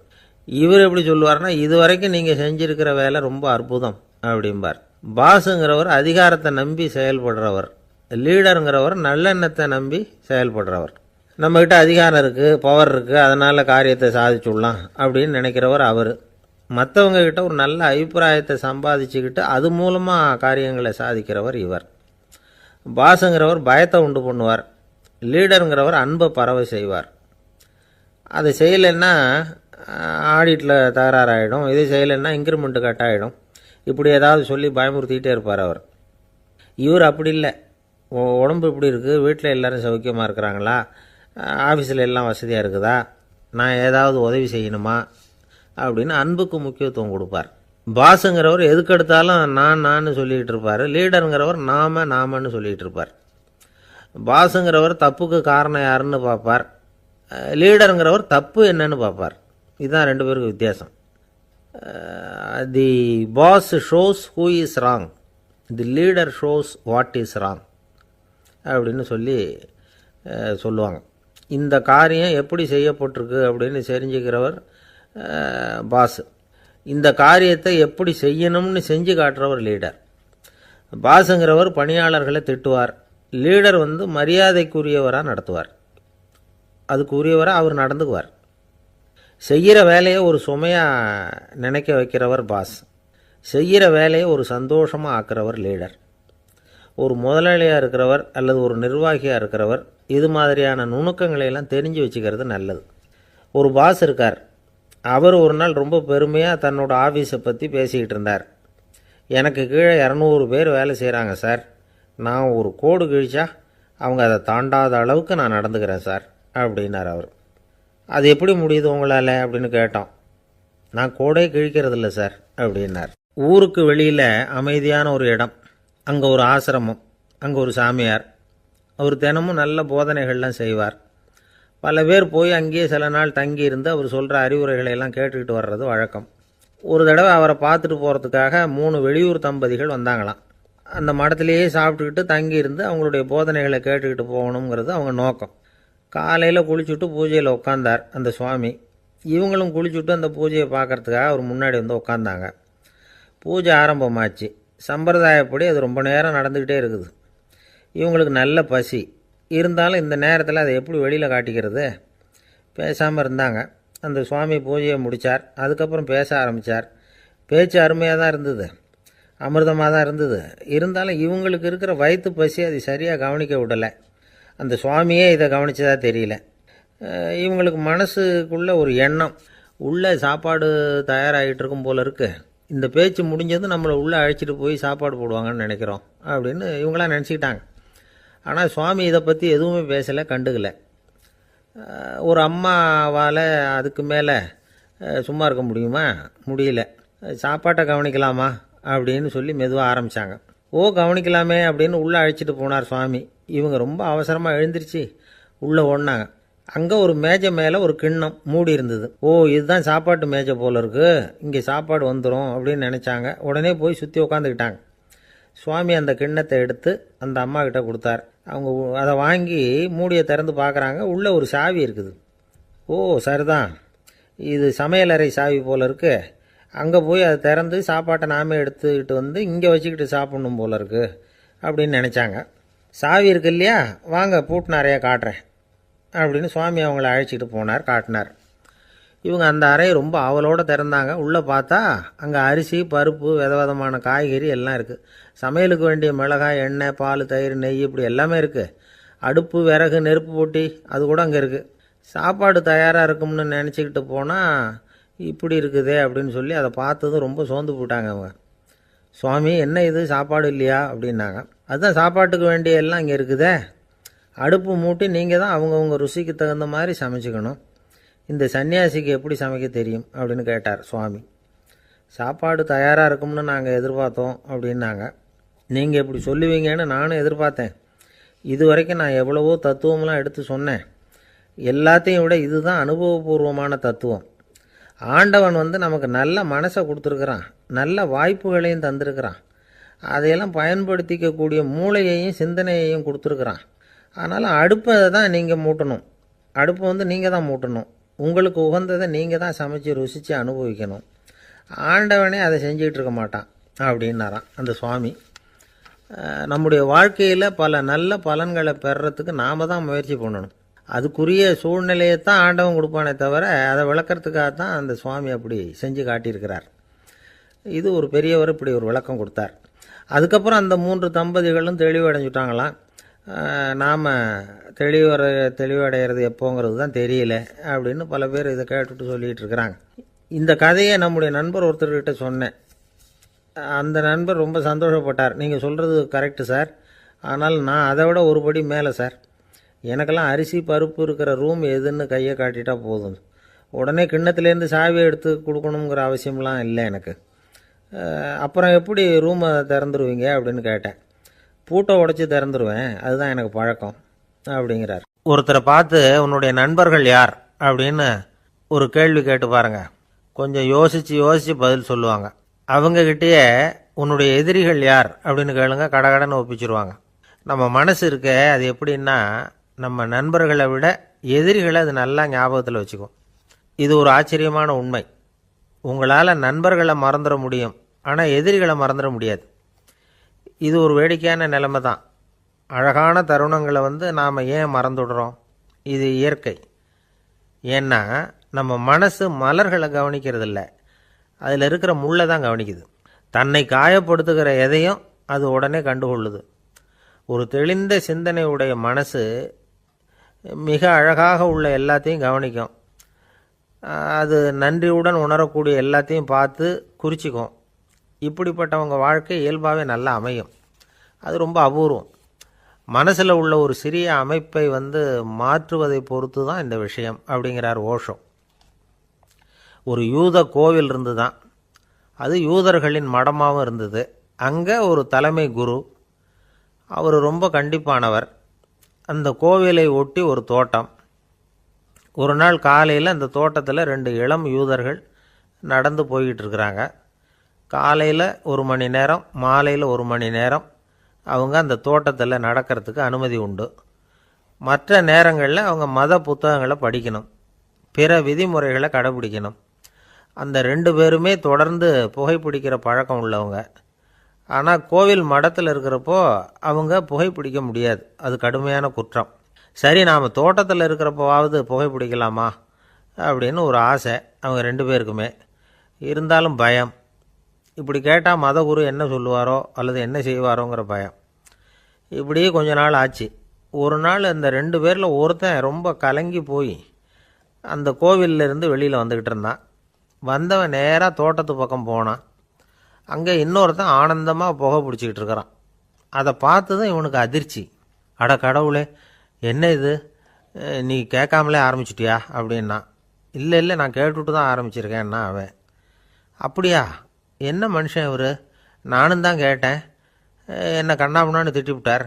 இவர் எப்படி சொல்லுவார்னா, இது வரைக்கும் நீங்கள் செஞ்சுருக்கிற வேலை ரொம்ப அற்புதம் அப்படிம்பார். பாஸுங்கிறவர் அதிகாரத்தை நம்பி செயல்படுறவர், லீடருங்கிறவர் நல்லெண்ணத்தை நம்பி செயல்படுறவர். நம்மக்கிட்ட அதிகாரம் இருக்குது, பவர் இருக்குது, அதனால் காரியத்தை சாதிச்சுடலாம் அப்படின்னு நினைக்கிறவர் அவர். மற்றவங்கக்கிட்ட ஒரு நல்ல அபிப்பிராயத்தை சம்பாதிச்சுக்கிட்டு அது மூலமாக காரியங்களை சாதிக்கிறவர் இவர். பாஸுங்கிறவர் பயத்தை உண்டு பண்ணுவார், லீடருங்கிறவர் அன்பை பரவ செய்வார். அதை செய்யலைன்னா ஆடிட்டில் தகராறாயிடும், இது செய்யலைன்னா இன்க்ரிமெண்ட்டு கட் ஆகிடும், இப்படி ஏதாவது சொல்லி பயமுறுத்திக்கிட்டே இருப்பார் அவர். இவர் அப்படி இல்லை. உடம்பு இப்படி இருக்குது, வீட்டில் எல்லோரும் சௌக்கியமாக இருக்கிறாங்களா, ஆஃபீஸில் எல்லாம் வசதியாக இருக்குதா, நான் ஏதாவது உதவி செய்யணுமா அப்படின்னு அன்புக்கு முக்கியத்துவம் கொடுப்பார். பாஸுங்கிறவர் எதுக்கெடுத்தாலும் நான் சொல்லிகிட்டு இருப்பார், லீடருங்கிறவர் நாமன்னு சொல்லிகிட்டு இருப்பார். பாஸுங்கிறவர் தப்புக்கு காரணம் யாருன்னு பார்ப்பார், லீடருங்கிறவர் தப்பு என்னன்னு பார்ப்பார். இதுதான் ரெண்டு பேருக்கு வித்தியாசம். The boss shows who is wrong, the leader shows what is wrong அப்படின்னு சொல்லுவாங்க. இந்த காரியம் எப்படி செய்யப்பட்டிருக்கு அப்படின்னு தெரிஞ்சுக்கிறவர் பாஸ். இந்த காரியத்தை எப்படி செய்யணும்னு செஞ்சு காட்டுறவர் லீடர். பாஸுங்கிறவர் பணியாளர்களை திட்டுவார், லீடர் மரியாதைக்குரியவராக நடத்துவார், அதுக்குரியவராக அவர் நடந்துக்குவார். செய்கிற வேலையை ஒரு சுமையாக நினைக்க வைக்கிறவர் பாஸ், செய்கிற வேலையை ஒரு சந்தோஷமாக ஆக்கிறவர் லீடர். ஒரு முதலாளியாக இருக்கிறவர் அல்லது ஒரு நிர்வாகியாக இருக்கிறவர் இது மாதிரியான நுணுக்கங்களையெல்லாம் தெரிஞ்சு வச்சுக்கிறது நல்லது. ஒரு பாஸ் இருக்கார், அவர் ஒரு நாள் ரொம்ப பெருமையாக தன்னோட ஆஃபீஸை பற்றி பேசிக்கிட்டு இருந்தார். எனக்கு கீழே 200 பேர் வேலை செய்கிறாங்க சார், நான் ஒரு கோடு கிழிச்சா அவங்க அதை தாண்டாத அளவுக்கு நான் நடந்துக்கிறேன் சார் அப்படின்னார் அவர். அது எப்படி முடியுது உங்களால் அப்படின்னு கேட்டோம். நான் கோடே கிழிக்கிறதில்ல சார் அப்படின்னார். ஊருக்கு வெளியில் அமைதியான ஒரு இடம், அங்கே ஒரு ஆசிரமம், அங்கே ஒரு சாமியார், அவர் தினமும் நல்ல போதனைகள்லாம் செய்வார். பல பேர் போய் அங்கேயே சில நாள் தங்கி இருந்து அவர் சொல்கிற அறிவுரைகளை எல்லாம் கேட்டுக்கிட்டு வர்றது வழக்கம். ஒரு தடவை அவரை பார்த்துட்டு போகிறதுக்காக 3 வெளியூர் தம்பதிகள் வந்தாங்களாம். அந்த மடத்துலேயே சாப்பிட்டுக்கிட்டு தங்கியிருந்து அவங்களுடைய போதனைகளை கேட்டுக்கிட்டு போகணுங்கிறது அவங்க நோக்கம். காலையில் குளிச்சுட்டு பூஜையில் உட்காந்தார் அந்த சுவாமி. இவங்களும் குளிச்சுட்டு அந்த பூஜையை பார்க்குறதுக்காக அவர் முன்னாடி வந்து உட்காந்தாங்க. பூஜை ஆரம்பமாச்சு. சம்பிரதாயப்படி அது ரொம்ப நேரம் நடந்துக்கிட்டே இருக்குது. இவங்களுக்கு நல்ல பசி இருந்தாலும் இந்த நேரத்தில் அதை எப்படி வெளியில் காட்டிக்கிறது? பேசாமல் இருந்தாங்க. அந்த சுவாமி பூஜையை முடித்தார். அதுக்கப்புறம் பேச ஆரம்பித்தார். பேச்சு அருமையாக தான் இருந்தது, அமிர்தமாக தான் இருந்தது. இருந்தாலும் இவங்களுக்கு இருக்கிற வயிற்று பசி அது சரியாக கவனிக்க விடலை. அந்த சுவாமியே இதை கவனித்ததா தெரியல. இவங்களுக்கு மனசுக்குள்ளே ஒரு எண்ணம், உள்ளே சாப்பாடு தயாராகிட்டு இருக்கும் போல இருக்குது, இந்த பேச்சு முடிஞ்சது நம்மளை உள்ளே அழைச்சிட்டு போய் சாப்பாடு போடுவாங்கன்னு நினைக்கிறோம் அப்படின்னு இவங்களாம் நினச்சிக்கிட்டாங்க. ஆனால் சுவாமி இதை பற்றி எதுவுமே பேசலை, கண்டுக்கலை. ஒரு அம்மாவால் அதுக்கு மேலே சும்மா இருக்க முடியுமா? முடியல. சாப்பாட்டை கவனிக்கலாமா அப்படின்னு சொல்லி மெதுவாக ஆரம்பித்தாங்க. கவனிக்கலாமே அப்படின்னு உள்ளே அழைச்சிட்டு போனார் சுவாமி. இவங்க ரொம்ப அவசரமாக எழுந்திரிச்சு உள்ளே ஓடினாங்க. அங்கே ஒரு மேஜை மேலே ஒரு கிண்ணம் மூடி இருந்தது. இதுதான் சாப்பாட்டு மேஜை போல இருக்குது, இங்கே சாப்பாடு வந்துடும் அப்படின்னு நினச்சாங்க. உடனே போய் சுற்றி உட்காந்துக்கிட்டாங்க. சுவாமி அந்த கிண்ணத்தை எடுத்து அந்த அம்மா கிட்ட கொடுத்தார். அவங்க அதை வாங்கி மூடியை திறந்து பார்க்குறாங்க. உள்ளே ஒரு சாவி இருக்குது. சரிதான், இது சமையலறை சாவி போல் இருக்குது. அங்கே போய் அதை திறந்து சாப்பாட்டை நாமே எடுத்துக்கிட்டு வந்து இங்கே வச்சுக்கிட்டு சாப்பிட்ணும் போல இருக்குது அப்படின்னு நினச்சாங்க. சாவி இருக்கு இல்லையா, வாங்க பூட்டு நிறையா காட்டுறேன் அப்படின்னு சுவாமி அவங்கள அழைச்சிட்டு போனார், காட்டினார். இவங்க அந்த அறையை ரொம்ப ஆவலோடு திறந்தாங்க. உள்ளே பார்த்தா அங்கே அரிசி, பருப்பு, விதவிதமான காய்கறி எல்லாம் இருக்குது. சமையலுக்கு வேண்டிய மிளகாய், எண்ணெய், பால், தயிர், நெய் இப்படி எல்லாமே இருக்குது. அடுப்பு, விறகு, நெருப்பு போட்டி அது கூட அங்கே இருக்குது. சாப்பாடு தயாராக இருக்கும்னு நினச்சிக்கிட்டு போனால் இப்படி இருக்குதே அப்படின்னு சொல்லி அதை பார்த்ததும் ரொம்ப சோர்ந்து போட்டாங்க அவங்க. சுவாமி, என்ன இது சாப்பாடு இல்லையா அப்படின்னாங்க. அதுதான் சாப்பாட்டுக்கு வேண்டிய எல்லாம் இங்கே இருக்குதே. அடுப்பு மூட்டி நீங்கள் தான் அவங்கவுங்க ருசிக்கு தகுந்த மாதிரி சமைச்சிக்கணும். இந்த சன்னியாசிக்கு எப்படி சமைக்க தெரியும் அப்படின்னு கேட்டார் சுவாமி. சாப்பாடு தயாராக இருக்கும்னு நாங்கள் எதிர்பார்த்தோம் அப்படின்னாங்க. நீங்கள் இப்படி சொல்லுவீங்கன்னு நானும் எதிர்பார்த்தேன். இது வரைக்கும் நான் எவ்வளவோ தத்துவம்லாம் எடுத்து சொன்னேன். எல்லாத்தையும் விட இதுதான் அனுபவபூர்வமான தத்துவம். ஆண்டவன் நமக்கு நல்ல மனசை கொடுத்துருக்குறான், நல்ல வாய்ப்புகளையும் தந்திருக்கிறான், அதையெல்லாம் பயன்படுத்திக்கக்கூடிய மூளையையும் சிந்தனையையும் கொடுத்துருக்குறான். ஆனாலும் அடுப்பை தான் நீங்கள் மூட்டணும். அடுப்பை நீங்கள் தான் மூட்டணும். உங்களுக்கு உகந்ததை நீங்கள் தான் சமைச்சு ருசித்து அனுபவிக்கணும். ஆண்டவனே அதை செஞ்சிகிட்டு இருக்க மாட்டான் அப்படின்னாராம் அந்த சுவாமி. நம்முடைய வாழ்க்கையில் பல நல்ல பலன்களை பெறுறதுக்கு நாம் தான் முயற்சி பண்ணணும். அதுக்குரிய சூழ்நிலையை தான் ஆண்டவன் கொடுப்பானே தவிர அதை விளக்கிறதுக்காக தான் அந்த சுவாமி அப்படி செஞ்சு காட்டியிருக்கிறார். இது ஒரு பெரியவர் இப்படி ஒரு விளக்கம் கொடுத்தார். அதுக்கப்புறம் அந்த 3 தம்பதிகளும் தெளிவடைஞ்சுட்டாங்களாம். நாம் தெளிவடைகிறது எப்போங்கிறது தான் தெரியல அப்படின்னு பல பேர் இதை கேட்டுட்டு சொல்லிகிட்டு இருக்கிறாங்க. இந்த கதையை நம்முடைய நண்பர் ஒருத்தர்கிட்ட சொன்னேன். அந்த நண்பர் ரொம்ப சந்தோஷப்பட்டார். நீங்கள் சொல்கிறது கரெக்டு சார், ஆனால் நான் அதை விட ஒரு படி மேலே சார். எனக்கெல்லாம் அரிசி, பருப்பு இருக்கிற ரூம் எதுன்னு கையை காட்டிட்டா போதும். உடனே கிண்ணத்துலேருந்து சாவியை எடுத்து கொடுக்கணுங்கிற அவசியம்லாம் இல்லை எனக்கு. அப்புறம் எப்படி ரூமை திறந்துருவீங்க அப்படின்னு கேட்டேன். பூட்டை உடைச்சி திறந்துருவேன், அதுதான் எனக்கு பழக்கம் அப்படிங்கிறார். ஒருத்தரை பார்த்து உன்னுடைய நண்பர்கள் யார் அப்படின்னு ஒரு கேள்வி கேட்டு பாருங்க. கொஞ்சம் யோசித்து பதில் சொல்லுவாங்க. அவங்கக்கிட்டேயே உன்னுடைய எதிரிகள் யார் அப்படின்னு கேளுங்க, கடகடன்னு ஒப்பிச்சிருவாங்க. நம்ம மனசு இருக்க அது எப்படின்னா, நம்ம நண்பர்களை விட எதிரிகளை அது நல்லா ஞாபகத்தில் வச்சுக்கும். இது ஒரு ஆச்சரியமான உண்மை. உங்களால் நண்பர்களை மறந்துட முடியும், ஆனால் எதிரிகளை மறந்துட முடியாது. இது ஒரு வேடிக்கையான நிலைமை தான். அழகான தருணங்களை நாம் ஏன் மறந்துடுறோம்? இது இயற்கை. ஏன்னா நம்ம மனசு மலர்களை கவனிக்கிறதில்ல, அதில் இருக்கிற முள்ளை தான் கவனிக்குது. தன்னை காயப்படுத்துகிற எதையும் அது உடனே கண்டுகொள்ளுது. ஒரு தெளிந்த சிந்தனை உடைய மனசு மிக அழகாக உள்ள எல்லாத்தையும் கவனிக்கும். அது நன்றியுடன் உணரக்கூடிய எல்லாத்தையும் பார்த்து குறிச்சிக்கும். இப்படிப்பட்டவங்க வாழ்க்கை இயல்பாகவே நல்லா அமையும். அது ரொம்ப அபூர்வம். மனசில் உள்ள ஒரு சிறிய அமைப்பை மாற்றுவதை பொறுத்து தான் இந்த விஷயம் அப்படிங்கிறார் ஓஷோ. ஒரு யூத கோவில் இருந்து தான், அது யூதர்களின் மடமாகவும் இருந்தது. அங்கே ஒரு தலைமை குரு, அவர் ரொம்ப கண்டிப்பானவர். அந்த கோவிலை ஒட்டி ஒரு தோட்டம். ஒரு நாள் காலையில் அந்த தோட்டத்தில் 2 இளம் யூதர்கள் நடந்து போய்கிட்டு இருக்கிறாங்க. காலையில் 1 மணி நேரம், மாலையில் 1 மணி நேரம் அவங்க அந்த தோட்டத்தில் நடக்கிறதுக்கு அனுமதி உண்டு. மற்ற நேரங்களில் அவங்க மத புத்தகங்களை படிக்கணும், பிற விதிமுறைகளை கடைபிடிக்கணும். அந்த 2 பேருமே தொடர்ந்து புகைப்பிடிக்கிற பழக்கம் உள்ளவங்க. ஆனால் கோவில் மடத்தில் இருக்கிறப்போ அவங்க புகைப்பிடிக்க முடியாது, அது கடுமையான குற்றம். சரி, நாம் தோட்டத்தில் இருக்கிறப்போவாவது புகைப்பிடிக்கலாமா அப்படின்னு ஒரு ஆசை அவங்க 2 பேருக்குமே. இருந்தாலும் பயம். இப்படி கேட்டால் மதகுரு என்ன சொல்லுவாரோ அல்லது என்ன செய்வாரோங்கிற பயம். இப்படியே கொஞ்ச நாள் ஆச்சு. ஒரு நாள் அந்த 2 பேரில் ஒருத்தன் ரொம்ப கலங்கி போய் அந்த கோவிலிருந்து வெளியில் வந்துக்கிட்டு இருந்தான். வந்தவன் நேராக தோட்டத்து பக்கம் போனான். அங்கே இன்னொருத்தன் ஆனந்தமாக புகை பிடிச்சிக்கிட்டு இருக்கிறான். அதை பார்த்ததும் இவனுக்கு அதிர்ச்சி. அட கடவுளே, என்ன இது, நீ கேட்காமலே ஆரம்பிச்சிட்டியா அப்படின்னா. இல்லை நான் கேட்டுவிட்டு தான் ஆரம்பிச்சிருக்கேன்னா அவன். அப்படியா, என்ன மனுஷன் இவர், நானும் தான் கேட்டேன், என்ன கண்ணாமுன்னான்னு திட்டிவிட்டார்.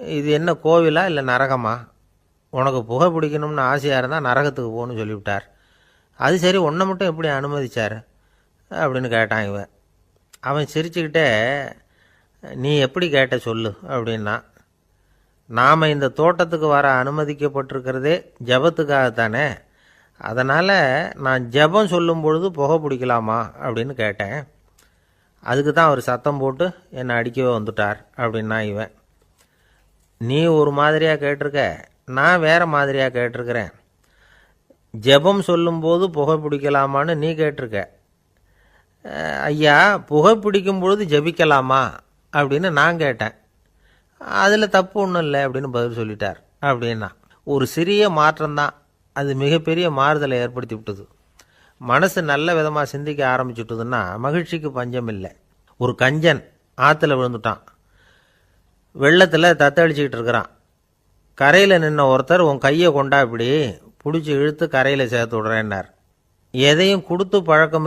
இது என்ன கோவிலா இல்லை நரகமா? உனக்கு புகை பிடிக்கணும்னு ஆசையாக இருந்தால் நரகத்துக்கு போகணும்னு சொல்லிவிட்டார். அது சரி, உன்னை மட்டும் எப்படி அனுமதிச்சார் அப்படின்னு கேட்டான் இவன். அவன் சிரிச்சுக்கிட்டே, நீ எப்படி கேட்ட சொல்லு அப்படின்னா. நாம் இந்த தோட்டத்துக்கு வர அனுமதிக்கப்பட்டிருக்கிறதே ஜபத்துக்காகத்தானே, அதனால் நான் ஜபம் சொல்லும் பொழுது புகை பிடிக்கலாமா அப்படின்னு கேட்டேன். அதுக்கு தான் அவர் சத்தம் போட்டு என்னை அடிக்கவே வந்துட்டார் அப்படின்னா இவன். நீ ஒரு மாதிரியாக கேட்டிருக்க, நான் வேறு மாதிரியாக கேட்டிருக்கிறேன். ஜெபம் சொல்லும்போது புகை பிடிக்கலாமான்னு நீ கேட்டிருக்க. ஐயா, புகை பிடிக்கும் பொழுது ஜபிக்கலாமா அப்படின்னு நான் கேட்டேன். அதில் தப்பு ஒன்றும் இல்லை அப்படின்னு பதில் சொல்லிட்டார் அப்படின்னா. ஒரு சிறிய மாற்றம்தான், அது மிகப்பெரிய மாறுதலை ஏற்படுத்தி விட்டது. மனசு நல்ல விதமாக சிந்திக்க ஆரம்பிச்சுட்டுதுன்னா மகிழ்ச்சிக்கு பஞ்சம் இல்லை. ஒரு கஞ்சன் ஆற்றுல விழுந்துட்டான், வெள்ளத்தில் தத்தளிச்சுக்கிட்டு இருக்கிறான். கரையில் நின்ன ஒருத்தர், உன் கையை கொண்டா இப்படி பிடிச்சி இழுத்து கரையில் சேர்த்து விடுறேன்னார். எதையும் கொடுத்து பழக்கம்